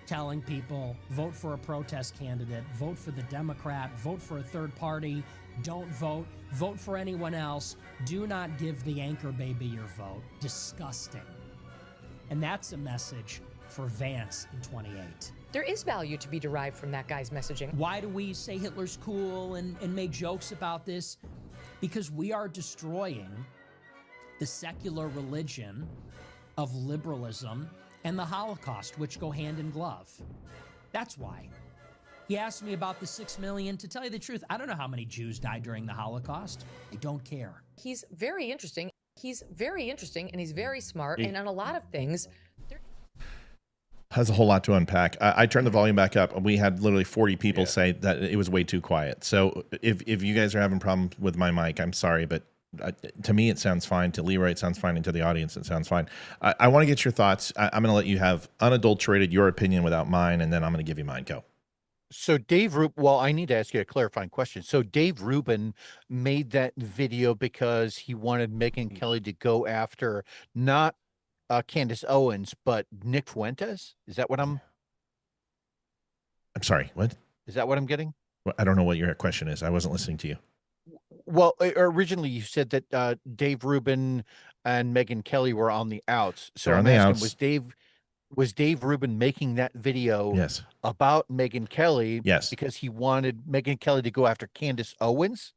telling people, vote for a protest candidate, vote for the Democrat, vote for a third party, don't vote, vote for anyone else, do not give the anchor baby your vote. Disgusting. And that's a message for Vance in 28. There is value to be derived from that guy's messaging. Why do we say Hitler's cool and make jokes about this? Because we are destroying the secular religion of liberalism and the Holocaust, which go hand in glove. That's why. He asked me about the 6 million. To tell you the truth, I don't know how many Jews died during the Holocaust. I don't care. He's very interesting. He's very interesting and he's very smart. And on a lot of things, has a whole lot to unpack. I turned the volume back up and we had literally 40 people say that it was way too quiet. So if you guys are having problems with my mic, I'm sorry, but to me it sounds fine. To Leeroy it sounds fine, and to the audience it sounds fine. I want to get your thoughts. I'm going to let you have unadulterated your opinion without mine, and then I'm going to give you mine. Go. So Dave Rubin, well, I need to ask you a clarifying question. So Dave Rubin made that video because he wanted Megyn Kelly to go after not Candace Owens, but Nick Fuentes? Is that what I'm sorry, what? Is that what I'm getting? Well, I don't know what your question is. I wasn't listening to you. Well, originally you said that Dave Rubin and Megyn Kelly were on the outs. So They're I'm on the asking, outs. was Dave Rubin making that video about Megyn Kelly because he wanted Megyn Kelly to go after Candace Owens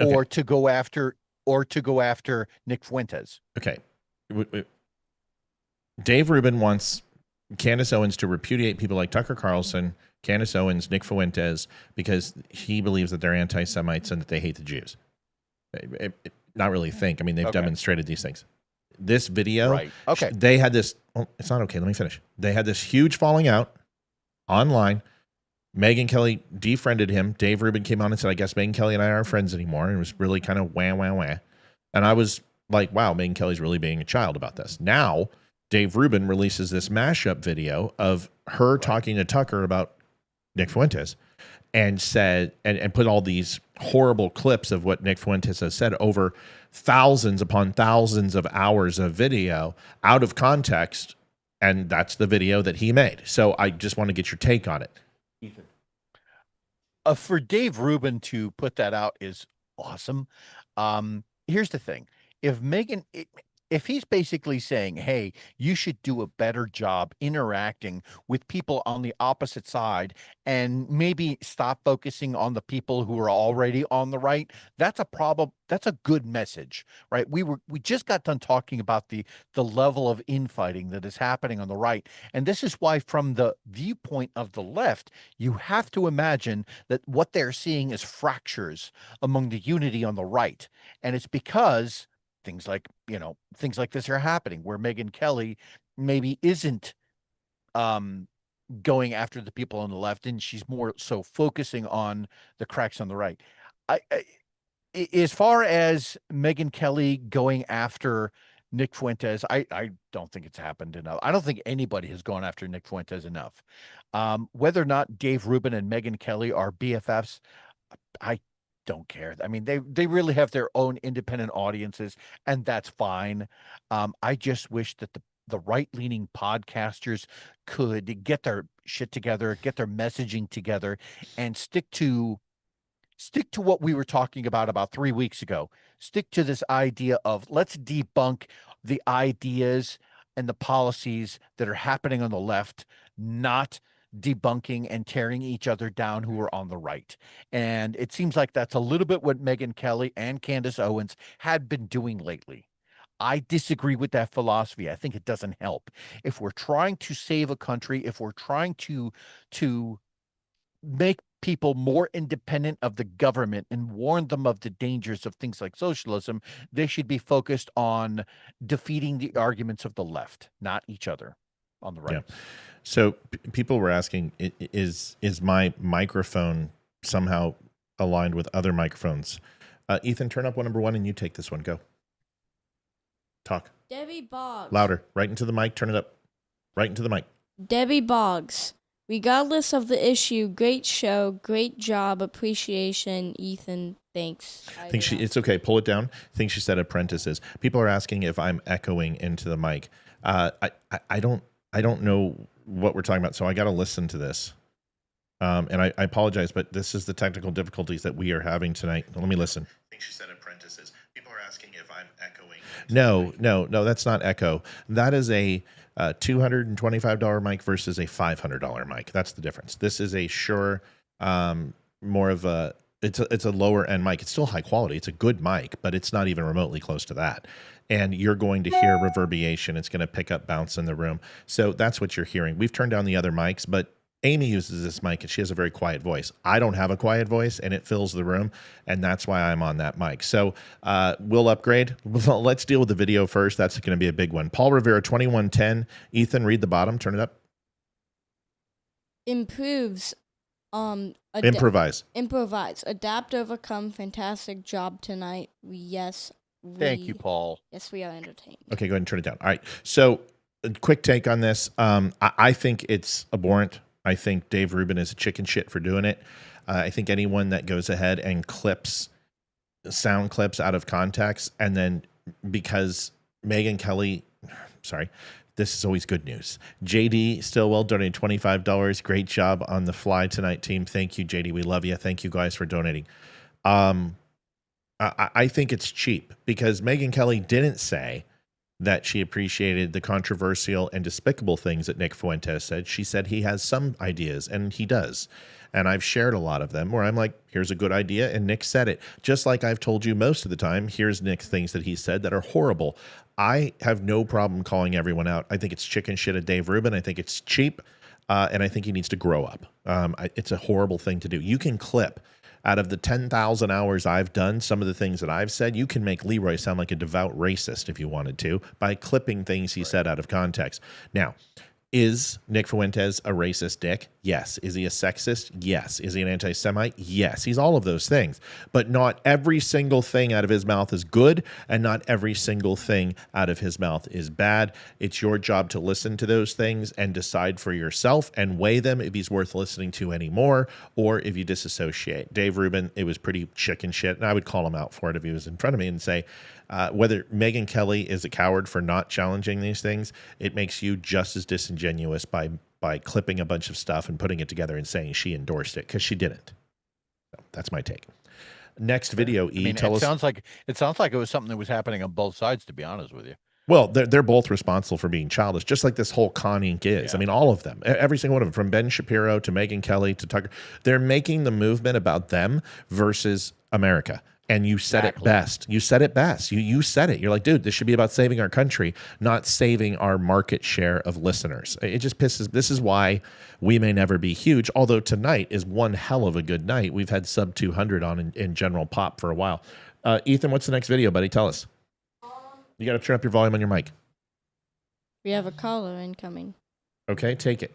or to go after Nick Fuentes? Okay. Dave Rubin wants Candace Owens to repudiate people like Tucker Carlson, Candace Owens, Nick Fuentes, because he believes that they're anti-Semites and that they hate the Jews. Not really think. I mean, they've demonstrated these things. This video, they had this, well, it's not okay. Let me finish. They had this huge falling out online. Megyn Kelly defriended him. Dave Rubin came on and said, I guess Megyn Kelly and I aren't friends anymore. And it was really kind of wah, wah, wah. And I was like, wow, Megyn Kelly's really being a child about this. Now, Dave Rubin releases this mashup video of her talking to Tucker about Nick Fuentes and said, and put all these horrible clips of what Nick Fuentes has said over thousands upon thousands of hours of video out of context. And that's the video that he made. So I just want to get your take on it. Ethan. For Dave Rubin to put that out is awesome. Here's the thing. If if he's basically saying, hey, you should do a better job interacting with people on the opposite side and maybe stop focusing on the people who are already on the right, that's a problem. That's a good message, right? We just got done talking about the level of infighting that is happening on the right. And this is why, from the viewpoint of the left, you have to imagine that what they're seeing is fractures among the unity on the right. And it's because things like this are happening, where Megyn Kelly maybe isn't going after the people on the left, and she's more so focusing on the cracks on the right. As far as Megyn Kelly going after Nick Fuentes, I don't think it's happened enough. I don't think anybody has gone after Nick Fuentes enough. Whether or not Dave Rubin and Megyn Kelly are BFFs, I don't care. I mean, they really have their own independent audiences, and that's fine. I just wish that the right-leaning podcasters could get their shit together, get their messaging together, and stick to what we were talking about 3 weeks ago. Stick to this idea of, let's debunk the ideas and the policies that are happening on the left, not debunking and tearing each other down who are on the right. And it seems like that's a little bit what Megyn Kelly and Candace Owens had been doing lately. I disagree with that philosophy. I think it doesn't help. If we're trying to save a country, if we're trying to make people more independent of the government and warn them of the dangers of things like socialism, they should be focused on defeating the arguments of the left, not each other on the right. Yeah. So people were asking, is my microphone somehow aligned with other microphones? Ethan, turn up one number 1 and you take this one. Go. Talk. Debbie Boggs. Louder. Right into the mic. Turn it up. Right into the mic. Debbie Boggs. Regardless of the issue, great show, great job, appreciation, Ethan. Thanks. I think it's okay. Pull it down. I think she said apprentices. People are asking if I'm echoing into the mic. I don't know what we're talking about, so I got to listen to this. And I apologize, but this is the technical difficulties that we are having tonight. Let me listen. I think she said apprentices. People are asking if I'm echoing. No, that's not echo. That is a $225 mic versus a $500 mic. That's the difference. This is a Shure, more of a, it's a lower end mic. It's still high quality. It's a good mic, but it's not even remotely close to that. And you're going to hear reverberation. It's going to pick up bounce in the room. So that's what you're hearing. We've turned down the other mics, but Amy uses this mic and she has a very quiet voice. I don't have a quiet voice and it fills the room, and that's why I'm on that mic. So we'll upgrade. Let's deal with the video first. That's going to be a big one. Paul Rivera, 2110. Ethan, read the bottom. Turn it up. Improves. Improvise. Adapt, overcome. Fantastic job tonight. Thank you, Paul. Yes, we are entertained. Okay, go ahead and turn it down. All right. So a quick take on this. I think it's abhorrent. I think Dave Rubin is a chicken shit for doing it. I think anyone that goes ahead and clips sound clips out of context, and then because Megyn Kelly, sorry, this is always good news. JD Stillwell donated $25. Great job on the fly tonight, team. Thank you, JD. We love you. Thank you guys for donating. I think it's cheap because Megyn Kelly didn't say that she appreciated the controversial and despicable things that Nick Fuentes said. She said he has some ideas, and he does. And I've shared a lot of them where I'm like, here's a good idea, and Nick said it. Just like I've told you most of the time, here's Nick's things that he said that are horrible. I have no problem calling everyone out. I think it's chicken shit at Dave Rubin. I think it's cheap, and I think he needs to grow up. It's a horrible thing to do. You can clip. Out of the 10,000 hours I've done, some of the things that I've said, you can make Leeroy sound like a devout racist if you wanted to by clipping things he said out of context. Now, is Nick Fuentes a racist dick? Yes. Is he a sexist? Yes. Is he an anti-Semite? Yes. He's all of those things. But not every single thing out of his mouth is good, and not every single thing out of his mouth is bad. It's your job to listen to those things and decide for yourself and weigh them if he's worth listening to anymore, or if you disassociate. Dave Rubin, it was pretty chicken shit, and I would call him out for it if he was in front of me and say, whether Megyn Kelly is a coward for not challenging these things, it makes you just as disingenuous by clipping a bunch of stuff and putting it together and saying she endorsed it, because she didn't. So that's my take. Next video, tell us. It sounds like it was something that was happening on both sides, to be honest with you. Well, they're both responsible for being childish, just like this whole Con Inc. is. I mean, all of them, every single one of them, from Ben Shapiro to Megyn Kelly to Tucker, they're making the movement about them versus America. And you said it best. You said it best. You said it. You're like, dude, this should be about saving our country, not saving our market share of listeners. It just pisses. This is why we may never be huge. Although tonight is one hell of a good night. We've had sub 200 on in general pop for a while. Ethan, what's the next video, buddy? Tell us. You got to turn up your volume on your mic. We have a caller incoming. Okay, take it.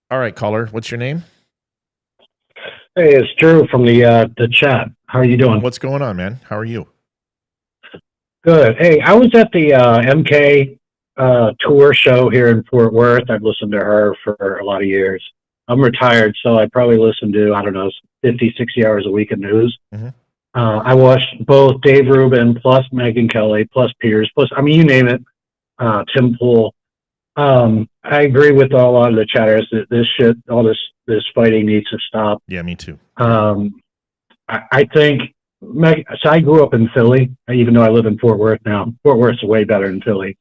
All right, caller. What's your name? Hey, it's Drew from the chat. How are you doing? What's going on, man? How are you? Good. Hey, I was at the MK tour show here in Fort Worth. I've listened to her for a lot of years. I'm retired, so I probably listen to, I don't know, 50, 60 hours a week of news. Mm-hmm. I watched both Dave Rubin plus Megyn Kelly plus Piers plus, I mean, you name it, Tim Pool. I agree with a lot of the chatters that this shit, all this fighting needs to stop. Yeah, me too. I think, so I grew up in Philly, even though I live in Fort Worth now. Fort Worth's way better than Philly.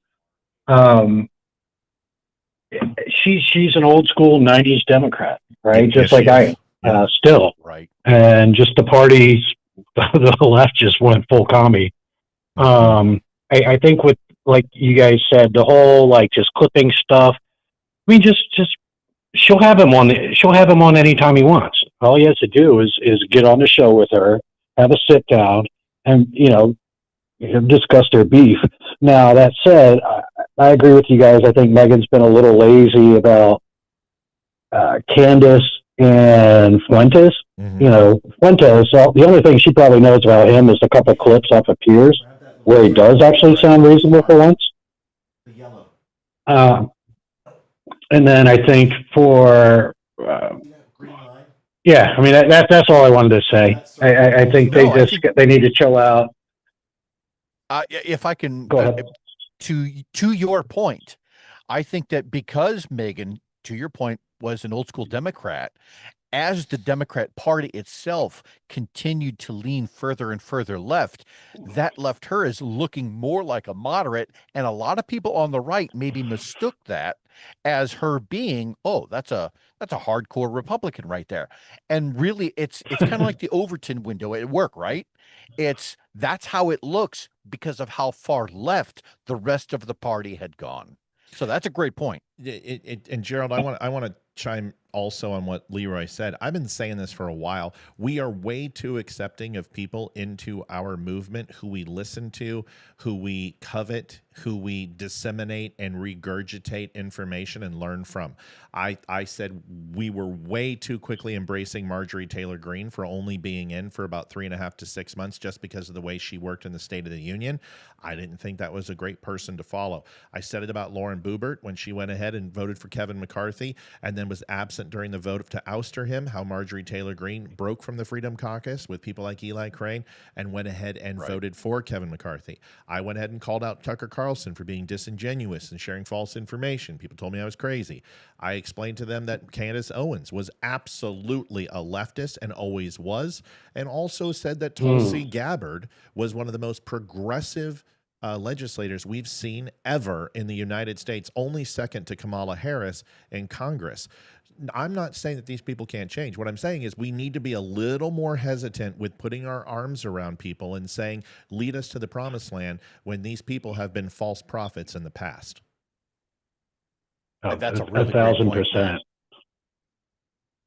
She's an old school 90s Democrat, right? Yes, Just like I am, still. Right. And just the parties, the left just went full commie. I think with, like you guys said, the whole, like, just clipping stuff, I mean, just she'll have him on anytime he wants. All he has to do is get on the show with her, have a sit down, and, discuss their beef. Now, that said, I agree with you guys. I think Megan's been a little lazy about Candace and Fuentes. Fuentes, the only thing she probably knows about him is a couple clips off of Piers, where he does actually sound reasonable for once. And then I think for, yeah, I mean, that's all I wanted to say. I think they need to chill out. If I can, Go ahead. To your point, I think that because Megyn, to your point, was an old school Democrat, as the Democrat Party itself continued to lean further and further left, that left her as looking more like a moderate, and a lot of people on the right maybe mistook that as her being, oh, that's a hardcore Republican right there. And really, it's kind of like the Overton window at work, right? That's how it looks because of how far left the rest of the party had gone. So that's a great point. And Gerald, I want to chime also on what Leeroy said. I've been saying this for a while. We are way too accepting of people into our movement who we listen to, who we covet, who we disseminate and regurgitate information and learn from. I said we were way too quickly embracing Marjorie Taylor Greene for only being in for about 3.5 to 6 months just because of the way she worked in the State of the Union. I didn't think that was a great person to follow. I said it about Lauren Boebert when she went ahead and voted for Kevin McCarthy and then was absent during the vote to ouster him, how Marjorie Taylor Greene broke from the Freedom Caucus with people like Eli Crane and went ahead and voted for Kevin McCarthy. I went ahead and called out Tucker Carlson for being disingenuous and sharing false information. People told me I was crazy. I explained to them that Candace Owens was absolutely a leftist and always was, and also said that Tulsi Gabbard was one of the most progressive legislators we've seen ever in the United States, only second to Kamala Harris in Congress. I'm not saying that these people can't change. What I'm saying is we need to be a little more hesitant with putting our arms around people and saying, lead us to the promised land, when these people have been false prophets in the past. Oh, That's a really 1,000%.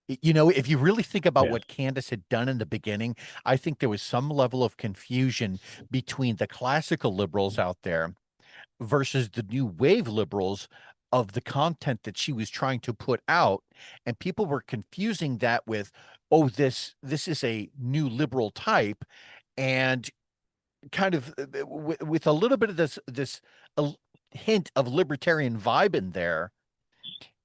If you really think about what Candace had done in the beginning, I think there was some level of confusion between the classical liberals out there versus the new wave liberals of the content that she was trying to put out. And people were confusing that with, oh, this is a new liberal type, and kind of with a little bit of this hint of libertarian vibe in there.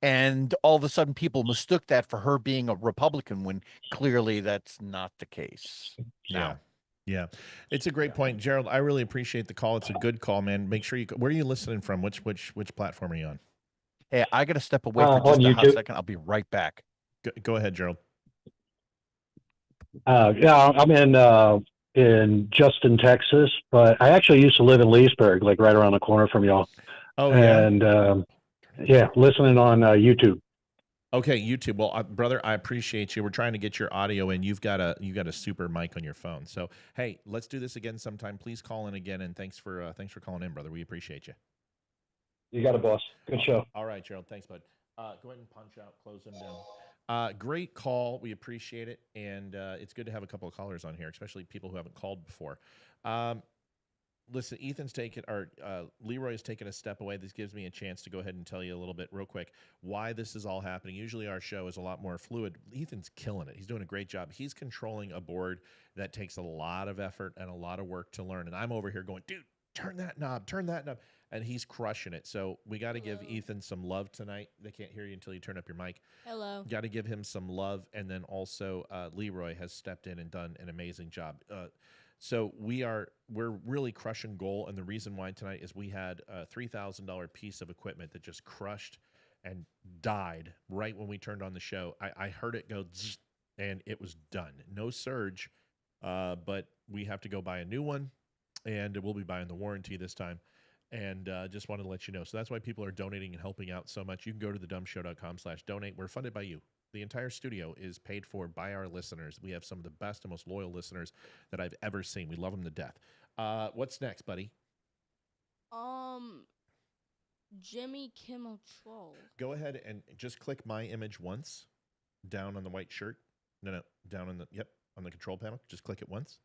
And all of a sudden people mistook that for her being a Republican when clearly that's not the case. Yeah. It's a great point, Gerald. I really appreciate the call. It's a good call, man. Make sure where are you listening from? Which platform are you on? Hey, I got to step away for just a hot second. I'll be right back. Go ahead, Gerald. Yeah, I'm in in Justin, Texas, but I actually used to live in Leesburg, like right around the corner from y'all. Oh, yeah? And yeah, listening on YouTube. Okay, YouTube. Well, brother, I appreciate you. We're trying to get your audio in. You've got a super mic on your phone. So, hey, let's do this again sometime. Please call in again, and thanks for calling in, brother. We appreciate you. You got it, boss. Good show. All right, Gerald. Thanks, bud. Go ahead and punch out, close them down. Great call. We appreciate it, and it's good to have a couple of callers on here, especially people who haven't called before. Listen, Leeroy has taken a step away. This gives me a chance to go ahead and tell you a little bit real quick why this is all happening. Usually our show is a lot more fluid. Ethan's killing it. He's doing a great job. He's controlling a board that takes a lot of effort and a lot of work to learn. And I'm over here going, dude, turn that knob. And he's crushing it. So we got to give Ethan some love tonight. They can't hear you until you turn up your mic. Hello. Got to give him some love. And then also Leeroy has stepped in and done an amazing job. So we're really crushing goal, and the reason why tonight is we had a $3,000 piece of equipment that just crushed and died right when we turned on the show. I heard it go zzz, and it was done. No surge, but we have to go buy a new one, and we'll be buying the warranty this time. And just wanted to let you know. So that's why people are donating and helping out so much. You can go to thedumbshow.com/donate. We're funded by you. The entire studio is paid for by our listeners. We have some of the best and most loyal listeners that I've ever seen. We love them to death. What's next, buddy? Jimmy Kimmel troll. Go ahead and just click my image once down on the white shirt. No, down on on the control panel. Just click it once.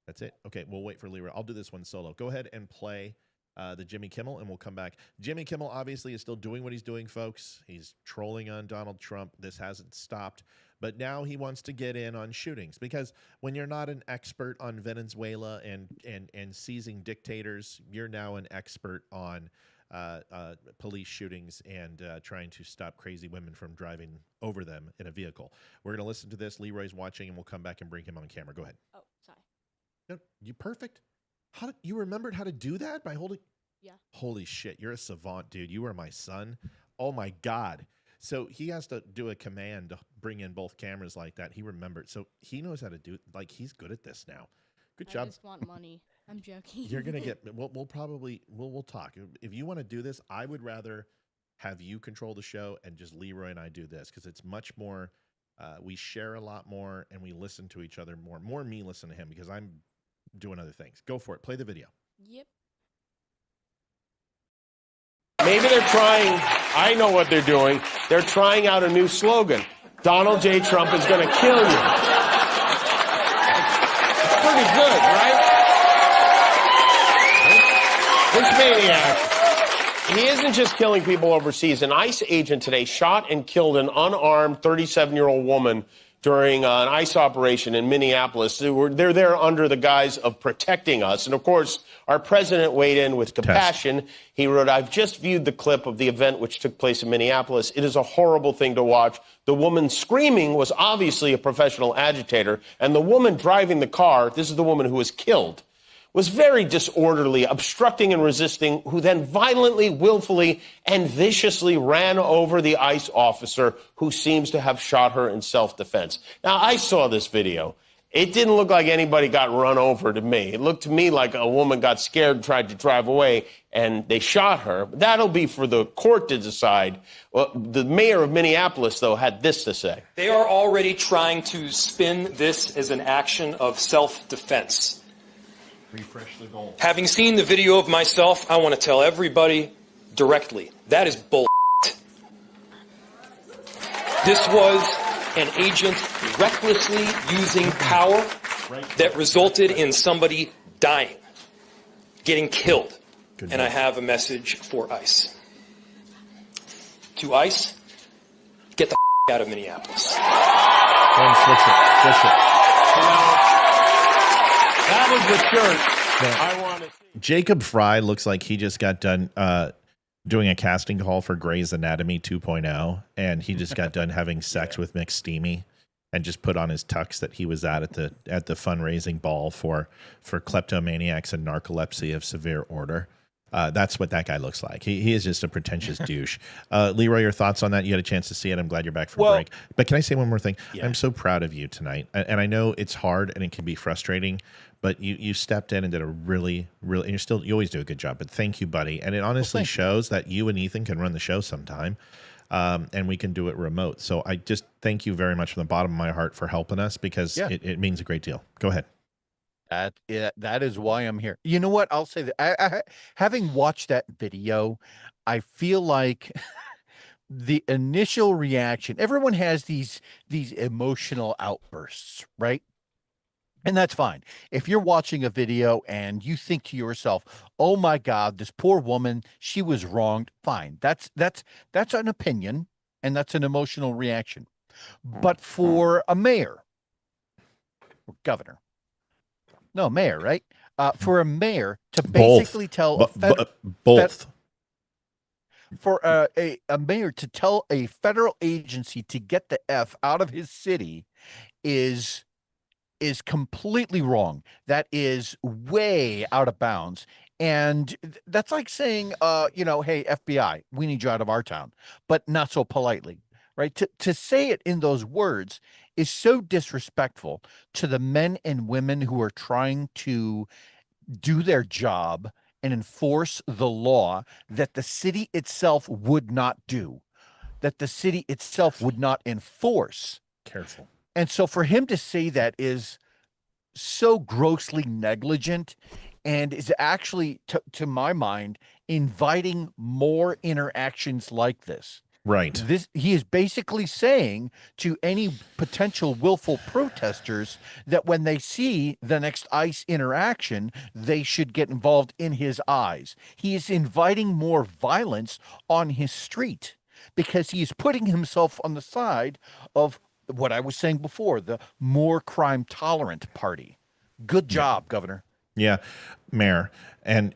That's it. Okay, we'll wait for Leeroy. I'll do this one solo. Go ahead and play the Jimmy Kimmel, and we'll come back. Jimmy Kimmel obviously is still doing what he's doing, folks. He's trolling on Donald Trump. This hasn't stopped. But now he wants to get in on shootings, because when you're not an expert on Venezuela and seizing dictators, you're now an expert on police shootings and trying to stop crazy women from driving over them in a vehicle. We're going to listen to this. Leeroy's watching, and we'll come back and bring him on camera. Go ahead. Oh, sorry. No, you perfect. You remembered how to do that by holding? Yeah. Holy shit, you're a savant, dude. You are my son. Oh my God. So he has to do a command to bring in both cameras like that. He remembered. So he knows how to do it. Like, he's good at this now. Good job. I just want money. I'm joking. You're going to get, we'll talk. If you want to do this, I would rather have you control the show and just Leeroy and I do this, because it's much more, we share a lot more and we listen to each other more. More me listen to him, because I'm doing other things. Go for it. Play the video. Yep. Maybe they're trying, I know what they're doing. They're trying out a new slogan. Donald J. Trump is going to kill you. It's pretty good, right? This maniac, he isn't just killing people overseas. An ICE agent today shot and killed an unarmed 37-year-old woman during an ICE operation in Minneapolis. They're there under the guise of protecting us. And, of course, our president weighed in with compassion. He wrote, "I've just viewed the clip of the event which took place in Minneapolis. It is a horrible thing to watch. The woman screaming was obviously a professional agitator. And the woman driving the car, this is the woman who was killed, was very disorderly, obstructing and resisting, who then violently, willfully, and viciously ran over the ICE officer who seems to have shot her in self-defense." Now, I saw this video. It didn't look like anybody got run over to me. It looked to me like a woman got scared and tried to drive away, and they shot her. That'll be for the court to decide. Well, the mayor of Minneapolis, though, had this to say. They are already trying to spin this as an action of self-defense. Refresh the goal. Having seen the video of myself, I want to tell everybody directly, that is bull. This was an agent recklessly using power that resulted in somebody dying, getting killed. And I have a message for ICE. To ICE, get the out of Minneapolis. And switch it. That was the shirt I wanted. Jacob Fry looks like he just got done doing a casting call for Grey's Anatomy 2.0, and he just got done having sex with McSteamy, and just put on his tux that he was at the fundraising ball for kleptomaniacs and narcolepsy of severe order. That's what that guy looks like. He is just a pretentious douche. Leeroy, your thoughts on that? You had a chance to see it. I'm glad you're back from break. But can I say one more thing? Yeah. I'm so proud of you tonight. And I know it's hard and it can be frustrating, but you stepped in and did a really, and you always do a good job. But thank you, buddy. And it honestly shows that you and Ethan can run the show sometime. And we can do it remote. So I just thank you very much from the bottom of my heart for helping us, because it means a great deal. Go ahead. That is why I'm here. You know what? I'll say that having watched that video, I feel like the initial reaction, everyone has these emotional outbursts, right? And that's fine. If you're watching a video and you think to yourself, "Oh my God, this poor woman, she was wronged," fine. That's an opinion, and that's an emotional reaction. But for a mayor, or governor, no, mayor, right? For a mayor to basically tell both. For a mayor to tell a federal agency to get the F out of his city is completely wrong. That is way out of bounds. And that's like saying, hey, FBI, we need you out of our town, but not so politely, right? To say it in those words is so disrespectful to the men and women who are trying to do their job and enforce the law that the city itself would not do, that the city itself would not enforce. Careful. And so for him to say that is so grossly negligent, and is actually, to my mind, inviting more interactions like this. Right. He is basically saying to any potential willful protesters that when they see the next ICE interaction, they should get involved in his eyes. He is inviting more violence on his street because he is putting himself on the side of what I was saying before, the more crime tolerant party. Good job, Governor. Yeah, Mayor. And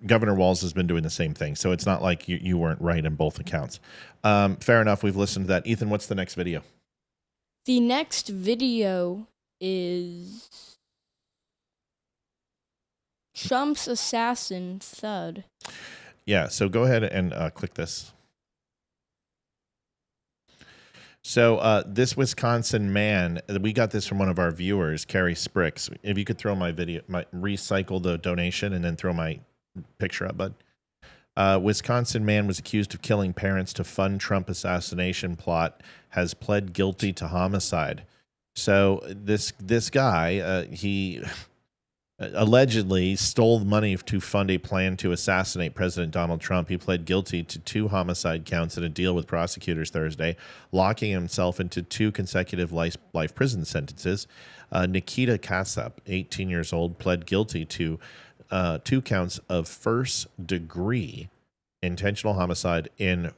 Governor Walz has been doing the same thing. So it's not like you weren't right in both accounts. Fair enough. We've listened to that. Ethan, what's the next video? The next video is Trump's assassin thud. Yeah, so go ahead and click this. So this Wisconsin man, we got this from one of our viewers, Carrie Spricks. If you could throw recycle the donation and then throw my picture up, bud. Wisconsin man was accused of killing parents to fund Trump assassination plot, has pled guilty to homicide. So this guy, he allegedly stole money to fund a plan to assassinate President Donald Trump. He pled guilty to 2 homicide counts in a deal with prosecutors Thursday, locking himself into 2 consecutive life prison sentences. Nikita Kasap, 18 years old, pled guilty to 2 counts of first-degree intentional homicide in...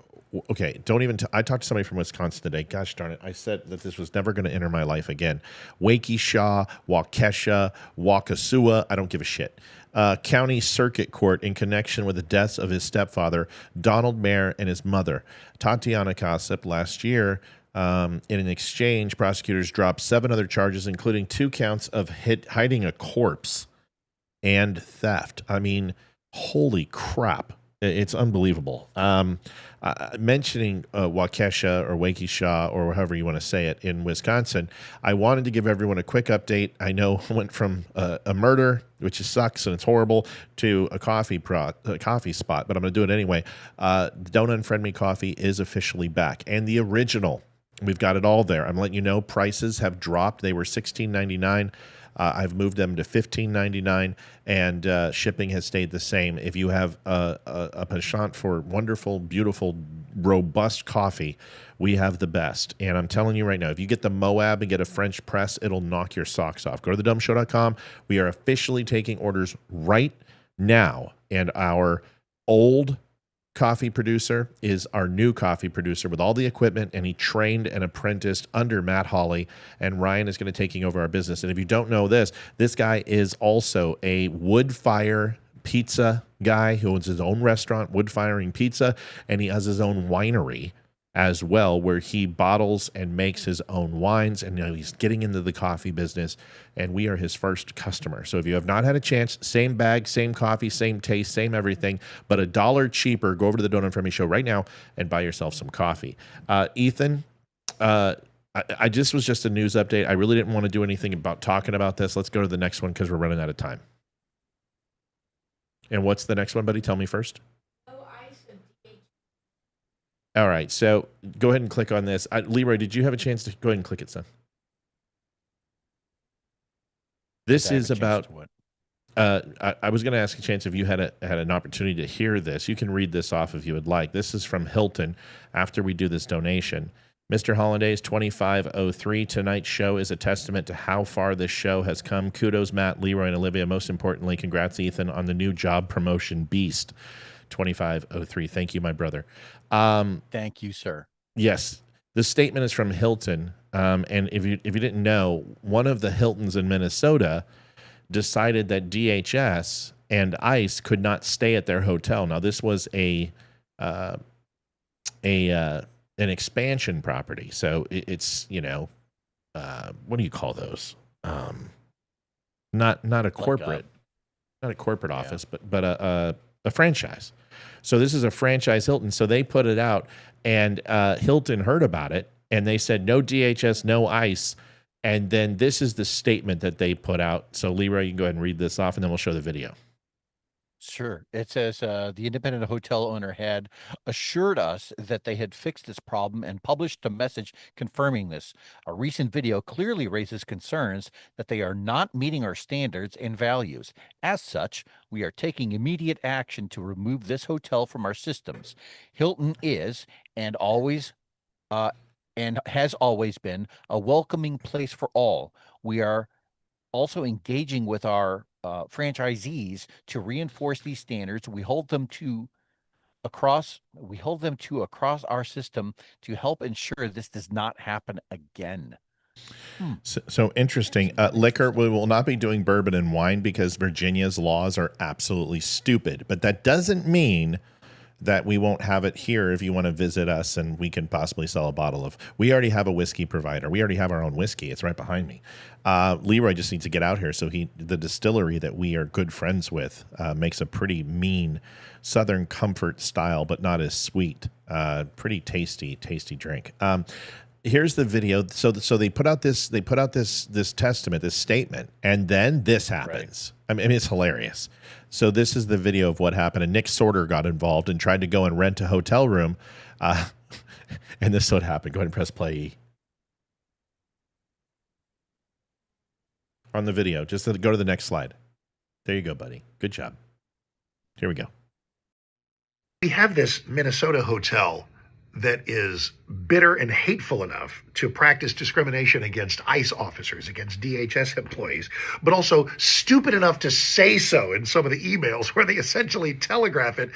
Okay, don't even... I talked to somebody from Wisconsin today. Gosh darn it. I said that this was never going to enter my life again. Waukesha, Waukesha, Waukesua. I don't give a shit. County Circuit Court in connection with the deaths of his stepfather, Donald Mayer, and his mother, Tatiana Kasap, last year. In an exchange, prosecutors dropped 7 other charges, including 2 counts of hiding a corpse and theft. I mean, holy crap. It's unbelievable. Mentioning Waukesha or Waukesha or however you want to say it in Wisconsin, I wanted to give everyone a quick update. I know I went from a murder, which sucks and it's horrible, to a coffee spot, but I'm going to do it anyway. Don't Unfriend Me Coffee is officially back, and the original. We've got it all there. I'm letting you know prices have dropped. They were $16.99. I've moved them to $15.99, and shipping has stayed the same. If you have a penchant for wonderful, beautiful, robust coffee, we have the best. And I'm telling you right now, if you get the Moab and get a French press, it'll knock your socks off. Go to thedumbshow.com. We are officially taking orders right now, and our old coffee producer is our new coffee producer with all the equipment, and he trained and apprenticed under Matt Hawley, and Ryan is going to taking over our business. And if you don't know this guy is also a wood fire pizza guy who owns his own restaurant, Wood Firing Pizza, and he has his own winery. as well, where he bottles and makes his own wines, and he's getting into the coffee business, and we are his first customer. So if you have not had a chance, same bag, same coffee, same taste, same everything, but $1 cheaper, go over to the Don't Unfriend Me Show right now and buy yourself some coffee. Ethan, I just was just a news update. I really didn't want to do anything about talking about this. Let's go to the next one because we're running out of time. And what's the next one, buddy? Tell me first. All right, so go ahead and click on this. Leeroy, did you have a chance to go ahead and click it, son? This is about. I was going to ask a chance if you had an opportunity to hear this. You can read this off if you would like. This is from Hilton after we do this donation. Mr. Hollandaise 2503. Tonight's show is a testament to how far this show has come. Kudos, Matt, Leeroy, and Olivia. Most importantly, congrats, Ethan, on the new job promotion beast. 2503. Thank you, my brother. Thank you, sir. Yes, the statement is from Hilton. And if you didn't know, one of the Hiltons in Minnesota decided that DHS and ICE could not stay at their hotel. Now, this was an expansion property, so it's what do you call those? Not a corporate, not a corporate office, but a franchise. So this is a franchise Hilton. So they put it out, and Hilton heard about it, and they said no DHS, no ICE. And then this is the statement that they put out. So Leeroy, you can go ahead and read this off, and then we'll show the video. Sure. It says the independent hotel owner had assured us that they had fixed this problem and published a message confirming this. A recent video clearly raises concerns that they are not meeting our standards and values. As such, we are taking immediate action to remove this hotel from our systems. Hilton is and has always been a welcoming place for all. We are also engaging with our franchisees to reinforce these standards. We hold them to across our system to help ensure this does not happen again. So interesting. Liquor, we will not be doing bourbon and wine because Virginia's laws are absolutely stupid. But that doesn't mean that we won't have it here if you want to visit us and we can possibly sell a bottle of. We already have a whiskey provider. We already have our own whiskey. It's right behind me. Leeroy just needs to get out here. So the distillery that we are good friends with makes a pretty mean Southern Comfort style, but not as sweet. Pretty tasty drink. Here's the video. So they put out this testament, this statement, and then this happens. Right. I mean, it's hilarious. So this is the video of what happened, and Nick Sorter got involved and tried to go and rent a hotel room, and this is what happened. Go ahead and press play on the video. Just go to the next slide. There you go, buddy. Good job. Here we go. We have this Minnesota hotel that is bitter and hateful enough to practice discrimination against ICE officers, against DHS employees, but also stupid enough to say so in some of the emails where they essentially telegraph it,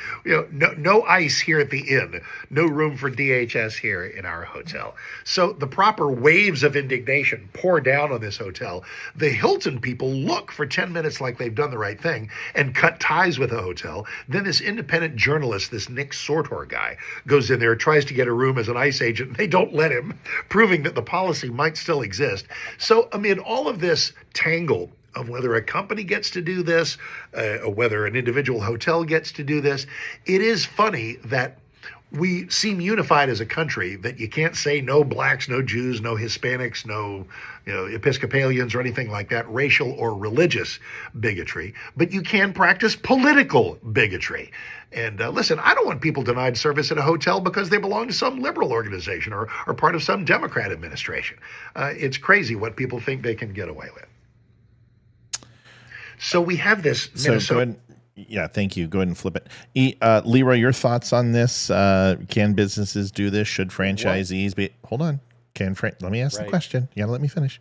no ICE here at the inn, no room for DHS here in our hotel. So the proper waves of indignation pour down on this hotel. The Hilton people look for 10 minutes like they've done the right thing and cut ties with the hotel. Then this independent journalist, this Nick Sortor guy, goes in there, tries to get a room as an ICE agent, and they don't let him, proving that the policy might still exist. So amid all of this tangle of whether a company gets to do this, or whether an individual hotel gets to do this, it is funny that we seem unified as a country that you can't say no blacks, no Jews, no Hispanics, no Episcopalians or anything like that, racial or religious bigotry, but you can practice political bigotry. And listen, I don't want people denied service at a hotel because they belong to some liberal organization or part of some Democrat administration. It's crazy what people think they can get away with. So we have this Minnesota. Yeah, thank you. Go ahead and flip it. Leeroy, your thoughts on this? Can businesses do this? Should franchisees be? Hold on. Let me ask the question. You got to let me finish.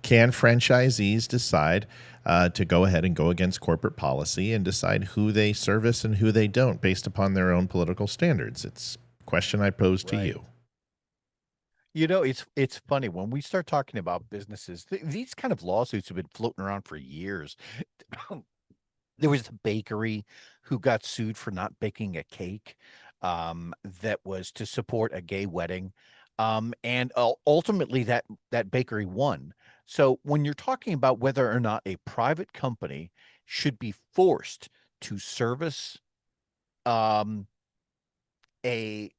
Can franchisees decide to go ahead and go against corporate policy and decide who they service and who they don't based upon their own political standards? It's a question I pose to you. It's funny when we start talking about businesses, these kind of lawsuits have been floating around for years. There was the bakery who got sued for not baking a cake. that was to support a gay wedding. And ultimately that bakery won. So when you're talking about whether or not a private company should be forced to service um, a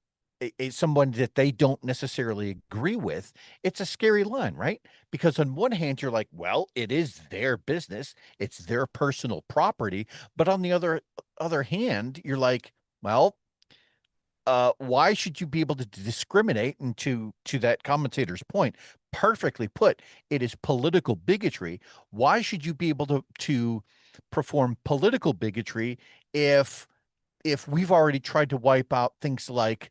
someone that they don't necessarily agree with, it's a scary line, right? Because on one hand, you're like, well, it is their business, it's their personal property, but on the other hand, you're like, well, why should you be able to discriminate? And to that commentator's point, perfectly put, it is political bigotry. Why should you be able to perform political bigotry if we've already tried to wipe out things like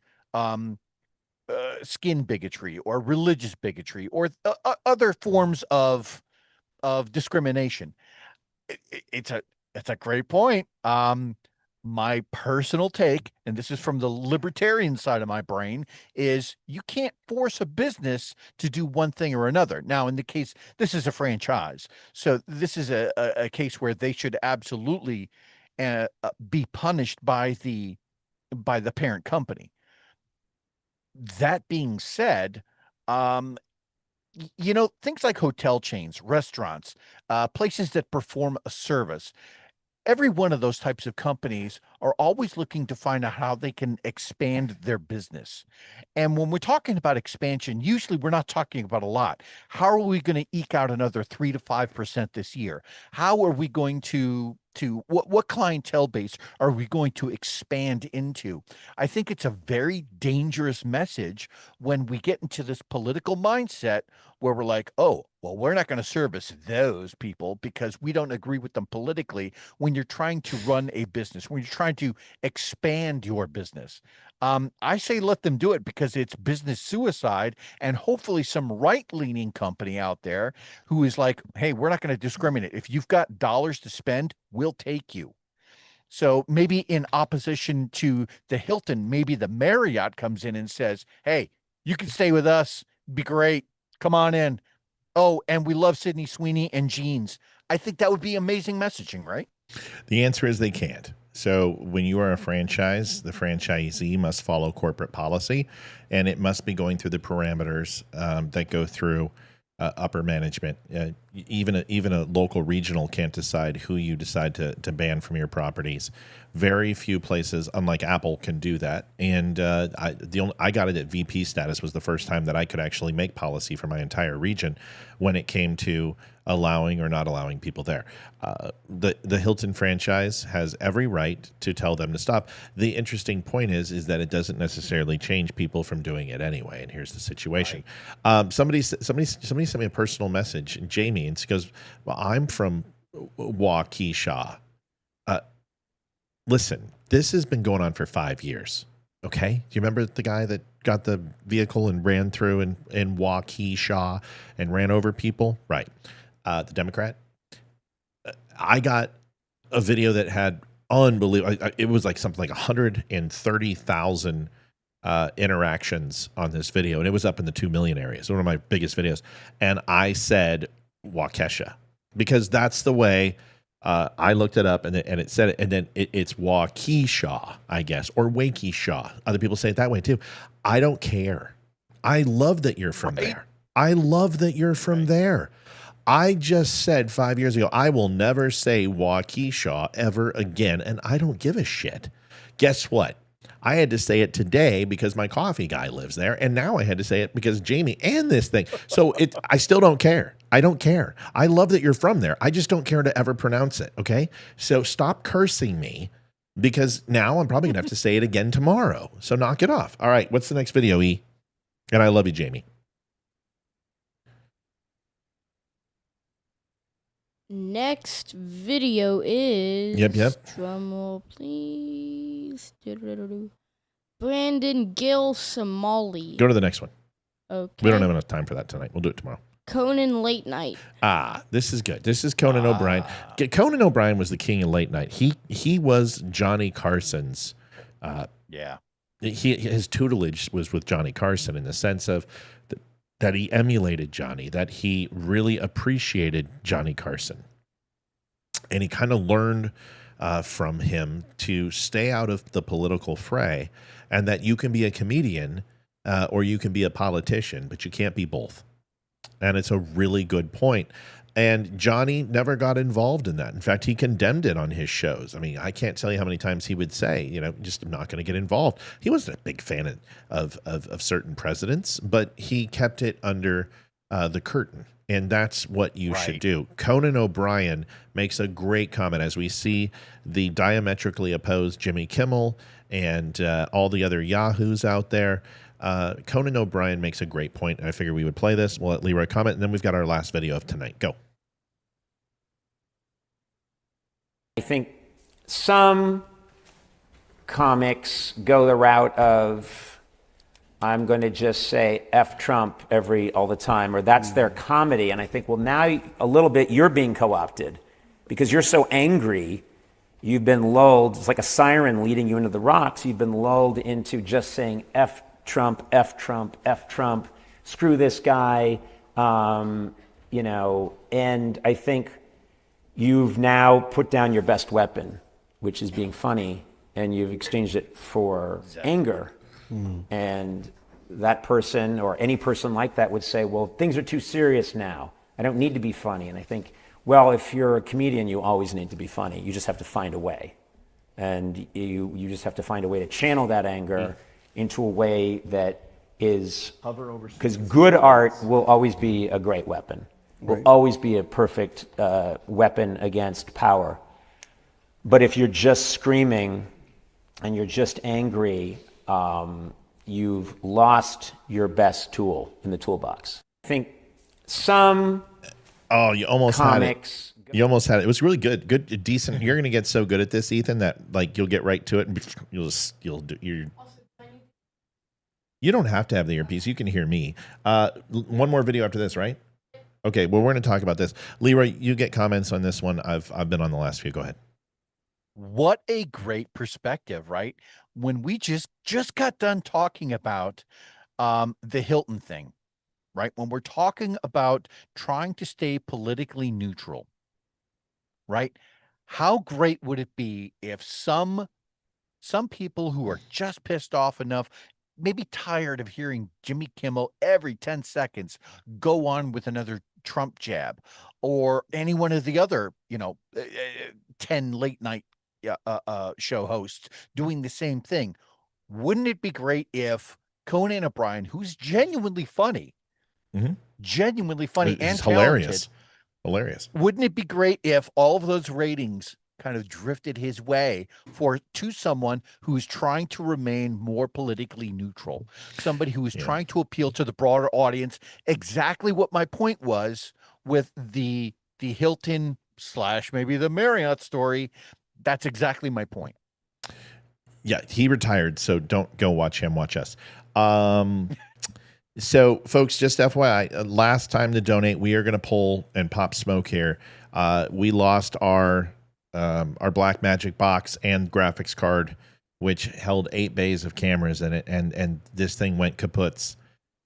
skin bigotry or religious bigotry or other forms of discrimination? It's a great point. My personal take, and this is from the libertarian side of my brain, is you can't force a business to do one thing or another. Now, in the case, this is a franchise, so this is a case where they should absolutely be punished by the parent company. That being said, things like hotel chains, restaurants, places that perform a service, every one of those types of companies are always looking to find out how they can expand their business. And when we're talking about expansion, usually we're not talking about a lot. How are we going to eke out another 3 to 5% this year? How are we going to what clientele base are we going to expand into? I think it's a very dangerous message when we get into this political mindset where we're like, oh, well, we're not going to service those people because we don't agree with them politically. When you're trying to run a business, when you're trying to expand your business, I say let them do it because it's business suicide, and hopefully some right-leaning company out there who is like, hey, we're not going to discriminate. If you've got dollars to spend, we'll take you. So maybe in opposition to the Hilton, maybe the Marriott comes in and says, hey, you can stay with us. Be great. Come on in. Oh, and we love Sydney Sweeney and jeans. I think that would be amazing messaging, right? The answer is they can't. So when you are a franchise, the franchisee must follow corporate policy, and it must be going through the parameters that go through upper management. Even a local regional can't decide who you decide to ban from your properties. Very few places, unlike Apple, can do that. And I got it at VP status was the first time that I could actually make policy for my entire region when it came to allowing or not allowing people there. The Hilton franchise has every right to tell them to stop. The interesting point is that it doesn't necessarily change people from doing it anyway. And here's the situation. Right. Somebody sent me a personal message, Jamie, and she goes, well, I'm from Waukesha. Listen, this has been going on for 5 years. Okay. Do you remember the guy that got the vehicle and ran through in Waukesha and ran over people? Right. The Democrat. I got a video that had unbelievable. It was like something like 130,000 interactions on this video, and it was up in the 2 million areas. One of my biggest videos. And I said Waukesha because that's the way I looked it up, and it said it, and then it's Waukesha, I guess, or Waukesha. Other people say it that way too. I don't care. I love that you're from there. I love that you're from there. I just said 5 years ago, I will never say Waukesha ever again, and I don't give a shit. Guess what? I had to say it today because my coffee guy lives there, and now I had to say it because Jamie and this thing. So I still don't care. I don't care. I love that you're from there. I just don't care to ever pronounce it, okay? So stop cursing me because now I'm probably going to have to say it again tomorrow. So knock it off. All right, what's the next video, E? And I love you, Jamie. Next video is... Yep. Drumroll, please. Brandon Gill Somali. Go to the next one. Okay. We don't have enough time for that tonight. We'll do it tomorrow. Conan Late Night. This is good. This is Conan O'Brien. Conan O'Brien was the king of late night. He was Johnny Carson's. His tutelage was with Johnny Carson in the sense of that he emulated Johnny, that he really appreciated Johnny Carson, and he kind of learned from him to stay out of the political fray, and that you can be a comedian or you can be a politician, but you can't be both. And it's a really good point. And Johnny never got involved in that. In fact, he condemned it on his shows. I mean, I can't tell you how many times he would say, you know, just I'm not going to get involved. He wasn't a big fan of certain presidents, but he kept it under the curtain. And that's what you should do. Conan O'Brien makes a great comment as we see the diametrically opposed Jimmy Kimmel and all the other yahoos out there. Conan O'Brien makes a great point, and I figure we would play this. We'll let Leeroy comment, and then we've got our last video of tonight. Go. I think some comics go the route of, I'm going to just say F Trump all the time, or that's their comedy. And I think, well, now a little bit you're being co-opted because you're so angry. You've been lulled. It's like a siren leading you into the rocks. You've been lulled into just saying F Trump, F Trump, F Trump, screw this guy, you know, and I think you've now put down your best weapon, which is being funny, and you've exchanged it for anger. And that person or any person like that would say, well, things are too serious now. I don't need to be funny. And I think, well, if you're a comedian, you always need to be funny. You just have to find a way. And you just have to find a way to channel that anger into a way that is, because good art will always be a great weapon, will always be a perfect weapon against power. But if you're just screaming and you're just angry, you've lost your best tool in the toolbox. I think some you almost comics, had it. You almost had it. It was really good, decent. You're going to get so good at this, Ethan, that like you'll get right to it, and you don't have to have the earpiece. You can hear me. One more video after this, right? Okay. Well, we're going to talk about this. Leeroy, you get comments on this one. I've been on the last few. Go ahead. What a great perspective, right? When we just got done talking about the Hilton thing, right? When we're talking about trying to stay politically neutral, right? How great would it be if some people who are just pissed off enough, maybe tired of hearing Jimmy Kimmel every 10 seconds go on with another Trump jab, or any one of the other, 10 late night show hosts doing the same thing. Wouldn't it be great if Conan O'Brien, who's genuinely funny, and hilarious, talented, wouldn't it be great if all of those ratings kind of drifted his way to someone who is trying to remain more politically neutral, somebody who is trying to appeal to the broader audience? Exactly what my point was with the Hilton / maybe the Marriott story. That's exactly my point. Yeah, he retired, so don't go watch him, watch us. So, folks, just FYI, last time to donate, we are going to pull and pop smoke here. We lost our Blackmagic box and graphics card, which held 8 bays of cameras in it, and this thing went kaputs.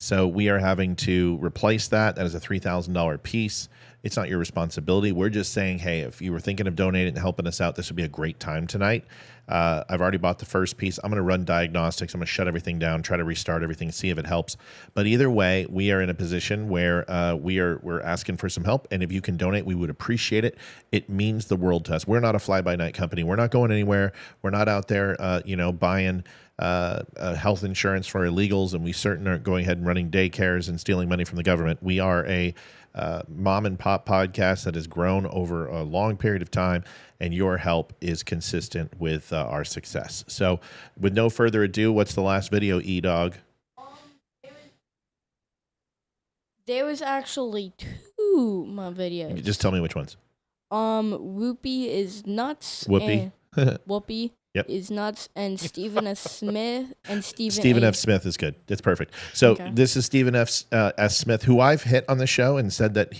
So we are having to replace that. That is a $3,000 piece. It's not your responsibility. We're just saying, hey, if you were thinking of donating and helping us out, this would be a great time tonight. I've already bought the first piece. I'm going to run diagnostics. I'm going to shut everything down, try to restart everything, see if it helps. But either way, we are in a position where we're asking for some help. And if you can donate, we would appreciate it. It means the world to us. We're not a fly-by-night company. We're not going anywhere. We're not out there, buying health insurance for illegals, and we certainly aren't going ahead and running daycares and stealing money from the government. We are a mom and pop podcast that has grown over a long period of time, and your help is consistent with our success. So with no further ado, what's the last video, E-Dog? There was actually 2 more videos. Just tell me which ones. Whoopi is nuts. Whoopi? Whoopi is nuts, and Stephen F. Smith and Stephen F. Smith is good. It's perfect. So this is Stephen S. Smith, who I've hit on the show and said that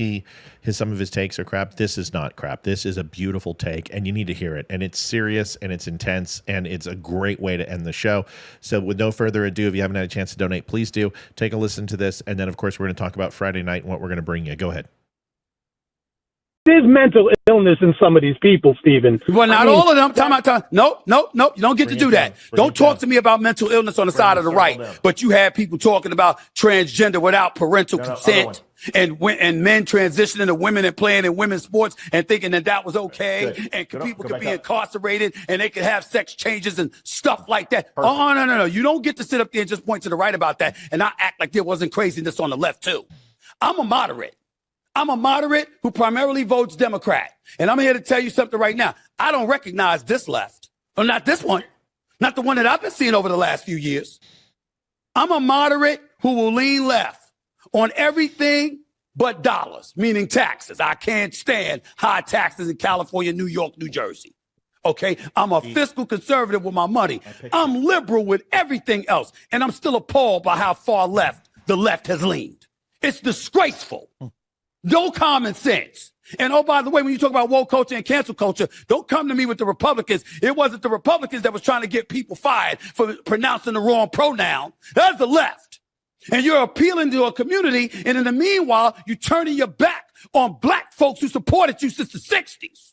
some of his takes are crap. This is not crap. This is a beautiful take, and you need to hear it. And it's serious, and it's intense, and it's a great way to end the show. So with no further ado, if you haven't had a chance to donate, please do. Take a listen to this, and then, of course, we're going to talk about Friday night and what we're going to bring you. Go ahead. is mental illness in some of these people, Stephen. Well, not I mean, all of them. Time. Nope. You don't get to do that. Don't talk to me about mental illness on the side of the right. But you had people talking about transgender without parental consent. And men transitioning to women and playing in women's sports and thinking that was okay. And people could be incarcerated and they could have sex changes and stuff like that. Oh, no. You don't get to sit up there and just point to the right about that and not act like there wasn't craziness on the left too. I'm a moderate who primarily votes Democrat. And I'm here to tell you something right now. I don't recognize this left. Or not this one. Not the one that I've been seeing over the last few years. I'm a moderate who will lean left on everything but dollars, meaning taxes. I can't stand high taxes in California, New York, New Jersey. Okay? I'm a fiscal conservative with my money. I'm liberal with everything else. And I'm still appalled by how far left the left has leaned. It's disgraceful. No common sense. And oh, by the way, when you talk about woke culture and cancel culture, don't come to me with the Republicans. It wasn't the Republicans that was trying to get people fired for pronouncing the wrong pronoun. That's the left. And you're appealing to a community, and in the meanwhile, you're turning your back on black folks who supported you since the 60s.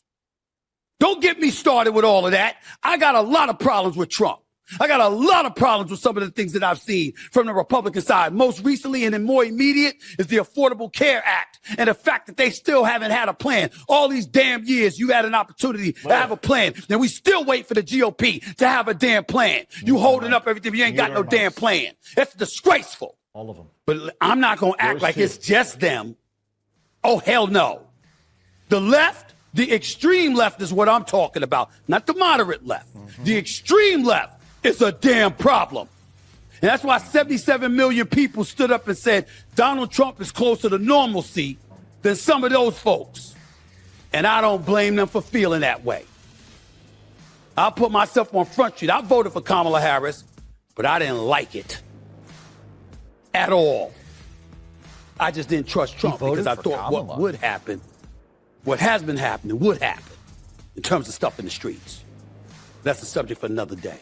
Don't get me started with all of that. I got a lot of problems with Trump. I got a lot of problems with some of the things that I've seen from the Republican side. Most recently and then more immediate is the Affordable Care Act and the fact that they still haven't had a plan. All these damn years you had an opportunity to have a plan. Then we still wait for the GOP to have a damn plan. You holding up everything, but you ain't got no damn plan. That's disgraceful. All of them. But I'm not going to act like it's just them. Oh, hell no. The left, the extreme left is what I'm talking about, not the moderate left. The extreme left is a damn problem. And that's why 77 million people stood up and said Donald Trump is closer to normalcy than some of those folks. And I don't blame them for feeling that way. I'll put myself on Front Street. I voted for Kamala Harris, but I didn't like it at all. I just didn't trust Trump because I thought what would happen, what has been happening, would happen in terms of stuff in the streets. That's a subject for another day.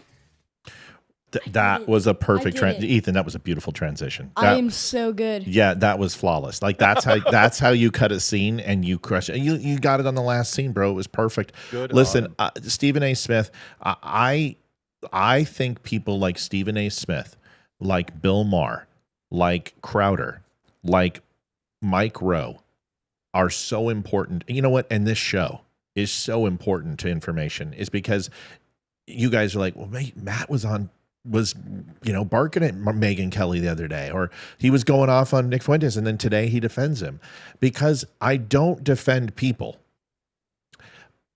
That was a perfect Ethan, that was a beautiful transition. I am so good. Yeah, that was flawless. Like that's how you cut a scene and you crush it. You got it on the last scene, bro. It was perfect. Good. Listen, Stephen A. Smith, I think people like Stephen A. Smith, like Bill Maher, like Crowder, like Mike Rowe are so important. You know what? And this show is so important to information is because you guys are like, well, Matt was barking at Megyn Kelly the other day, or he was going off on Nick Fuentes, and then today he defends him. Because I don't defend people.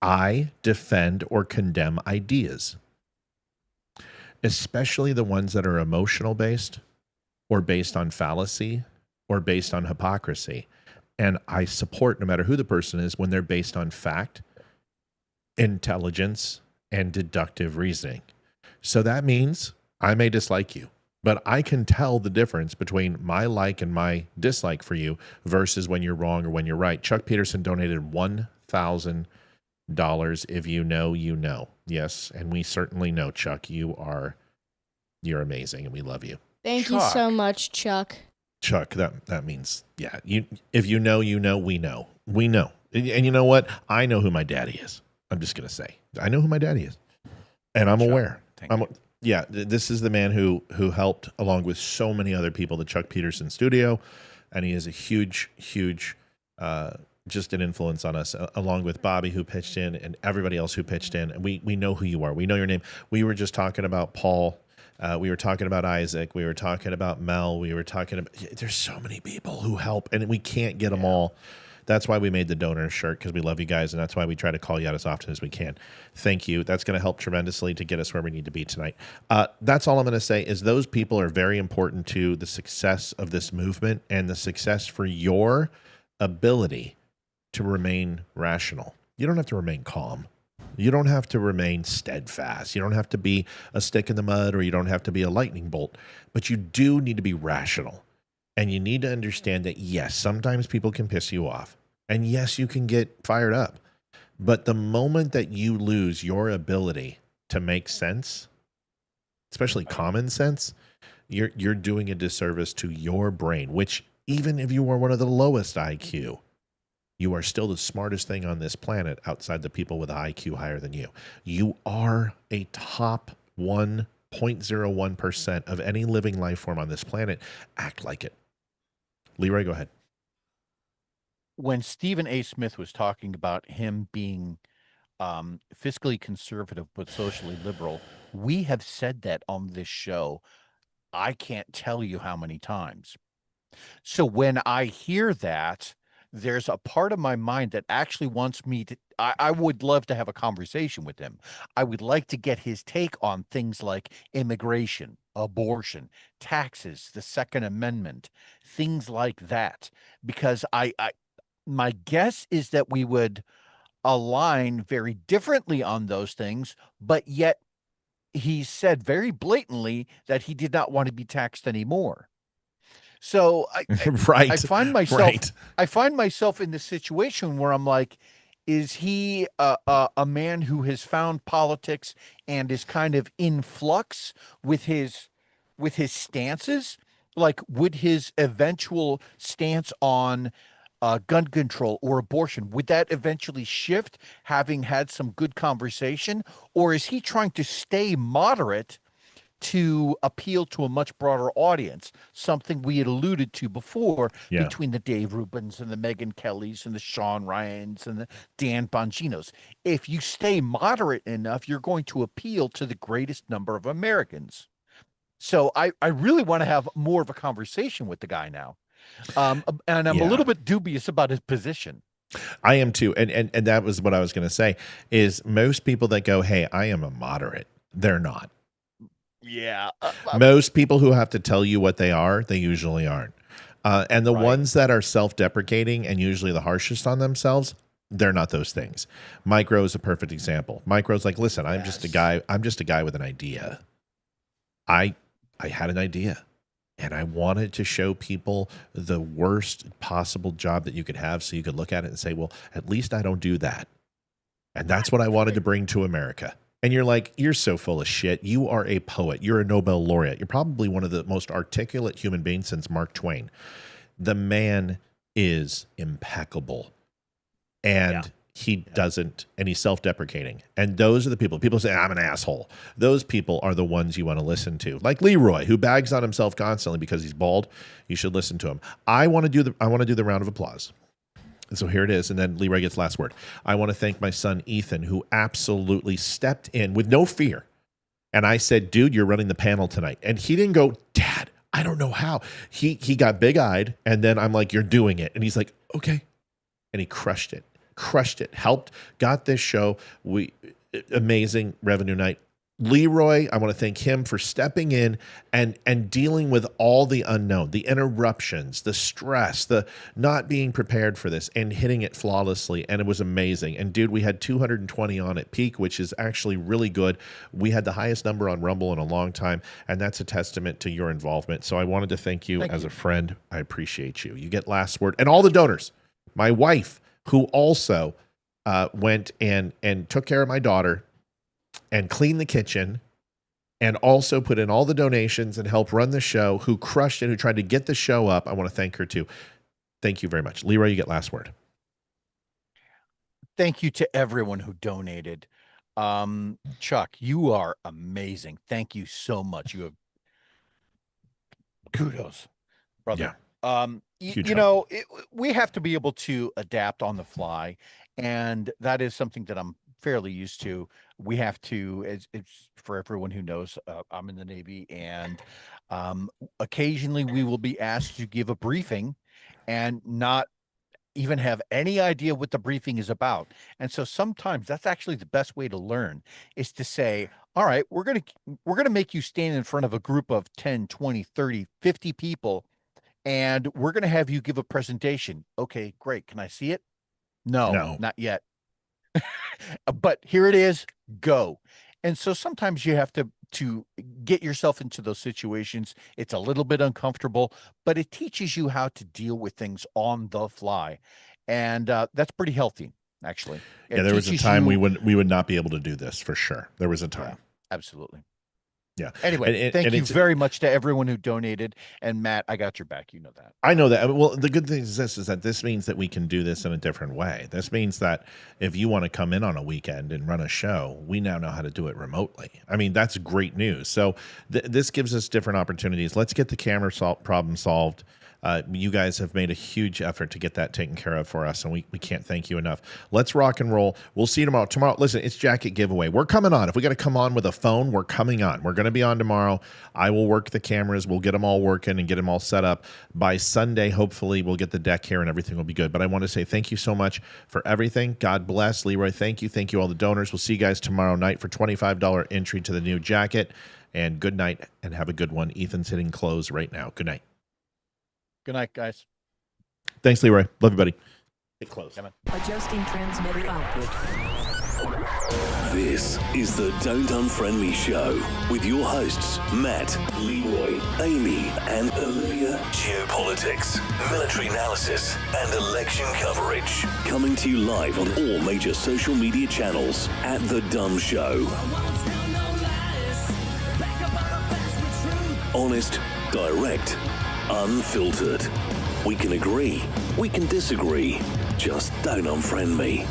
I defend or condemn ideas, especially the ones that are emotional based or based on fallacy or based on hypocrisy. And I support, no matter who the person is, when they're based on fact, intelligence, and deductive reasoning. So that means I may dislike you, but I can tell the difference between my like and my dislike for you versus when you're wrong or when you're right. Chuck Peterson donated $1,000. If you know, you know. Yes, and we certainly know, Chuck, you're amazing, and we love you. Thank you so much, Chuck. Chuck, that means, yeah. If you know, you know, we know. We know. And you know what? I know who my daddy is. I'm just going to say. I know who my daddy is. And I'm aware. Yeah, this is the man who helped, along with so many other people, the Chuck Peterson studio. And he is a huge, just an influence on us, along with Bobby, who pitched in, and everybody else who pitched in. And we know who you are. We know your name. We were just talking about Paul. We were talking about Isaac. We were talking about Mel. We were talking about, there's so many people who help, and we can't get them all. That's why we made the donor shirt, because we love you guys, and that's why we try to call you out as often as we can. Thank you. That's going to help tremendously to get us where we need to be tonight. That's all I'm going to say is those people are very important to the success of this movement and the success for your ability to remain rational. You don't have to remain calm. You don't have to remain steadfast. You don't have to be a stick in the mud, or you don't have to be a lightning bolt, but you do need to be rational. And you need to understand that, yes, sometimes people can piss you off. And yes, you can get fired up. But the moment that you lose your ability to make sense, especially common sense, you're doing a disservice to your brain, which even if you are one of the lowest IQ, you are still the smartest thing on this planet outside the people with an IQ higher than you. You are a top 1.01% of any living life form on this planet. Act like it. Leeroy, go ahead. When Stephen A. Smith was talking about him being fiscally conservative but socially liberal, we have said that on this show. I can't tell you how many times. So when I hear that, there's a part of my mind that actually wants me to, I would love to have a conversation with him. I would like to get his take on things like immigration, abortion, taxes, the Second Amendment, things like that. Because my guess is that we would align very differently on those things, but yet he said very blatantly that he did not want to be taxed anymore. So I find myself in the situation where I'm like, is he a man who has found politics and is kind of in flux with his stances? Like, would his eventual stance on gun control or abortion, would that eventually shift, having had some good conversation? Or is he trying to stay moderate to appeal to a much broader audience, something we had alluded to before between the Dave Rubins and the Megyn Kellys and the Sean Ryans and the Dan Bonginos? If you stay moderate enough, you're going to appeal to the greatest number of Americans. So I really want to have more of a conversation with the guy now. And I'm a little bit dubious about his position. I am too. And that was what I was going to say, is most people that go, hey, I am a moderate, they're not. Yeah. Most people who have to tell you what they are, they usually aren't. And the ones that are self-deprecating and usually the harshest on themselves, they're not those things. Mike Rowe is a perfect example. Mike Rowe's like, listen, I'm just a guy with an idea. I had an idea. And I wanted to show people the worst possible job that you could have so you could look at it and say, well, at least I don't do that. And that's what I wanted to bring to America. And you're like, you're so full of shit. You are a poet. You're a Nobel laureate. You're probably one of the most articulate human beings since Mark Twain. The man is impeccable. And he doesn't, and he's self-deprecating. And those are the people say, I'm an asshole. Those people are the ones you want to listen to. Like Leeroy, who bags on himself constantly because he's bald. You should listen to him. I want to do the round of applause. And so here it is. And then Leeroy gets last word. I want to thank my son, Ethan, who absolutely stepped in with no fear. And I said, dude, you're running the panel tonight. And he didn't go, Dad, I don't know how. He got big-eyed. And then I'm like, you're doing it. And he's like, okay. And he crushed it. Helped, got this show. Amazing revenue night. Leeroy, I want to thank him for stepping in and dealing with all the unknown, the interruptions, the stress, the not being prepared for this, and hitting it flawlessly. And it was amazing. And dude, we had 220 on at peak, which is actually really good. We had the highest number on Rumble in a long time, and that's a testament to your involvement. So I wanted to thank you as a friend. I appreciate you. You get last word. And all the donors. My wife, who also went and took care of my daughter and cleaned the kitchen and also put in all the donations and helped run the show, who crushed it, who tried to get the show up. I want to thank her too. Thank you very much. Leeroy, you get last word. Thank you to everyone who donated. Chuck, you are amazing. Thank you so much. You have kudos, brother. Yeah. We have to be able to adapt on the fly, and that is something that I'm fairly used to. We have to, it's for everyone who knows, I'm in the Navy, and occasionally we will be asked to give a briefing and not even have any idea what the briefing is about. And so sometimes that's actually the best way to learn, is to say, all right, we're going to make you stand in front of a group of 10, 20, 30, 50 people, and we're going to have you give a presentation. Okay, great. Can I see it? No, not yet. But here it is. Go. And so sometimes you have to get yourself into those situations. It's a little bit uncomfortable, but it teaches you how to deal with things on the fly. And that's pretty healthy, actually. Yeah, there was a time we would not be able to do this, for sure. There was a time. Yeah, absolutely. Yeah. Anyway, thank you very much to everyone who donated. And Matt, I got your back. You know that. I know that. Well, the good thing is this means that we can do this in a different way. This means that if you want to come in on a weekend and run a show, we now know how to do it remotely. I mean, that's great news. So this gives us different opportunities. Let's get the camera problem solved. You guys have made a huge effort to get that taken care of for us, and we can't thank you enough. Let's rock and roll. We'll see you tomorrow. Tomorrow, listen, it's jacket giveaway. We're coming on. If we got to come on with a phone, we're coming on. We're going to be on tomorrow. I will work the cameras. We'll get them all working and get them all set up. By Sunday, hopefully, we'll get the deck here and everything will be good. But I want to say thank you so much for everything. God bless. Leeroy, thank you. Thank you, all the donors. We'll see you guys tomorrow night for $25 entry to the new jacket. And good night and have a good one. Ethan's hitting close right now. Good night. Good night, guys. Thanks, Leeroy. Love you, buddy. Get close. Adjusting transmitter output. This is the Don't Unfriend Me show with your hosts, Matt, Leeroy, Amy, and Olivia. Geopolitics, military analysis, and election coverage. Coming to you live on all major social media channels at The Dumb Show. Honest, direct, unfiltered. We can agree, we can disagree. Just don't unfriend me.